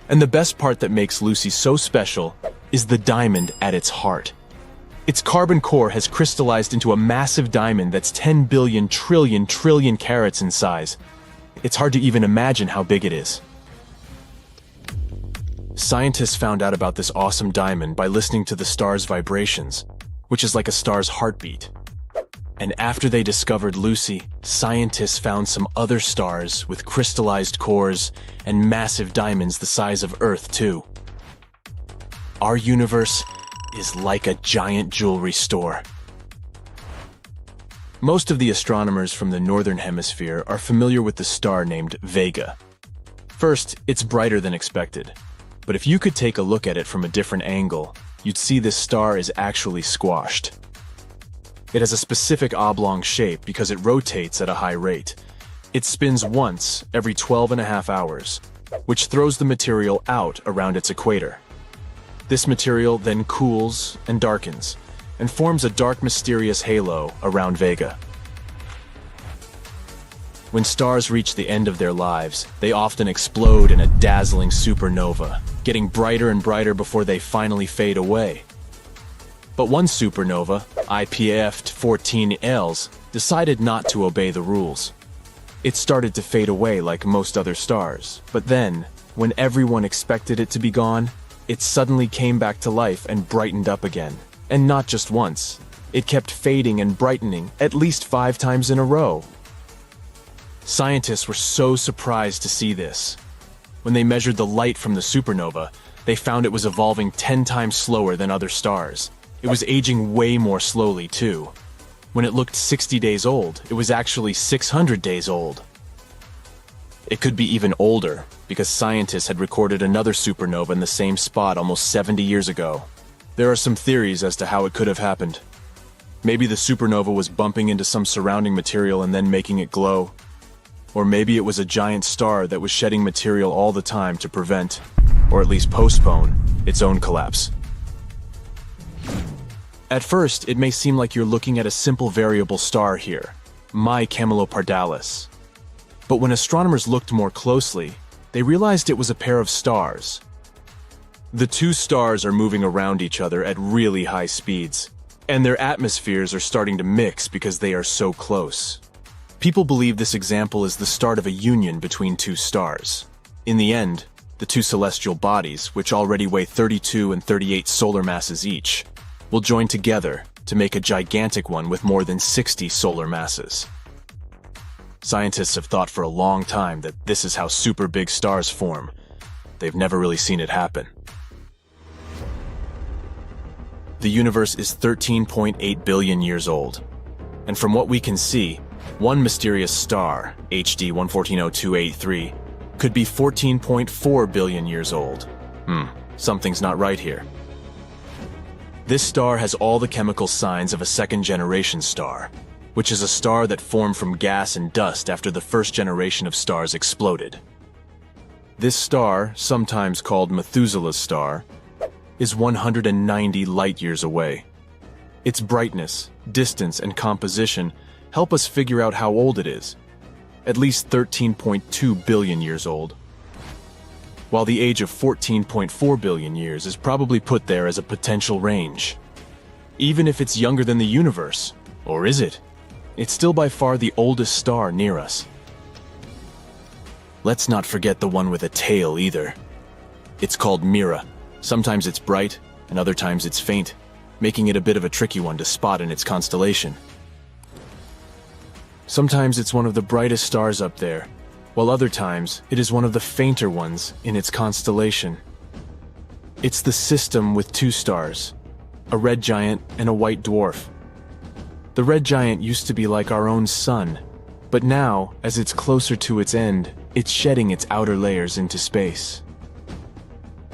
And the best part that makes Lucy so special is the diamond at its heart. Its carbon core has crystallized into a massive diamond that's 10 billion trillion carats in size. It's hard to even imagine how big it is. Scientists found out about this awesome diamond by listening to the star's vibrations, which is like a star's heartbeat. And after they discovered Lucy, scientists found some other stars with crystallized cores and massive diamonds the size of Earth, too. Our universe is like a giant jewelry store. Most of the astronomers from the northern hemisphere are familiar with the star named Vega. First, it's brighter than expected. But if you could take a look at it from a different angle, you'd see this star is actually squashed. It has a specific oblong shape because it rotates at a high rate. It spins once every 12.5 hours, which throws the material out around its equator. This material then cools and darkens, and forms a dark, mysterious halo around Vega. When stars reach the end of their lives, they often explode in a dazzling supernova, getting brighter and brighter before they finally fade away. But one supernova, IPF-14Ls, decided not to obey the rules. It started to fade away like most other stars, but then, when everyone expected it to be gone, it suddenly came back to life and brightened up again. And not just once. It kept fading and brightening at least 5 times in a row. Scientists were so surprised to see this. When they measured the light from the supernova, they found it was evolving 10 times slower than other stars. It was aging way more slowly, too. When it looked 60 days old, it was actually 600 days old. It could be even older, because scientists had recorded another supernova in the same spot almost 70 years ago. There are some theories as to how it could have happened. Maybe the supernova was bumping into some surrounding material and then making it glow. Or maybe it was a giant star that was shedding material all the time to prevent, or at least postpone, its own collapse. At first, it may seem like you're looking at a simple variable star here, My Camelopardalis. But when astronomers looked more closely, they realized it was a pair of stars. The two stars are moving around each other at really high speeds, and their atmospheres are starting to mix because they are so close. People believe this example is the start of a union between two stars. In the end, the two celestial bodies, which already weigh 32 and 38 solar masses each, will join together to make a gigantic one with more than 60 solar masses. Scientists have thought for a long time that this is how super big stars form. They've never really seen it happen. The universe is 13.8 billion years old. And from what we can see, one mysterious star, HD 1140283, could be 14.4 billion years old. Something's not right here. This star has all the chemical signs of a second-generation star, which is a star that formed from gas and dust after the first generation of stars exploded. This star, sometimes called Methuselah's star, is 190 light-years away. Its brightness, distance, and composition help us figure out how old it is. At least 13.2 billion years old. While the age of 14.4 billion years is probably put there as a potential range. Even if it's younger than the universe, or is it? It's still by far the oldest star near us. Let's not forget the one with a tail either. It's called Mira. Sometimes it's bright, and other times it's faint, making it a bit of a tricky one to spot in its constellation. Sometimes it's one of the brightest stars up there, while other times it is one of the fainter ones in its constellation. It's the system with two stars, a red giant, and a white dwarf. The red giant used to be like our own sun, but now, as it's closer to its end, it's shedding its outer layers into space.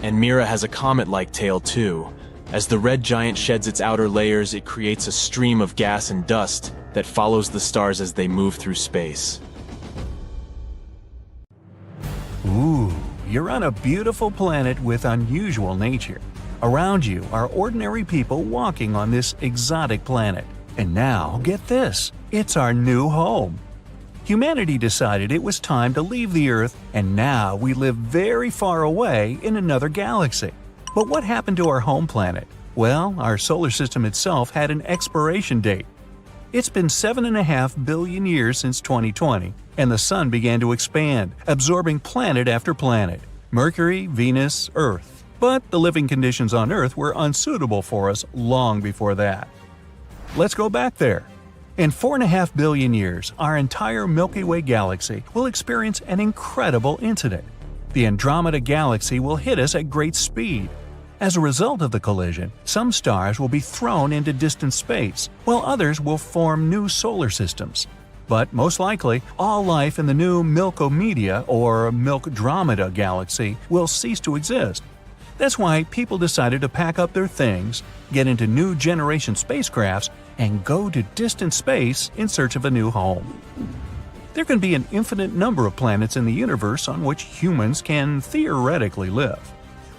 And Mira has a comet-like tail too. As the red giant sheds its outer layers, it creates a stream of gas and dust that follows the stars as they move through space. Ooh, you're on a beautiful planet with unusual nature. Around you are ordinary people walking on this exotic planet. And now, get this, it's our new home. Humanity decided it was time to leave the Earth, and now we live very far away in another galaxy. But what happened to our home planet? Well, our solar system itself had an expiration date. It's been 7.5 billion years since 2020, and the Sun began to expand, absorbing planet after planet – Mercury, Venus, Earth. But the living conditions on Earth were unsuitable for us long before that. Let's go back there. In 4.5 billion years, our entire Milky Way galaxy will experience an incredible incident. The Andromeda galaxy will hit us at great speed. As a result of the collision, some stars will be thrown into distant space, while others will form new solar systems. But most likely, all life in the new Milkomedia or Milkdromeda galaxy will cease to exist. That's why people decided to pack up their things, get into new generation spacecrafts, and go to distant space in search of a new home. There can be an infinite number of planets in the universe on which humans can theoretically live.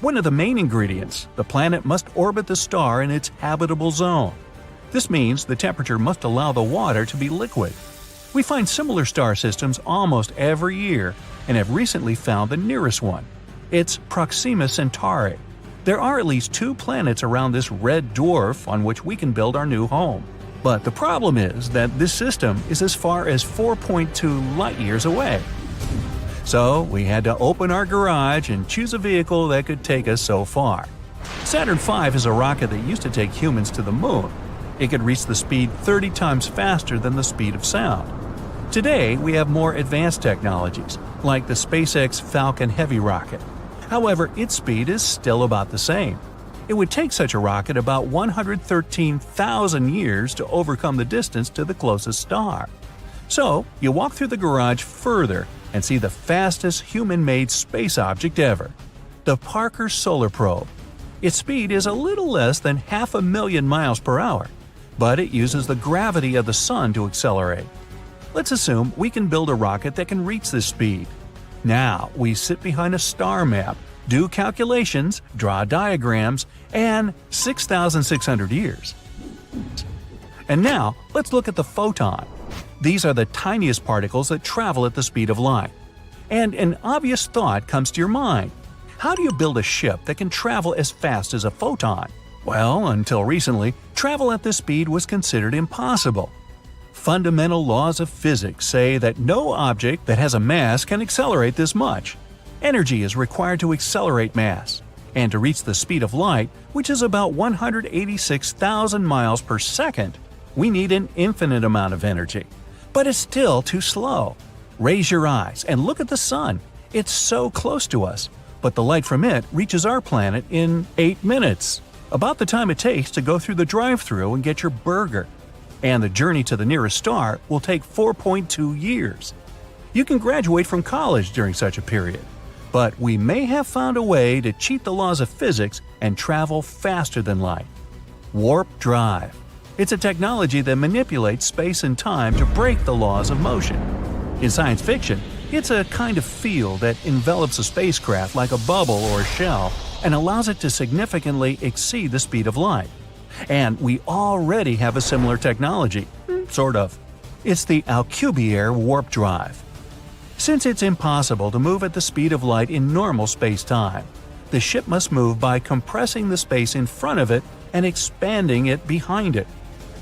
One of the main ingredients, the planet must orbit the star in its habitable zone. This means the temperature must allow the water to be liquid. We find similar star systems almost every year and have recently found the nearest one. It's Proxima Centauri. There are at least 2 planets around this red dwarf on which we can build our new home. But the problem is that this system is as far as 4.2 light-years away. So we had to open our garage and choose a vehicle that could take us so far. Saturn V is a rocket that used to take humans to the moon. It could reach the speed 30 times faster than the speed of sound. Today, we have more advanced technologies, like the SpaceX Falcon Heavy rocket. However, its speed is still about the same. It would take such a rocket about 113,000 years to overcome the distance to the closest star. So, you walk through the garage further and see the fastest human-made space object ever, the Parker Solar Probe. Its speed is a little less than 500,000 miles per hour, but it uses the gravity of the Sun to accelerate. Let's assume we can build a rocket that can reach this speed. Now, we sit behind a star map, do calculations, draw diagrams, and 6,600 years. And now, let's look at the photon. These are the tiniest particles that travel at the speed of light. And an obvious thought comes to your mind. How do you build a ship that can travel as fast as a photon? Well, until recently, travel at this speed was considered impossible. Fundamental laws of physics say that no object that has a mass can accelerate this much. Energy is required to accelerate mass. And to reach the speed of light, which is about 186,000 miles per second, we need an infinite amount of energy. But it's still too slow. Raise your eyes and look at the Sun. It's so close to us, but the light from it reaches our planet in 8 minutes, about the time it takes to go through the drive-thru and get your burger. And the journey to the nearest star will take 4.2 years. You can graduate from college during such a period. But we may have found a way to cheat the laws of physics and travel faster than light. Warp drive. It's a technology that manipulates space and time to break the laws of motion. In science fiction, it's a kind of field that envelops a spacecraft like a bubble or a shell and allows it to significantly exceed the speed of light. And we already have a similar technology, sort of. It's the Alcubierre warp drive. Since it's impossible to move at the speed of light in normal space-time, the ship must move by compressing the space in front of it and expanding it behind it.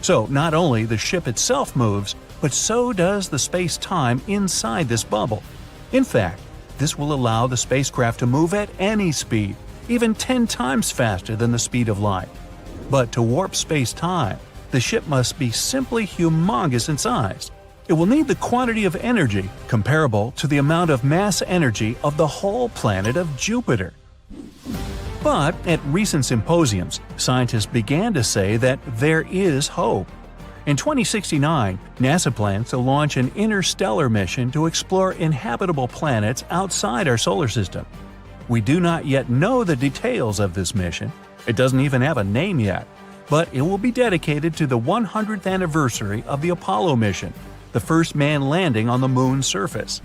So not only the ship itself moves, but so does the space-time inside this bubble. In fact, this will allow the spacecraft to move at any speed, even 10 times faster than the speed of light. But to warp space-time, the ship must be simply humongous in size. It will need the quantity of energy comparable to the amount of mass energy of the whole planet of Jupiter. But at recent symposiums, scientists began to say that there is hope. In 2069, NASA plans to launch an interstellar mission to explore inhabitable planets outside our solar system. We do not yet know the details of this mission. It doesn't even have a name yet, but it will be dedicated to the 100th anniversary of the Apollo mission, the first man landing on the moon's surface.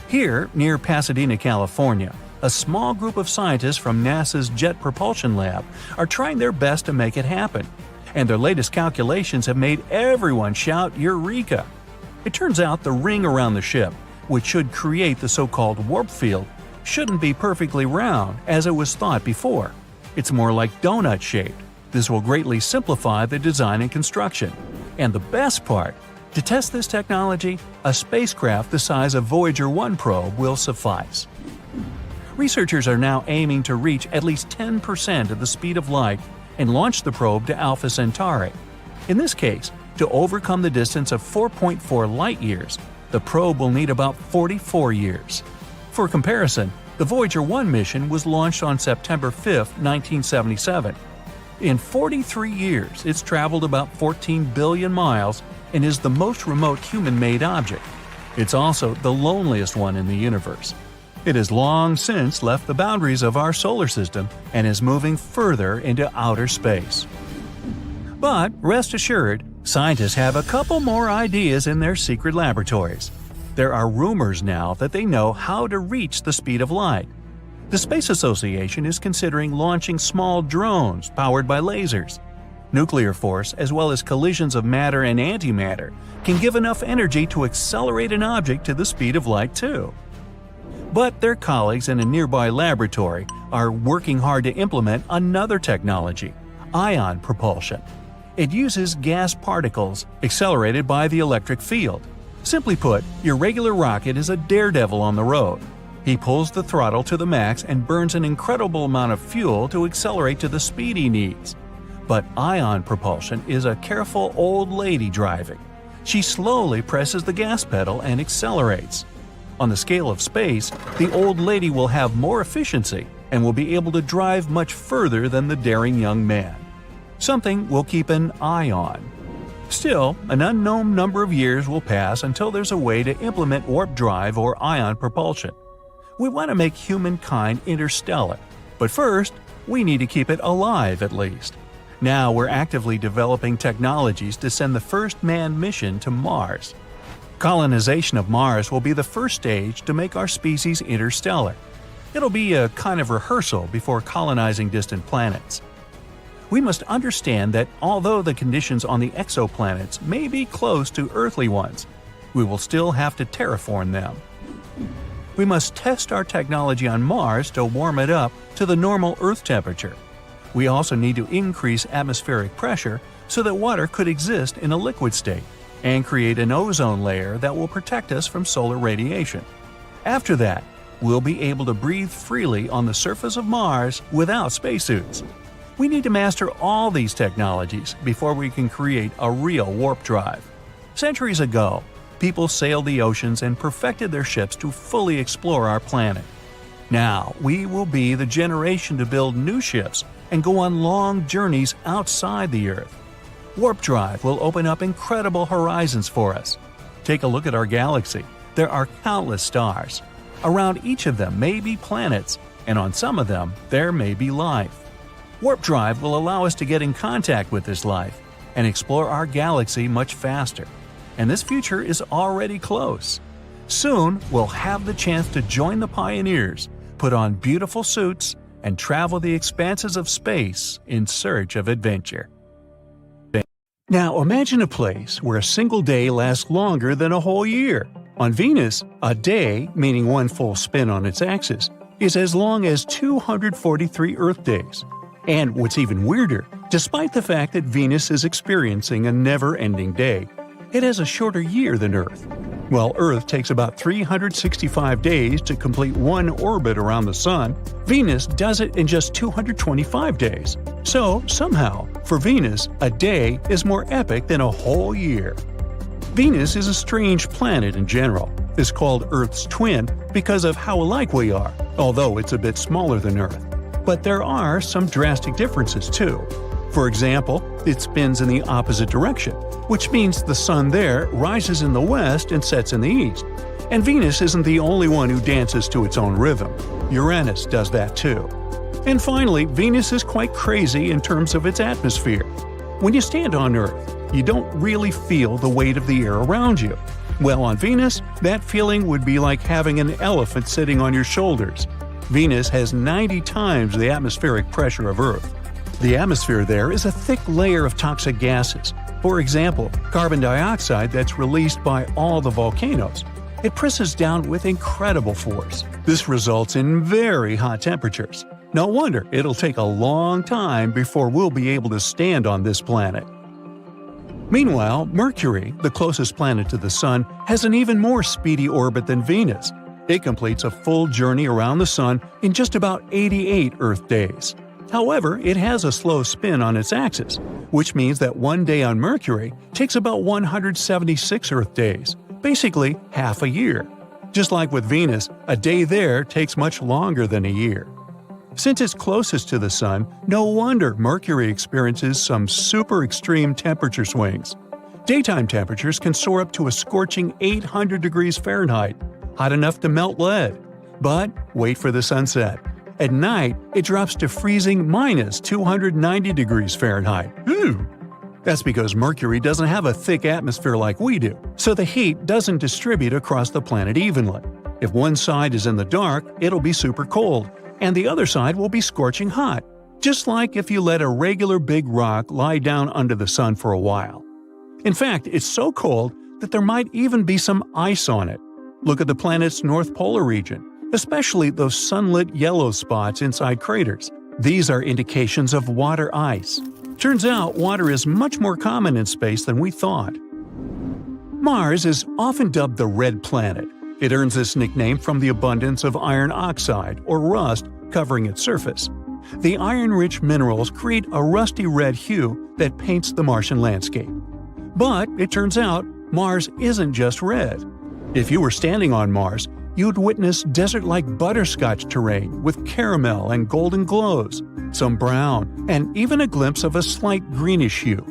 Here, near Pasadena, California, a small group of scientists from NASA's Jet Propulsion Lab are trying their best to make it happen, and their latest calculations have made everyone shout Eureka! It turns out the ring around the ship, which should create the so-called warp field, shouldn't be perfectly round as it was thought before. It's more like donut-shaped. This will greatly simplify the design and construction. And the best part, to test this technology, a spacecraft the size of Voyager 1 probe will suffice. Researchers are now aiming to reach at least 10% of the speed of light and launch the probe to Alpha Centauri. In this case, to overcome the distance of 4.4 light-years, the probe will need about 44 years. For comparison, the Voyager 1 mission was launched on September 5, 1977. In 43 years, it's traveled about 14 billion miles and is the most remote human-made object. It's also the loneliest one in the universe. It has long since left the boundaries of our solar system and is moving further into outer space. But rest assured, scientists have a couple more ideas in their secret laboratories. There are rumors now that they know how to reach the speed of light. The Space Association is considering launching small drones powered by lasers. Nuclear force, as well as collisions of matter and antimatter, can give enough energy to accelerate an object to the speed of light too. But their colleagues in a nearby laboratory are working hard to implement another technology, ion propulsion. It uses gas particles accelerated by the electric field. Simply put, your regular rocket is a daredevil on the road. He pulls the throttle to the max and burns an incredible amount of fuel to accelerate to the speed he needs. But ion propulsion is a careful old lady driving. She slowly presses the gas pedal and accelerates. On the scale of space, the old lady will have more efficiency and will be able to drive much further than the daring young man. Something we'll keep an eye on. Still, an unknown number of years will pass until there's a way to implement warp drive or ion propulsion. We want to make humankind interstellar, but first, we need to keep it alive at least. Now we're actively developing technologies to send the first manned mission to Mars. Colonization of Mars will be the first stage to make our species interstellar. It'll be a kind of rehearsal before colonizing distant planets. We must understand that although the conditions on the exoplanets may be close to earthly ones, we will still have to terraform them. We must test our technology on Mars to warm it up to the normal Earth temperature. We also need to increase atmospheric pressure so that water could exist in a liquid state, and create an ozone layer that will protect us from solar radiation. After that, we'll be able to breathe freely on the surface of Mars without spacesuits. We need to master all these technologies before we can create a real warp drive. Centuries ago, people sailed the oceans and perfected their ships to fully explore our planet. Now, we will be the generation to build new ships and go on long journeys outside the Earth. Warp drive will open up incredible horizons for us. Take a look at our galaxy. There are countless stars. Around each of them may be planets, and on some of them, there may be life. Warp drive will allow us to get in contact with this life and explore our galaxy much faster. And this future is already close. Soon, we'll have the chance to join the pioneers, put on beautiful suits, and travel the expanses of space in search of adventure. Now imagine a place where a single day lasts longer than a whole year. On Venus, a day, meaning one full spin on its axis, is as long as 243 Earth days. And what's even weirder, despite the fact that Venus is experiencing a never-ending day, it has a shorter year than Earth. While Earth takes about 365 days to complete one orbit around the Sun, Venus does it in just 225 days. So, somehow, for Venus, a day is more epic than a whole year. Venus is a strange planet in general. It's called Earth's twin because of how alike we are, although it's a bit smaller than Earth. But there are some drastic differences too. For example, it spins in the opposite direction, which means the sun there rises in the west and sets in the east. And Venus isn't the only one who dances to its own rhythm. Uranus does that too. And finally, Venus is quite crazy in terms of its atmosphere. When you stand on Earth, you don't really feel the weight of the air around you. Well, on Venus, that feeling would be like having an elephant sitting on your shoulders. Venus has 90 times the atmospheric pressure of Earth. The atmosphere there is a thick layer of toxic gases. For example, carbon dioxide that's released by all the volcanoes. It presses down with incredible force. This results in very hot temperatures. No wonder it'll take a long time before we'll be able to stand on this planet. Meanwhile, Mercury, the closest planet to the Sun, has an even more speedy orbit than Venus. It completes a full journey around the Sun in just about 88 Earth days. However, it has a slow spin on its axis, which means that one day on Mercury takes about 176 Earth days, basically half a year. Just like with Venus, a day there takes much longer than a year. Since it's closest to the Sun, no wonder Mercury experiences some super extreme temperature swings. Daytime temperatures can soar up to a scorching 800 degrees Fahrenheit, hot enough to melt lead. But wait for the sunset. At night, it drops to freezing minus 290 degrees Fahrenheit. Ooh! That's because Mercury doesn't have a thick atmosphere like we do, so the heat doesn't distribute across the planet evenly. If one side is in the dark, it'll be super cold, and the other side will be scorching hot, just like if you let a regular big rock lie down under the sun for a while. In fact, it's so cold that there might even be some ice on it. Look at the planet's North Polar region, especially those sunlit yellow spots inside craters. These are indications of water ice. Turns out water is much more common in space than we thought. Mars is often dubbed the Red Planet. It earns this nickname from the abundance of iron oxide, or rust, covering its surface. The iron-rich minerals create a rusty red hue that paints the Martian landscape. But it turns out Mars isn't just red. If you were standing on Mars, you'd witness desert-like butterscotch terrain with caramel and golden glows, some brown, and even a glimpse of a slight greenish hue.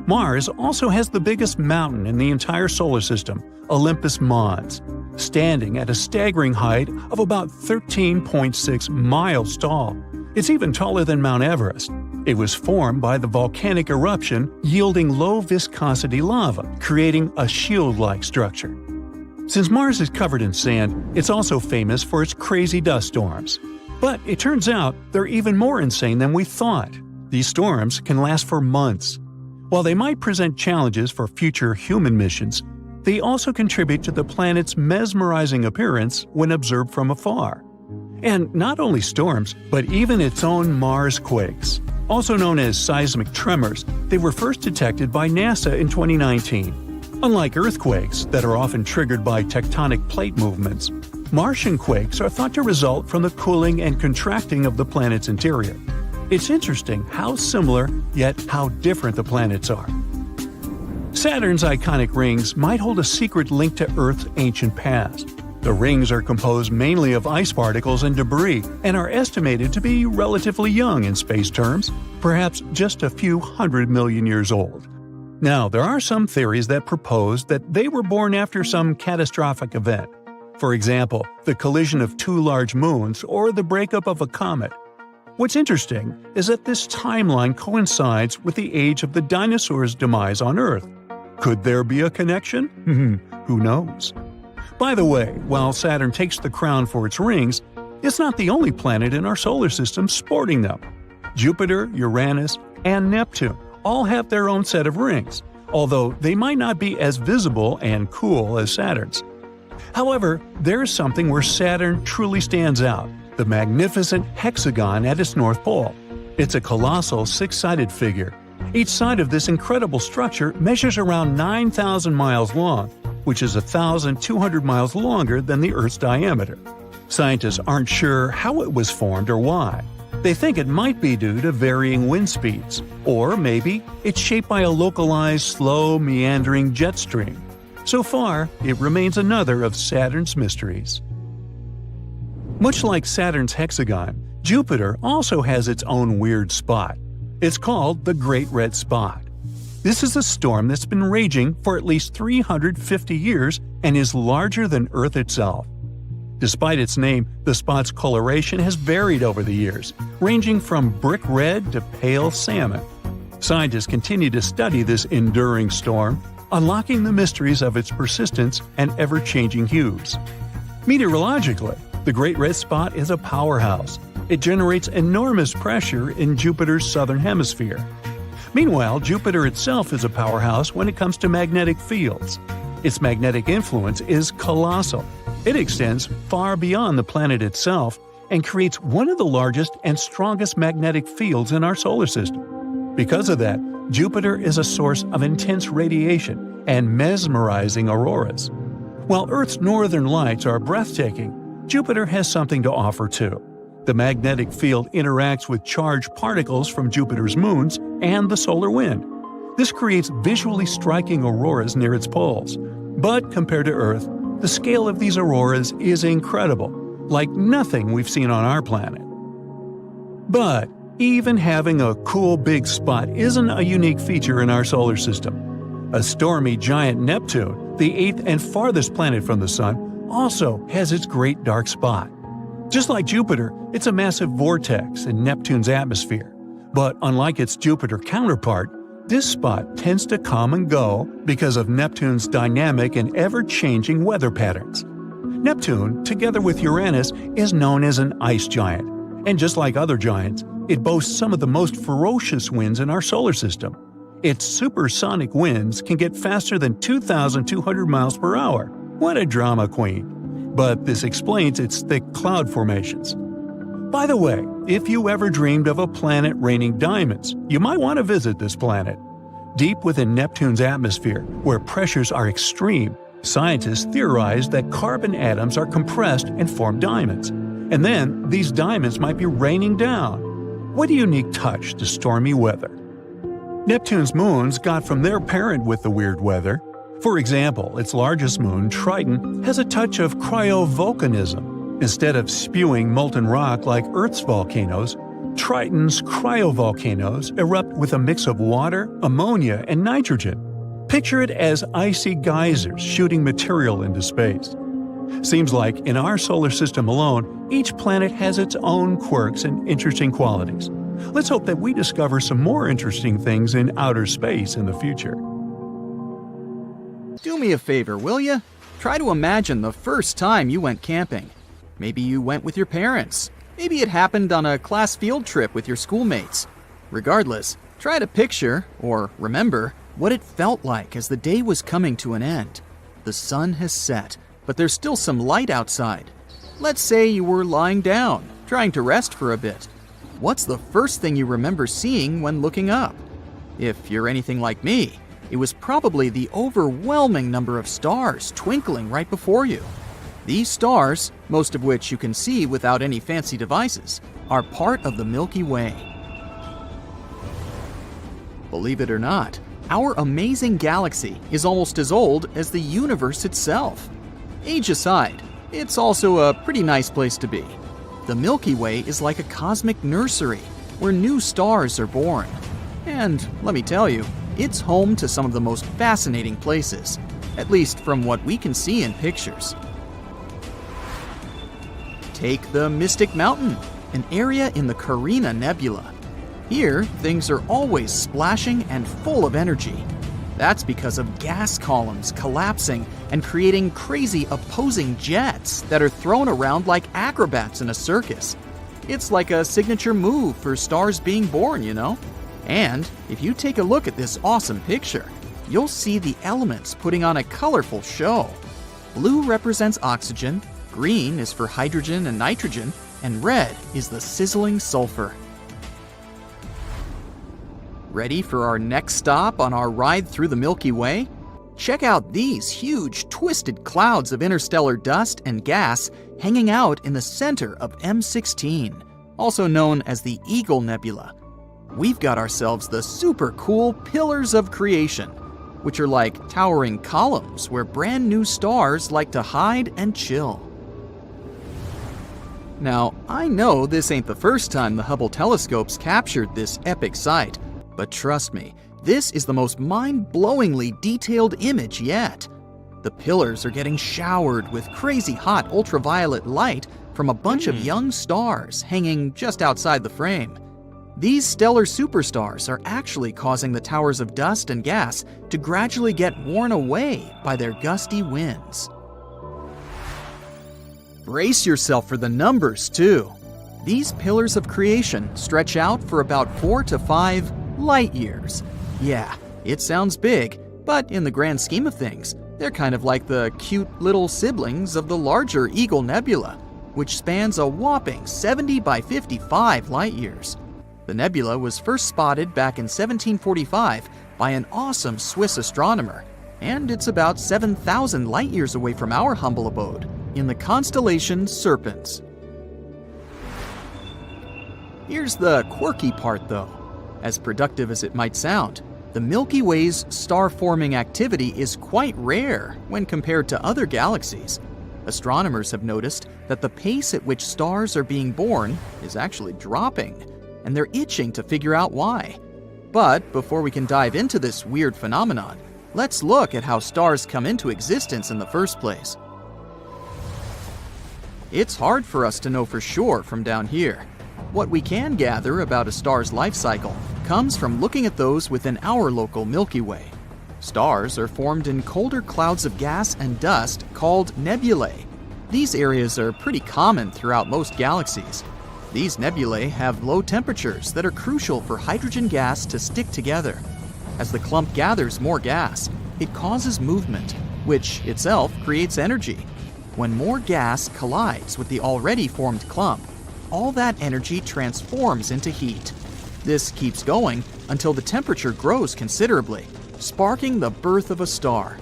Mars also has the biggest mountain in the entire solar system, Olympus Mons, standing at a staggering height of about 13.6 miles tall. It's even taller than Mount Everest. It was formed by the volcanic eruption yielding low-viscosity lava, creating a shield-like structure. Since Mars is covered in sand, it's also famous for its crazy dust storms. But it turns out they're even more insane than we thought. These storms can last for months. While they might present challenges for future human missions, they also contribute to the planet's mesmerizing appearance when observed from afar. And not only storms, but even its own Mars quakes. Also known as seismic tremors, they were first detected by NASA in 2019. Unlike earthquakes that are often triggered by tectonic plate movements, Martian quakes are thought to result from the cooling and contracting of the planet's interior. It's interesting how similar, yet how different the planets are. Saturn's iconic rings might hold a secret link to Earth's ancient past. The rings are composed mainly of ice particles and debris and are estimated to be relatively young in space terms, perhaps just a few 100 million years old. Now, there are some theories that propose that they were born after some catastrophic event. For example, the collision of two large moons or the breakup of a comet. What's interesting is that this timeline coincides with the age of the dinosaurs' demise on Earth. Could there be a connection? Who knows? By the way, while Saturn takes the crown for its rings, it's not the only planet in our solar system sporting them. Jupiter, Uranus, and Neptune all have their own set of rings, although they might not be as visible and cool as Saturn's. However, there's something where Saturn truly stands out: the magnificent hexagon at its North Pole. It's a colossal six-sided figure. Each side of this incredible structure measures around 9,000 miles long, which is 1,200 miles longer than the Earth's diameter. Scientists aren't sure how it was formed or why. They think it might be due to varying wind speeds, or maybe it's shaped by a localized, slow, meandering jet stream. So far, it remains another of Saturn's mysteries. Much like Saturn's hexagon, Jupiter also has its own weird spot. It's called the Great Red Spot. This is a storm that's been raging for at least 350 years and is larger than Earth itself. Despite its name, the spot's coloration has varied over the years, ranging from brick red to pale salmon. Scientists continue to study this enduring storm, unlocking the mysteries of its persistence and ever-changing hues. Meteorologically, the Great Red Spot is a powerhouse. It generates enormous pressure in Jupiter's southern hemisphere. Meanwhile, Jupiter itself is a powerhouse when it comes to magnetic fields. Its magnetic influence is colossal. It extends far beyond the planet itself and creates one of the largest and strongest magnetic fields in our solar system. Because of that, Jupiter is a source of intense radiation and mesmerizing auroras. While Earth's northern lights are breathtaking, Jupiter has something to offer too. The magnetic field interacts with charged particles from Jupiter's moons and the solar wind. This creates visually striking auroras near its poles. But compared to Earth, the scale of these auroras is incredible, like nothing we've seen on our planet. But even having a cool big spot isn't a unique feature in our solar system. A stormy giant Neptune, the eighth and farthest planet from the Sun, also has its great dark spot. Just like Jupiter, it's a massive vortex in Neptune's atmosphere. But unlike its Jupiter counterpart, this spot tends to come and go because of Neptune's dynamic and ever-changing weather patterns. Neptune, together with Uranus, is known as an ice giant. And just like other giants, it boasts some of the most ferocious winds in our solar system. Its supersonic winds can get faster than 2,200 miles per hour. What a drama queen! But this explains its thick cloud formations. By the way, if you ever dreamed of a planet raining diamonds, you might want to visit this planet. Deep within Neptune's atmosphere, where pressures are extreme, scientists theorize that carbon atoms are compressed and form diamonds. And then, these diamonds might be raining down. What a unique touch to stormy weather. Neptune's moons got from their parent with the weird weather. For example, its largest moon, Triton, has a touch of cryovolcanism. Instead of spewing molten rock like Earth's volcanoes, Triton's cryovolcanoes erupt with a mix of water, ammonia, and nitrogen. Picture it as icy geysers shooting material into space. Seems like in our solar system alone, each planet has its own quirks and interesting qualities. Let's hope that we discover some more interesting things in outer space in the future. Do me a favor, will ya? Try to imagine the first time you went camping. Maybe you went with your parents. Maybe it happened on a class field trip with your schoolmates. Regardless, try to picture, or remember, what it felt like as the day was coming to an end. The sun has set, but there's still some light outside. Let's say you were lying down, trying to rest for a bit. What's the first thing you remember seeing when looking up? If you're anything like me, it was probably the overwhelming number of stars twinkling right before you. These stars, most of which you can see without any fancy devices, are part of the Milky Way. Believe it or not, our amazing galaxy is almost as old as the universe itself. Age aside, it's also a pretty nice place to be. The Milky Way is like a cosmic nursery where new stars are born. And let me tell you, it's home to some of the most fascinating places, at least from what we can see in pictures. Take the Mystic Mountain, an area in the Carina Nebula. Here, things are always splashing and full of energy. That's because of gas columns collapsing and creating crazy opposing jets that are thrown around like acrobats in a circus. It's like a signature move for stars being born, you know? And if you take a look at this awesome picture, you'll see the elements putting on a colorful show. Blue represents oxygen, green is for hydrogen and nitrogen, and red is the sizzling sulfur. Ready for our next stop on our ride through the Milky Way? Check out these huge, twisted clouds of interstellar dust and gas hanging out in the center of M16, also known as the Eagle Nebula. We've got ourselves the super cool Pillars of Creation, which are like towering columns where brand new stars like to hide and chill. Now, I know this ain't the first time the Hubble telescopes captured this epic sight, but trust me, this is the most mind-blowingly detailed image yet. The pillars are getting showered with crazy hot ultraviolet light from a bunch of young stars hanging just outside the frame. These stellar superstars are actually causing the towers of dust and gas to gradually get worn away by their gusty winds. Brace yourself for the numbers, too. These pillars of creation stretch out for about 4 to 5 light years. Yeah, it sounds big, but in the grand scheme of things, they're kind of like the cute little siblings of the larger Eagle Nebula, which spans a whopping 70 by 55 light years. The nebula was first spotted back in 1745 by an awesome Swiss astronomer, and it's about 7,000 light years away from our humble abode, in the constellation Serpens. Here's the quirky part, though. As productive as it might sound, the Milky Way's star-forming activity is quite rare when compared to other galaxies. Astronomers have noticed that the pace at which stars are being born is actually dropping, and they're itching to figure out why. But before we can dive into this weird phenomenon, let's look at how stars come into existence in the first place. It's hard for us to know for sure from down here. What we can gather about a star's life cycle comes from looking at those within our local Milky Way. Stars are formed in colder clouds of gas and dust called nebulae. These areas are pretty common throughout most galaxies. These nebulae have low temperatures that are crucial for hydrogen gas to stick together. As the clump gathers more gas, it causes movement, which itself creates energy. When more gas collides with the already formed clump, all that energy transforms into heat. This keeps going until the temperature grows considerably, sparking the birth of a star.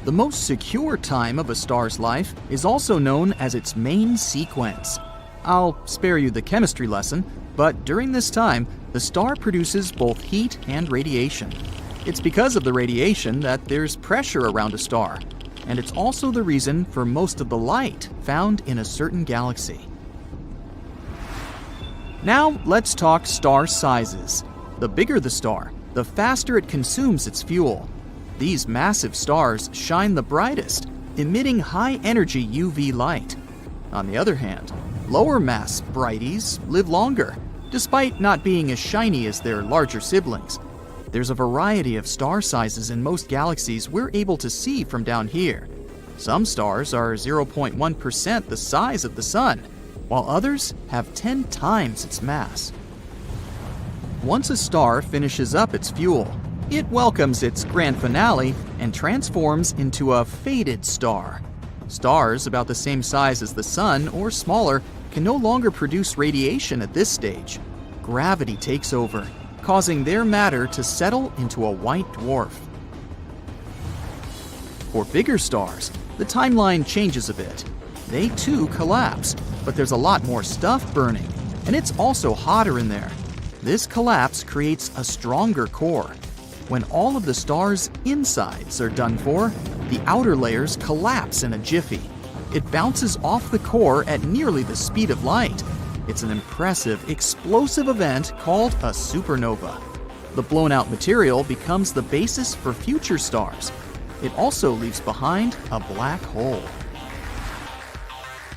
The most secure time of a star's life is also known as its main sequence. I'll spare you the chemistry lesson, but during this time, the star produces both heat and radiation. It's because of the radiation that there's pressure around a star, and it's also the reason for most of the light found in a certain galaxy. Now let's talk star sizes. The bigger the star, the faster it consumes its fuel. These massive stars shine the brightest, emitting high-energy UV light. On the other hand, lower-mass brighties live longer, despite not being as shiny as their larger siblings. There's a variety of star sizes in most galaxies we're able to see from down here. Some stars are 0.1% the size of the Sun, while others have 10 times its mass. Once a star finishes up its fuel, it welcomes its grand finale and transforms into a faded star. Stars about the same size as the Sun or smaller can no longer produce radiation at this stage. Gravity takes over, causing their matter to settle into a white dwarf. For bigger stars, the timeline changes a bit. They too collapse, but there's a lot more stuff burning, and it's also hotter in there. This collapse creates a stronger core. When all of the star's insides are done for, the outer layers collapse in a jiffy. It bounces off the core at nearly the speed of light. It's an impressive, explosive event called a supernova. The blown-out material becomes the basis for future stars. It also leaves behind a black hole.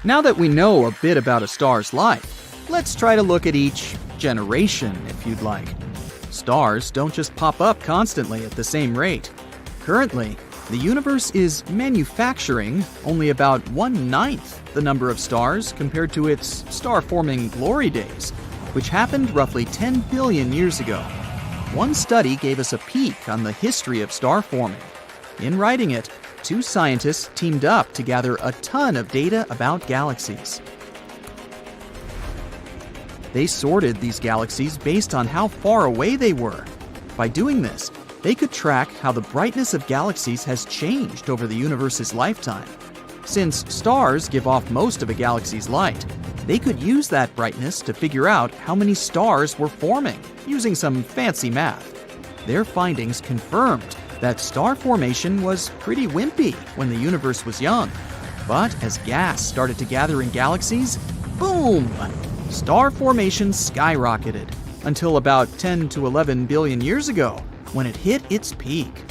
Now that we know a bit about a star's life, let's try to look at each generation, if you'd like. Stars don't just pop up constantly at the same rate. Currently, the universe is manufacturing only about 1/9 the number of stars compared to its star-forming glory days, which happened roughly 10 billion years ago. One study gave us a peek on the history of star forming. In writing it, 2 scientists teamed up to gather a ton of data about galaxies. They sorted these galaxies based on how far away they were. By doing this, they could track how the brightness of galaxies has changed over the universe's lifetime. Since stars give off most of a galaxy's light, they could use that brightness to figure out how many stars were forming, using some fancy math. Their findings confirmed that star formation was pretty wimpy when the universe was young. But as gas started to gather in galaxies, boom! Star formation skyrocketed until about 10 to 11 billion years ago when it hit its peak.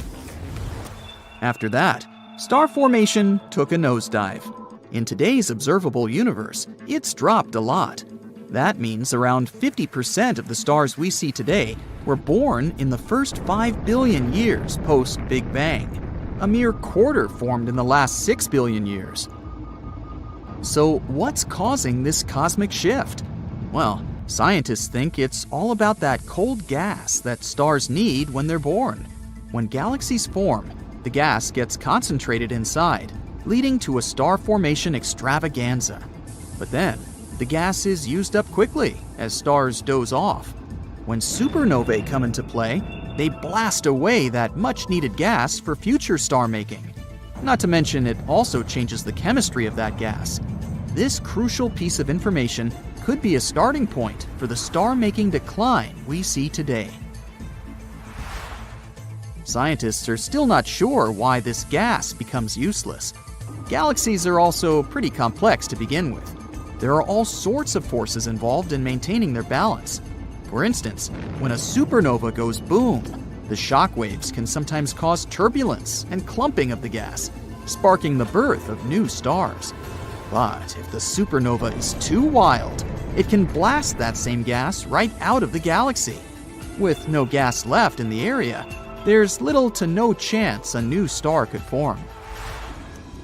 After that, star formation took a nosedive. In today's observable universe, it's dropped a lot. That means around 50% of the stars we see today were born in the first 5 billion years post-Big Bang. A mere quarter formed in the last 6 billion years. So what's causing this cosmic shift? Well, scientists think it's all about that cold gas that stars need when they're born. When galaxies form, the gas gets concentrated inside, leading to a star formation extravaganza. But then, the gas is used up quickly as stars doze off. When supernovae come into play, they blast away that much-needed gas for future star making. Not to mention it also changes the chemistry of that gas. This crucial piece of information could be a starting point for the star-making decline we see today. Scientists are still not sure why this gas becomes useless. Galaxies are also pretty complex to begin with. There are all sorts of forces involved in maintaining their balance. For instance, when a supernova goes boom, the shock waves can sometimes cause turbulence and clumping of the gas, sparking the birth of new stars. But if the supernova is too wild, it can blast that same gas right out of the galaxy. With no gas left in the area, there's little to no chance a new star could form.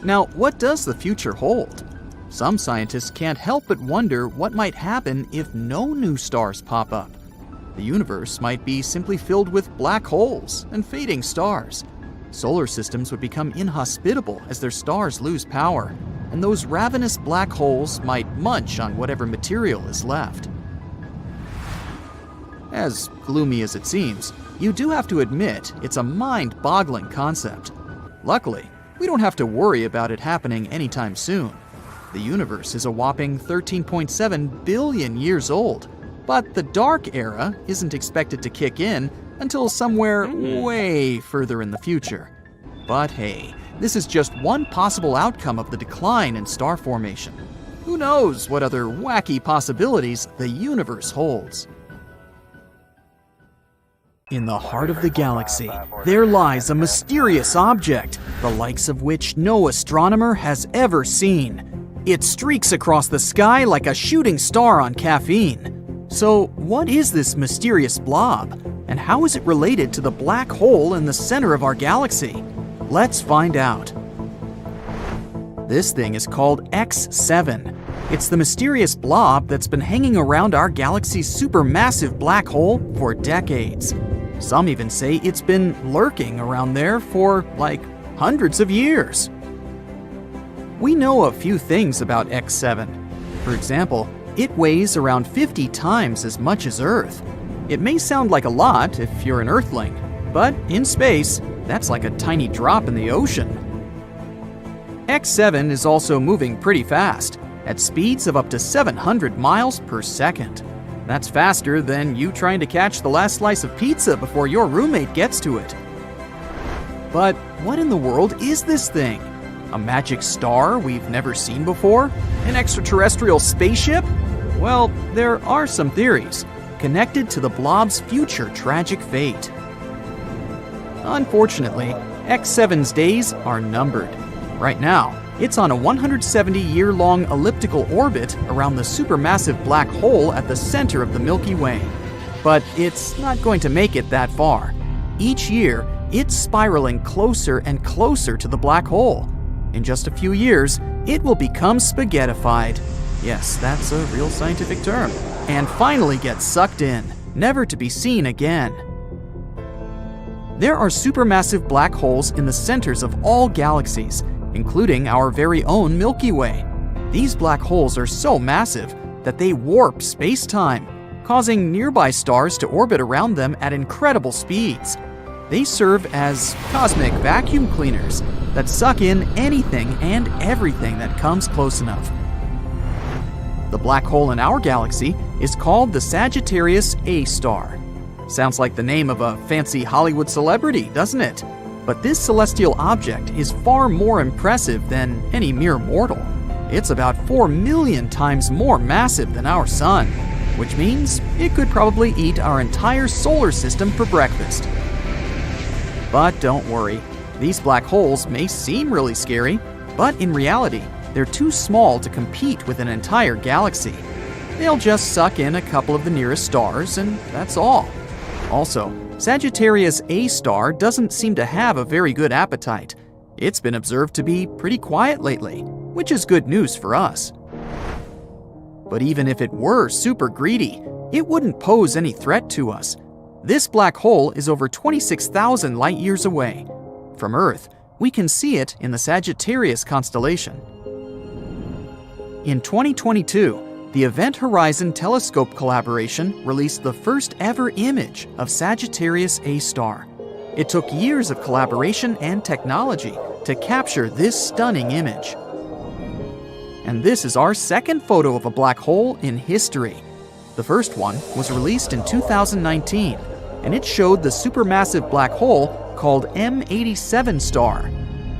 Now, what does the future hold? Some scientists can't help but wonder what might happen if no new stars pop up. The universe might be simply filled with black holes and fading stars. Solar systems would become inhospitable as their stars lose power, and those ravenous black holes might munch on whatever material is left. As gloomy as it seems, you do have to admit it's a mind-boggling concept. Luckily, we don't have to worry about it happening anytime soon. The universe is a whopping 13.7 billion years old, but the dark era isn't expected to kick in until somewhere way further in the future. But hey, this is just one possible outcome of the decline in star formation. Who knows what other wacky possibilities the universe holds? In the heart of the galaxy, there lies a mysterious object, the likes of which no astronomer has ever seen. It streaks across the sky like a shooting star on caffeine. So, what is this mysterious blob? And how is it related to the black hole in the center of our galaxy? Let's find out. This thing is called X7. It's the mysterious blob that's been hanging around our galaxy's supermassive black hole for decades. Some even say it's been lurking around there for, like, hundreds of years. We know a few things about X7. For example, it weighs around 50 times as much as Earth. It may sound like a lot if you're an Earthling, but in space, that's like a tiny drop in the ocean. X7 is also moving pretty fast, at speeds of up to 700 miles per second. That's faster than you trying to catch the last slice of pizza before your roommate gets to it. But what in the world is this thing? A magic star we've never seen before? An extraterrestrial spaceship? Well, there are some theories connected to the blob's future tragic fate. Unfortunately, X7's days are numbered. Right now, it's on a 170-year-long elliptical orbit around the supermassive black hole at the center of the Milky Way. But it's not going to make it that far. Each year, it's spiraling closer and closer to the black hole. In just a few years, it will become spaghettified. Yes, that's a real scientific term. And finally get sucked in, never to be seen again. There are supermassive black holes in the centers of all galaxies, including our very own Milky Way. These black holes are so massive that they warp space-time, causing nearby stars to orbit around them at incredible speeds. They serve as cosmic vacuum cleaners that suck in anything and everything that comes close enough. The black hole in our galaxy is called the Sagittarius A star. Sounds like the name of a fancy Hollywood celebrity, doesn't it? But this celestial object is far more impressive than any mere mortal. It's about 4 million times more massive than our sun, which means it could probably eat our entire solar system for breakfast. But don't worry, these black holes may seem really scary, but in reality, they're too small to compete with an entire galaxy. They'll just suck in a couple of the nearest stars, and that's all. Also, Sagittarius A star doesn't seem to have a very good appetite. It's been observed to be pretty quiet lately, which is good news for us. But even if it were super greedy, it wouldn't pose any threat to us. This black hole is over 26,000 light years away. From Earth, we can see it in the Sagittarius constellation. In 2022, the Event Horizon Telescope collaboration released the first ever image of Sagittarius A star. It took years of collaboration and technology to capture this stunning image. And this is our second photo of a black hole in history. The first one was released in 2019, and it showed the supermassive black hole called M87 star.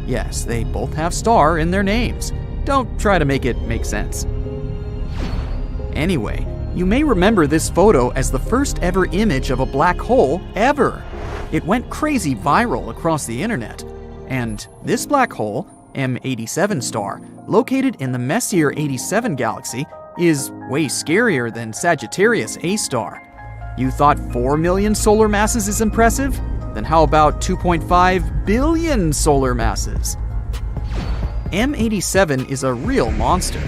Yes, they both have star in their names. Don't try to make it make sense. Anyway, you may remember this photo as the first ever image of a black hole ever. It went crazy viral across the internet. And this black hole, M87 star, located in the Messier 87 galaxy, is way scarier than Sagittarius A star. You thought 4 million solar masses is impressive? Then how about 2.5 billion solar masses? M87 is a real monster.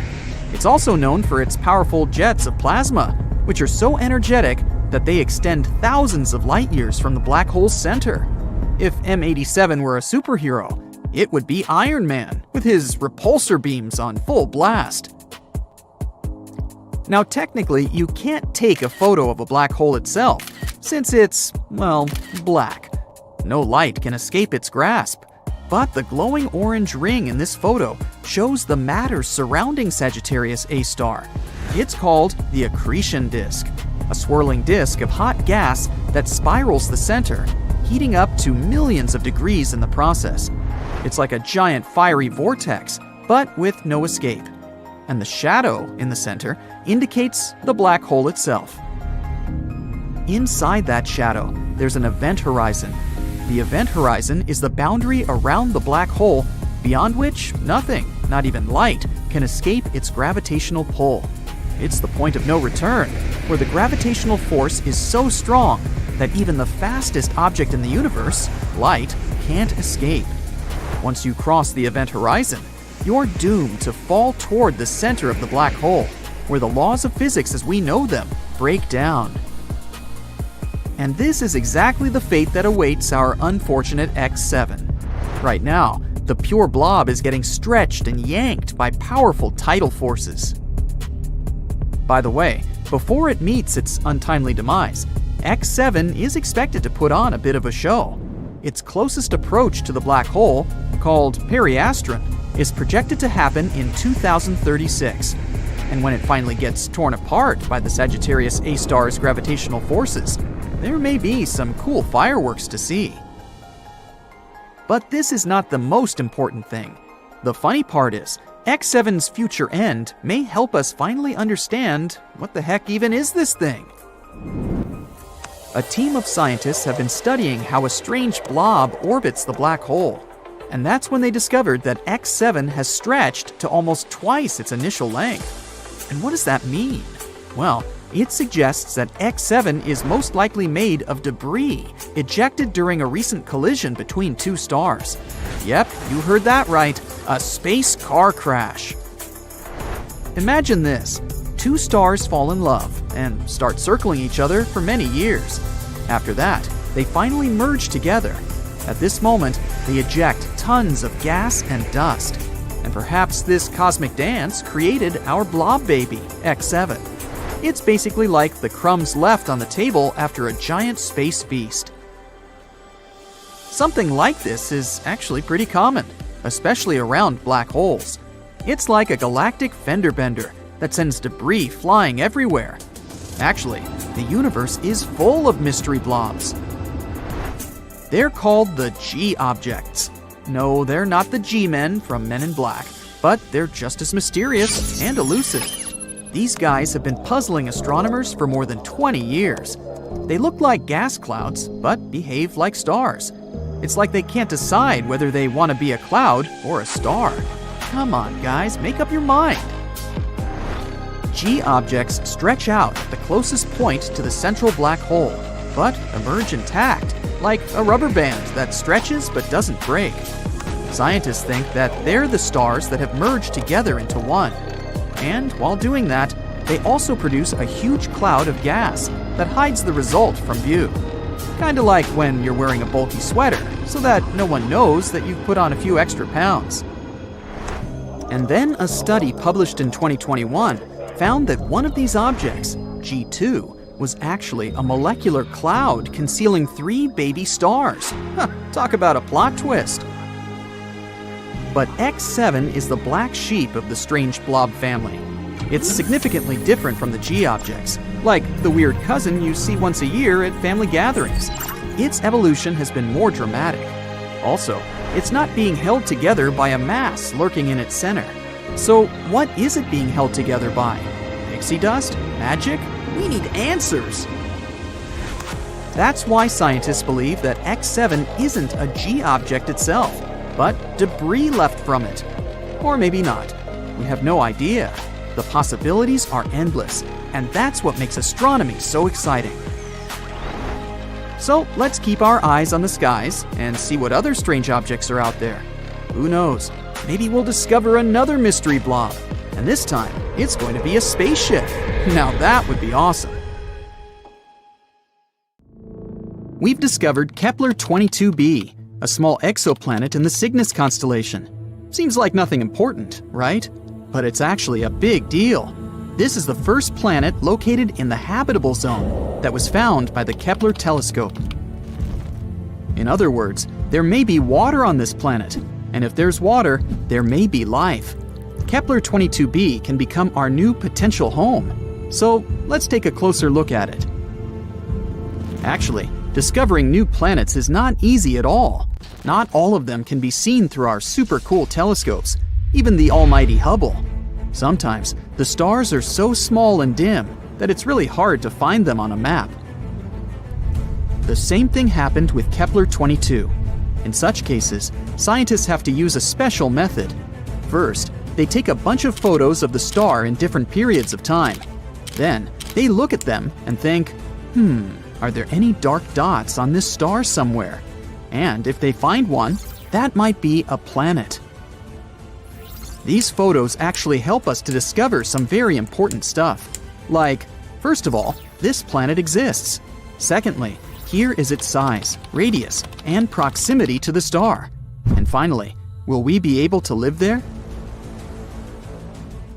It's also known for its powerful jets of plasma, which are so energetic that they extend thousands of light years from the black hole's center. If M87 were a superhero, it would be Iron Man, with his repulsor beams on full blast. Now technically, you can't take a photo of a black hole itself, since it's, well, black. No light can escape its grasp. But the glowing orange ring in this photo shows the matter surrounding Sagittarius A star. It's called the accretion disk, a swirling disk of hot gas that spirals the center, heating up to millions of degrees in the process. It's like a giant fiery vortex, but with no escape. And the shadow in the center indicates the black hole itself. Inside that shadow, there's an event horizon. The event horizon is the boundary around the black hole, beyond which nothing, not even light, can escape its gravitational pull. It's the point of no return, where the gravitational force is so strong that even the fastest object in the universe, light, can't escape. Once you cross the event horizon, you're doomed to fall toward the center of the black hole, where the laws of physics as we know them break down. And this is exactly the fate that awaits our unfortunate X7. Right now, the pure blob is getting stretched and yanked by powerful tidal forces. By the way, before it meets its untimely demise, X7 is expected to put on a bit of a show. Its closest approach to the black hole, called periastron, is projected to happen in 2036. And when it finally gets torn apart by the Sagittarius A star's gravitational forces, there may be some cool fireworks to see. But this is not the most important thing. The funny part is, X7's future end may help us finally understand what the heck even is this thing. A team of scientists have been studying how a strange blob orbits the black hole. And that's when they discovered that X7 has stretched to almost twice its initial length. And what does that mean? Well, it suggests that X7 is most likely made of debris ejected during a recent collision between two stars. Yep, you heard that right, a space car crash. Imagine this. Two stars fall in love and start circling each other for many years. After that, they finally merge together. At this moment, they eject tons of gas and dust. And perhaps this cosmic dance created our blob baby, X7. It's basically like the crumbs left on the table after a giant space feast. Something like this is actually pretty common, especially around black holes. It's like a galactic fender bender that sends debris flying everywhere. Actually, the universe is full of mystery blobs. They're called the G objects. No, they're not the G-men from Men in Black, but they're just as mysterious and elusive. These guys have been puzzling astronomers for more than 20 years. They look like gas clouds, but behave like stars. It's like they can't decide whether they want to be a cloud or a star. Come on, guys, make up your mind. G objects stretch out at the closest point to the central black hole, but emerge intact, like a rubber band that stretches but doesn't break. Scientists think that they're the stars that have merged together into one. And while doing that, they also produce a huge cloud of gas that hides the result from view. Kinda like when you're wearing a bulky sweater, so that no one knows that you've put on a few extra pounds. And then a study published in 2021 found that one of these objects, G2, was actually a molecular cloud concealing 3 baby stars. Talk about a plot twist. But X7 is the black sheep of the strange blob family. It's significantly different from the G objects, like the weird cousin you see once a year at family gatherings. Its evolution has been more dramatic. Also, it's not being held together by a mass lurking in its center. So what is it being held together by? Pixie dust? Magic? We need answers! That's why scientists believe that X7 isn't a G object itself, but debris left from it. Or maybe not. We have no idea. The possibilities are endless, and that's what makes astronomy so exciting. So let's keep our eyes on the skies and see what other strange objects are out there. Who knows? Maybe we'll discover another mystery blob, and this time it's going to be a spaceship. Now that would be awesome. We've discovered Kepler-22b, a small exoplanet in the Cygnus constellation. Seems like nothing important, right? But it's actually a big deal. This is the first planet located in the habitable zone that was found by the Kepler telescope. In other words, there may be water on this planet, and if there's water, there may be life. Kepler-22b can become our new potential home. So let's take a closer look at it. Actually, discovering new planets is not easy at all. Not all of them can be seen through our super cool telescopes, even the almighty Hubble. Sometimes, the stars are so small and dim that it's really hard to find them on a map. The same thing happened with Kepler-22. In such cases, scientists have to use a special method. First, they take a bunch of photos of the star in different periods of time. Then, they look at them and think, are there any dark dots on this star somewhere? And if they find one, that might be a planet. These photos actually help us to discover some very important stuff. Like, first of all, this planet exists. Secondly, here is its size, radius, and proximity to the star. And finally, will we be able to live there?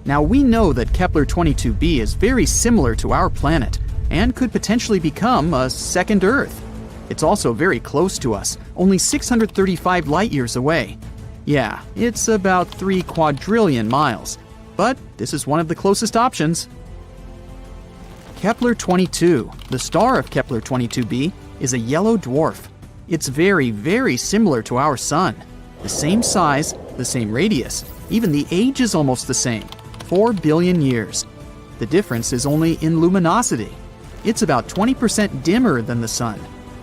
Now we know that Kepler-22b is very similar to our planet and could potentially become a second Earth. It's also very close to us, only 635 light-years away. Yeah, it's about 3 quadrillion miles, but this is one of the closest options. Kepler-22, the star of Kepler-22b, is a yellow dwarf. It's very, very similar to our Sun. The same size, the same radius, even the age is almost the same, 4 billion years. The difference is only in luminosity. It's about 20% dimmer than the Sun.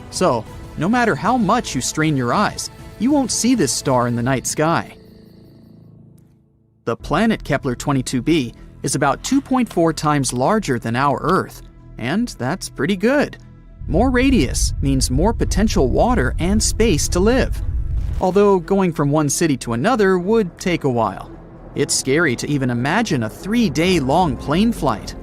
So, no matter how much you strain your eyes, you won't see this star in the night sky. The planet Kepler-22b is about 2.4 times larger than our Earth, and that's pretty good. More radius means more potential water and space to live. Although going from one city to another would take a while. It's scary to even imagine a 3-day-long plane flight.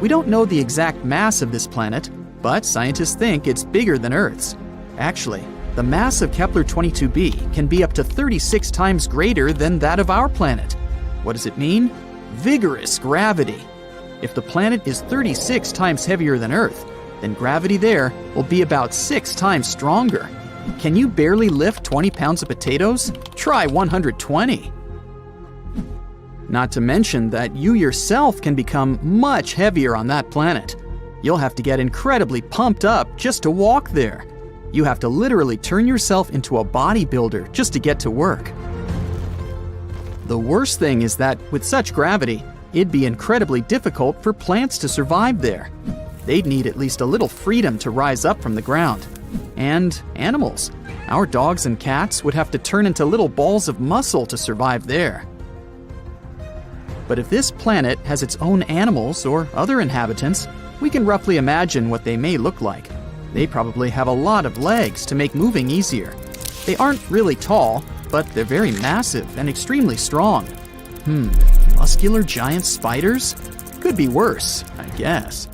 We don't know the exact mass of this planet, but scientists think it's bigger than Earth's. Actually, the mass of Kepler-22b can be up to 36 times greater than that of our planet. What does it mean? Vigorous gravity. If the planet is 36 times heavier than Earth, then gravity there will be about 6 times stronger. Can you barely lift 20 pounds of potatoes? Try 120. Not to mention that you yourself can become much heavier on that planet. You'll have to get incredibly pumped up just to walk there. You have to literally turn yourself into a bodybuilder just to get to work. The worst thing is that with such gravity, it'd be incredibly difficult for plants to survive there. They'd need at least a little freedom to rise up from the ground. And animals. Our dogs and cats would have to turn into little balls of muscle to survive there. But if this planet has its own animals or other inhabitants, we can roughly imagine what they may look like. They probably have a lot of legs to make moving easier. They aren't really tall, but they're very massive and extremely strong. Muscular giant spiders? Could be worse, I guess.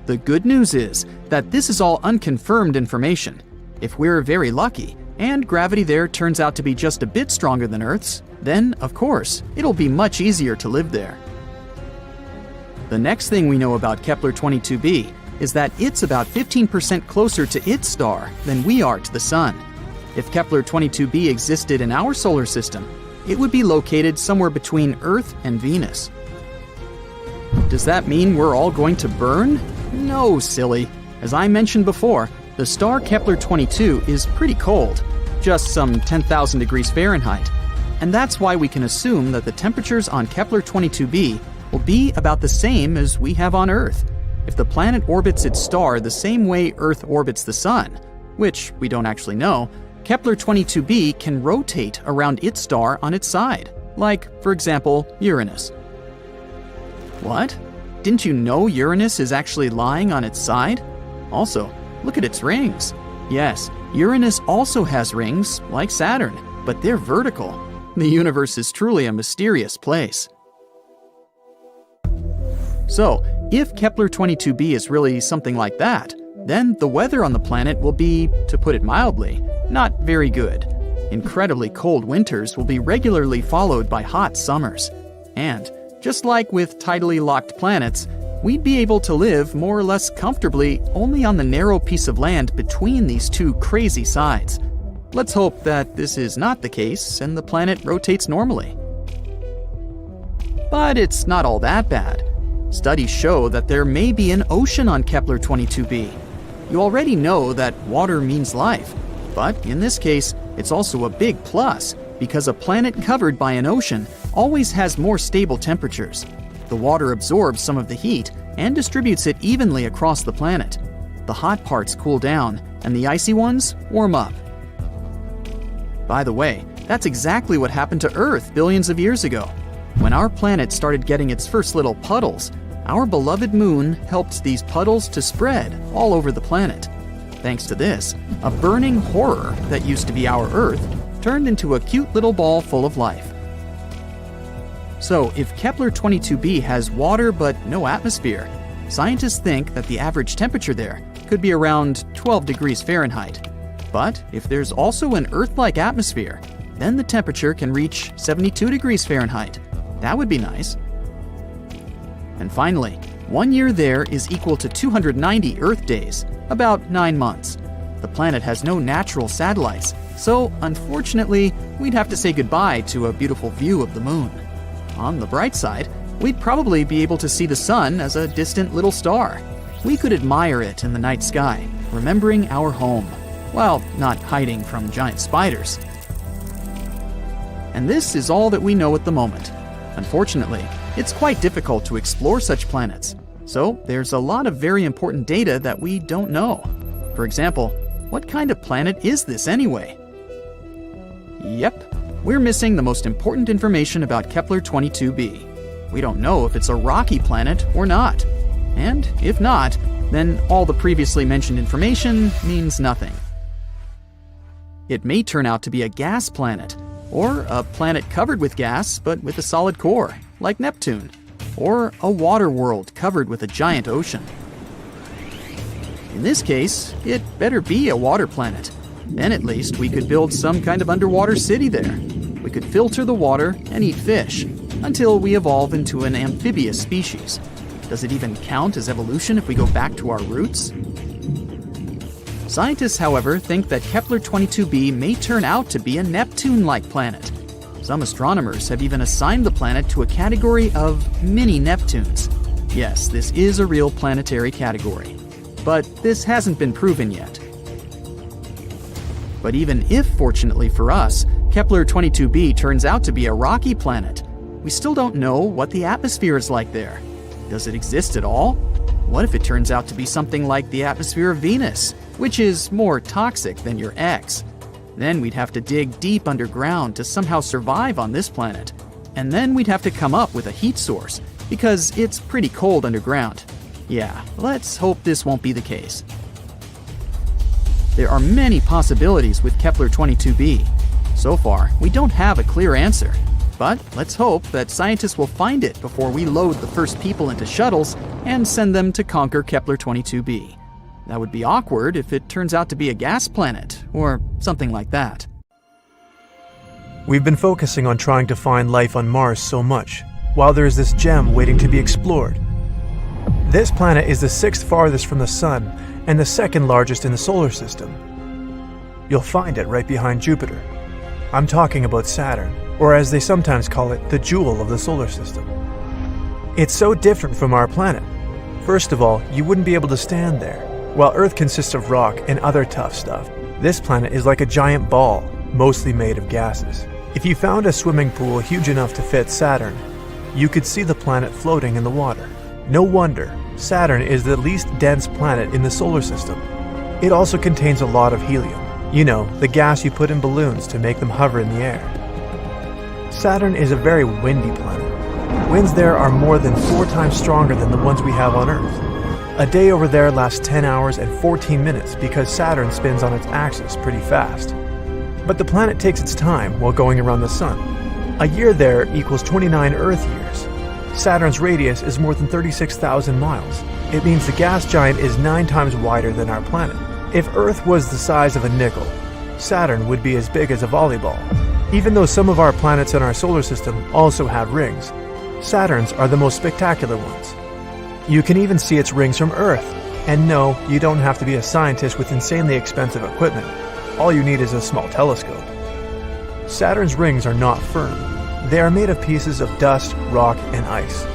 The good news is that this is all unconfirmed information. If we're very lucky, and gravity there turns out to be just a bit stronger than Earth's, then, of course, it'll be much easier to live there. The next thing we know about Kepler-22b is that it's about 15% closer to its star than we are to the Sun. If Kepler-22b existed in our solar system, it would be located somewhere between Earth and Venus. Does that mean we're all going to burn? No, silly. As I mentioned before, the star Kepler-22 is pretty cold, just some 10,000 degrees Fahrenheit. And that's why we can assume that the temperatures on Kepler-22b will be about the same as we have on Earth. If the planet orbits its star the same way Earth orbits the Sun, which we don't actually know, Kepler-22b can rotate around its star on its side, like, for example, Uranus. What? Didn't you know Uranus is actually lying on its side? Also, look at its rings. Yes, Uranus also has rings, like Saturn, but they're vertical. The universe is truly a mysterious place. So, if Kepler-22b is really something like that, then the weather on the planet will be, to put it mildly, not very good. Incredibly cold winters will be regularly followed by hot summers. And, just like with tidally locked planets, we'd be able to live more or less comfortably only on the narrow piece of land between these two crazy sides. Let's hope that this is not the case and the planet rotates normally. But it's not all that bad. Studies show that there may be an ocean on Kepler-22b. You already know that water means life, but in this case, it's also a big plus because a planet covered by an ocean always has more stable temperatures. The water absorbs some of the heat and distributes it evenly across the planet. The hot parts cool down, and the icy ones warm up. By the way, that's exactly what happened to Earth billions of years ago. When our planet started getting its first little puddles, our beloved moon helped these puddles to spread all over the planet. Thanks to this, a burning horror that used to be our Earth turned into a cute little ball full of life. So, if Kepler-22b has water but no atmosphere, scientists think that the average temperature there could be around 12 degrees Fahrenheit. But if there's also an Earth-like atmosphere, then the temperature can reach 72 degrees Fahrenheit. That would be nice. And finally, 1 year there is equal to 290 Earth days, about 9 months. The planet has no natural satellites, so unfortunately, we'd have to say goodbye to a beautiful view of the moon. On the bright side, we'd probably be able to see the sun as a distant little star. We could admire it in the night sky, remembering our home, while not hiding from giant spiders. And this is all that we know at the moment. Unfortunately, it's quite difficult to explore such planets, so there's a lot of very important data that we don't know. For example, what kind of planet is this anyway? Yep, we're missing the most important information about Kepler-22b. We don't know if it's a rocky planet or not. And if not, then all the previously mentioned information means nothing. It may turn out to be a gas planet, or a planet covered with gas but with a solid core, like Neptune, or a water world covered with a giant ocean. In this case, it better be a water planet. Then at least we could build some kind of underwater city there. We could filter the water and eat fish, until we evolve into an amphibious species. Does it even count as evolution if we go back to our roots? Scientists, however, think that Kepler-22b may turn out to be a Neptune-like planet. Some astronomers have even assigned the planet to a category of mini-Neptunes. Yes, this is a real planetary category. But this hasn't been proven yet. But even if, fortunately for us, Kepler 22b turns out to be a rocky planet, we still don't know what the atmosphere is like there. Does it exist at all? What if it turns out to be something like the atmosphere of Venus, which is more toxic than your ex? Then we'd have to dig deep underground to somehow survive on this planet. And then we'd have to come up with a heat source, because it's pretty cold underground. Yeah, let's hope this won't be the case. There are many possibilities with Kepler 22b. So far, we don't have a clear answer. But let's hope that scientists will find it before we load the first people into shuttles and send them to conquer Kepler 22b. That would be awkward if it turns out to be a gas planet, or something like that. We've been focusing on trying to find life on Mars so much, while there is this gem waiting to be explored. This planet is the 6th farthest from the Sun and the 2nd largest in the solar system. You'll find it right behind Jupiter. I'm talking about Saturn, or as they sometimes call it, the jewel of the solar system. It's so different from our planet. First of all, you wouldn't be able to stand there. While Earth consists of rock and other tough stuff, this planet is like a giant ball, mostly made of gases. If you found a swimming pool huge enough to fit Saturn, you could see the planet floating in the water. No wonder, Saturn is the least dense planet in the solar system. It also contains a lot of helium. You know, the gas you put in balloons to make them hover in the air. Saturn is a very windy planet. Winds there are more than 4 times stronger than the ones we have on Earth. A day over there lasts 10 hours and 14 minutes because Saturn spins on its axis pretty fast. But the planet takes its time while going around the Sun. A year there equals 29 Earth years. Saturn's radius is more than 36,000 miles. It means the gas giant is 9 times wider than our planet. If Earth was the size of a nickel, Saturn would be as big as a volleyball. Even though some of our planets in our solar system also have rings, Saturn's are the most spectacular ones. You can even see its rings from Earth. And no, you don't have to be a scientist with insanely expensive equipment. All you need is a small telescope. Saturn's rings are not firm. They are made of pieces of dust, rock, and ice.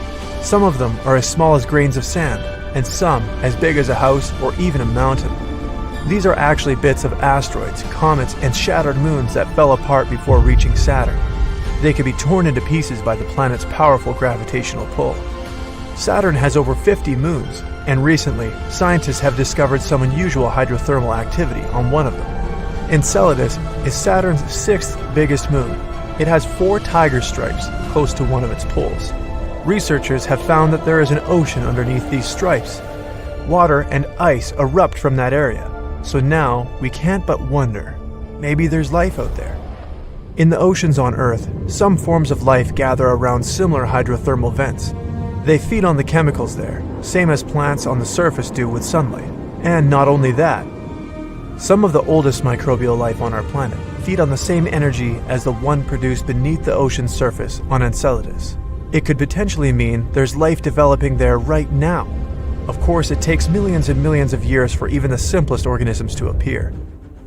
Some of them are as small as grains of sand, and some as big as a house or even a mountain. These are actually bits of asteroids, comets, and shattered moons that fell apart before reaching Saturn. They could be torn into pieces by the planet's powerful gravitational pull. Saturn has over 50 moons, and recently, scientists have discovered some unusual hydrothermal activity on one of them. Enceladus is Saturn's 6th biggest moon. It has 4 tiger stripes close to one of its poles. Researchers have found that there is an ocean underneath these stripes. Water and ice erupt from that area, so now we can't but wonder, maybe there's life out there. In the oceans on Earth, some forms of life gather around similar hydrothermal vents. They feed on the chemicals there, same as plants on the surface do with sunlight. And not only that, some of the oldest microbial life on our planet feed on the same energy as the one produced beneath the ocean's surface on Enceladus. It could potentially mean there's life developing there right now. Of course, it takes millions and millions of years for even the simplest organisms to appear.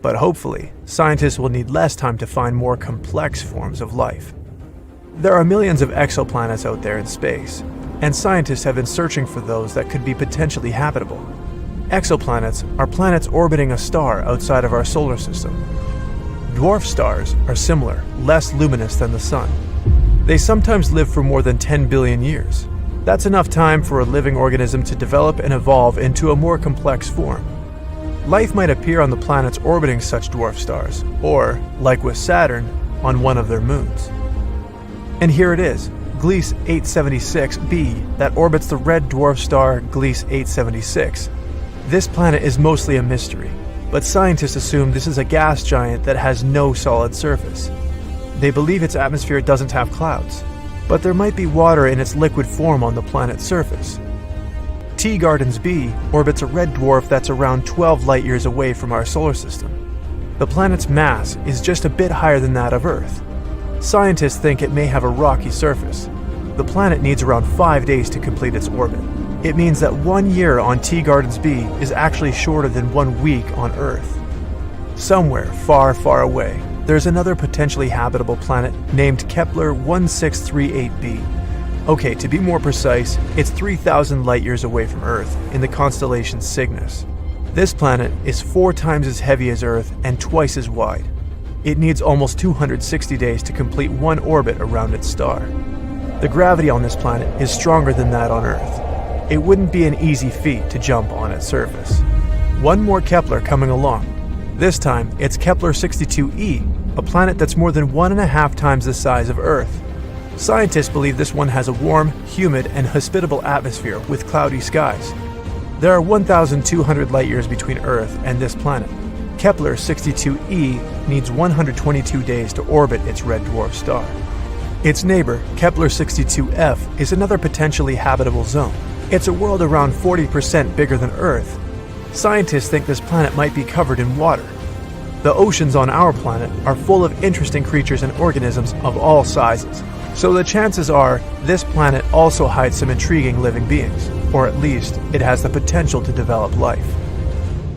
But hopefully, scientists will need less time to find more complex forms of life. There are millions of exoplanets out there in space, and scientists have been searching for those that could be potentially habitable. Exoplanets are planets orbiting a star outside of our solar system. Dwarf stars are similar, less luminous than the Sun. They sometimes live for more than 10 billion years. That's enough time for a living organism to develop and evolve into a more complex form. Life might appear on the planets orbiting such dwarf stars, or, like with Saturn, on one of their moons. And here it is, Gliese 876b, that orbits the red dwarf star Gliese 876. This planet is mostly a mystery, but scientists assume this is a gas giant that has no solid surface. They believe its atmosphere doesn't have clouds, but there might be water in its liquid form on the planet's surface. T Gardens b orbits a red dwarf that's around 12 light-years away from our solar system. The planet's mass is just a bit higher than that of Earth. Scientists think it may have a rocky surface. The planet needs around 5 days to complete its orbit. It means that 1 year on T Gardens b is actually shorter than 1 week on Earth. Somewhere far, far away, there's another potentially habitable planet named Kepler 1638b. Okay, to be more precise, it's 3,000 light-years away from Earth in the constellation Cygnus. This planet is 4 times as heavy as Earth and twice as wide. It needs almost 260 days to complete one orbit around its star. The gravity on this planet is stronger than that on Earth. It wouldn't be an easy feat to jump on its surface. One more Kepler coming along. This time, it's Kepler 62e, a planet that's more than 1.5 times the size of Earth. Scientists believe this one has a warm, humid, and hospitable atmosphere with cloudy skies. There are 1,200 light-years between Earth and this planet. Kepler 62e needs 122 days to orbit its red dwarf star. Its neighbor, Kepler 62f, is another potentially habitable zone. It's a world around 40% bigger than Earth. Scientists think this planet might be covered in water. The oceans on our planet are full of interesting creatures and organisms of all sizes, so the chances are this planet also hides some intriguing living beings, or at least it has the potential to develop life.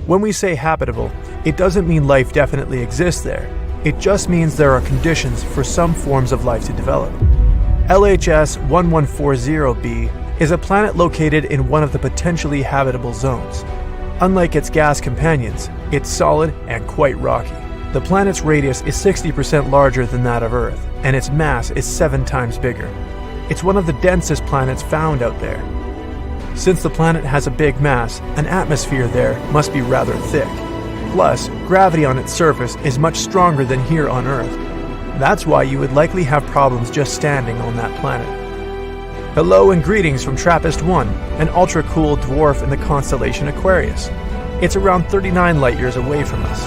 When we say habitable, it doesn't mean life definitely exists there. It just means there are conditions for some forms of life to develop. LHS 1140b is a planet located in one of the potentially habitable zones. Unlike its gas companions, it's solid and quite rocky. The planet's radius is 60% larger than that of Earth, and its mass is 7 times bigger. It's one of the densest planets found out there. Since the planet has a big mass, an atmosphere there must be rather thick. Plus, gravity on its surface is much stronger than here on Earth. That's why you would likely have problems just standing on that planet. Hello and greetings from TRAPPIST-1, an ultra-cool dwarf in the constellation Aquarius. It's around 39 light-years away from us.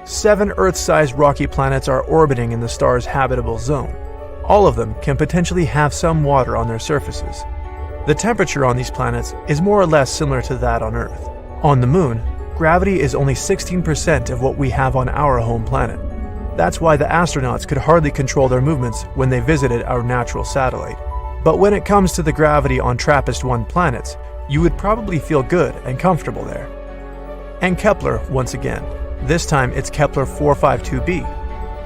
7 Earth-sized rocky planets are orbiting in the star's habitable zone. All of them can potentially have some water on their surfaces. The temperature on these planets is more or less similar to that on Earth. On the Moon, gravity is only 16% of what we have on our home planet. That's why the astronauts could hardly control their movements when they visited our natural satellite. But when it comes to the gravity on TRAPPIST-1 planets, you would probably feel good and comfortable there. And Kepler, once again. This time it's Kepler 452b.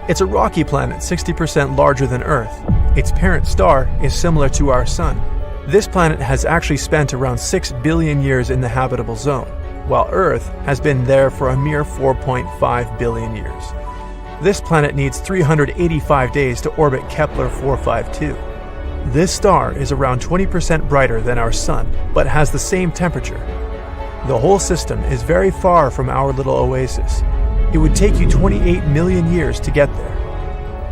It's a rocky planet 60% larger than Earth. Its parent star is similar to our Sun. This planet has actually spent around 6 billion years in the habitable zone, while Earth has been there for a mere 4.5 billion years. This planet needs 385 days to orbit Kepler 452. This star is around 20% brighter than our Sun, but has the same temperature. The whole system is very far from our little oasis. It would take you 28 million years to get there.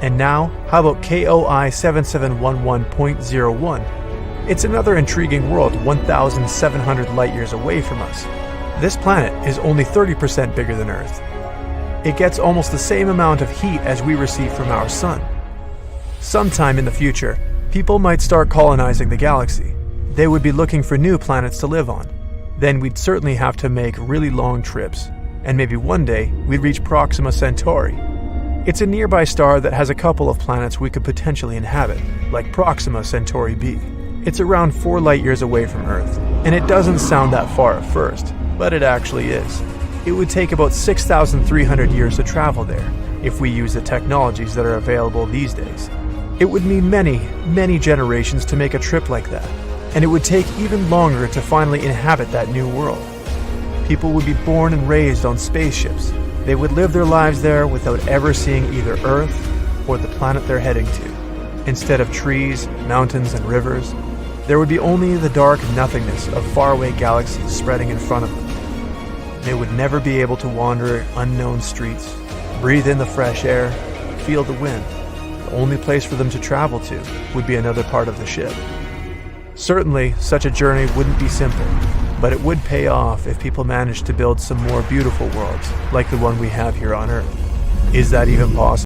And now, how about KOI 7711.01? It's another intriguing world 1,700 light-years away from us. This planet is only 30% bigger than Earth. It gets almost the same amount of heat as we receive from our Sun. Sometime in the future, people might start colonizing the galaxy. They would be looking for new planets to live on. Then we'd certainly have to make really long trips, and maybe one day we'd reach Proxima Centauri. It's a nearby star that has a couple of planets we could potentially inhabit, like Proxima Centauri b. It's around 4 light-years away from Earth, and it doesn't sound that far at first, but it actually is. It would take about 6,300 years to travel there, if we use the technologies that are available these days. It would mean many, many generations to make a trip like that, and it would take even longer to finally inhabit that new world. People would be born and raised on spaceships. They would live their lives there without ever seeing either Earth or the planet they're heading to. Instead of trees, mountains, and rivers, there would be only the dark nothingness of faraway galaxies spreading in front of them. They would never be able to wander unknown streets, breathe in the fresh air, feel the wind. The only place for them to travel to would be another part of the ship. Certainly, such a journey wouldn't be simple, but it would pay off if people managed to build some more beautiful worlds, like the one we have here on Earth. Is that even possible?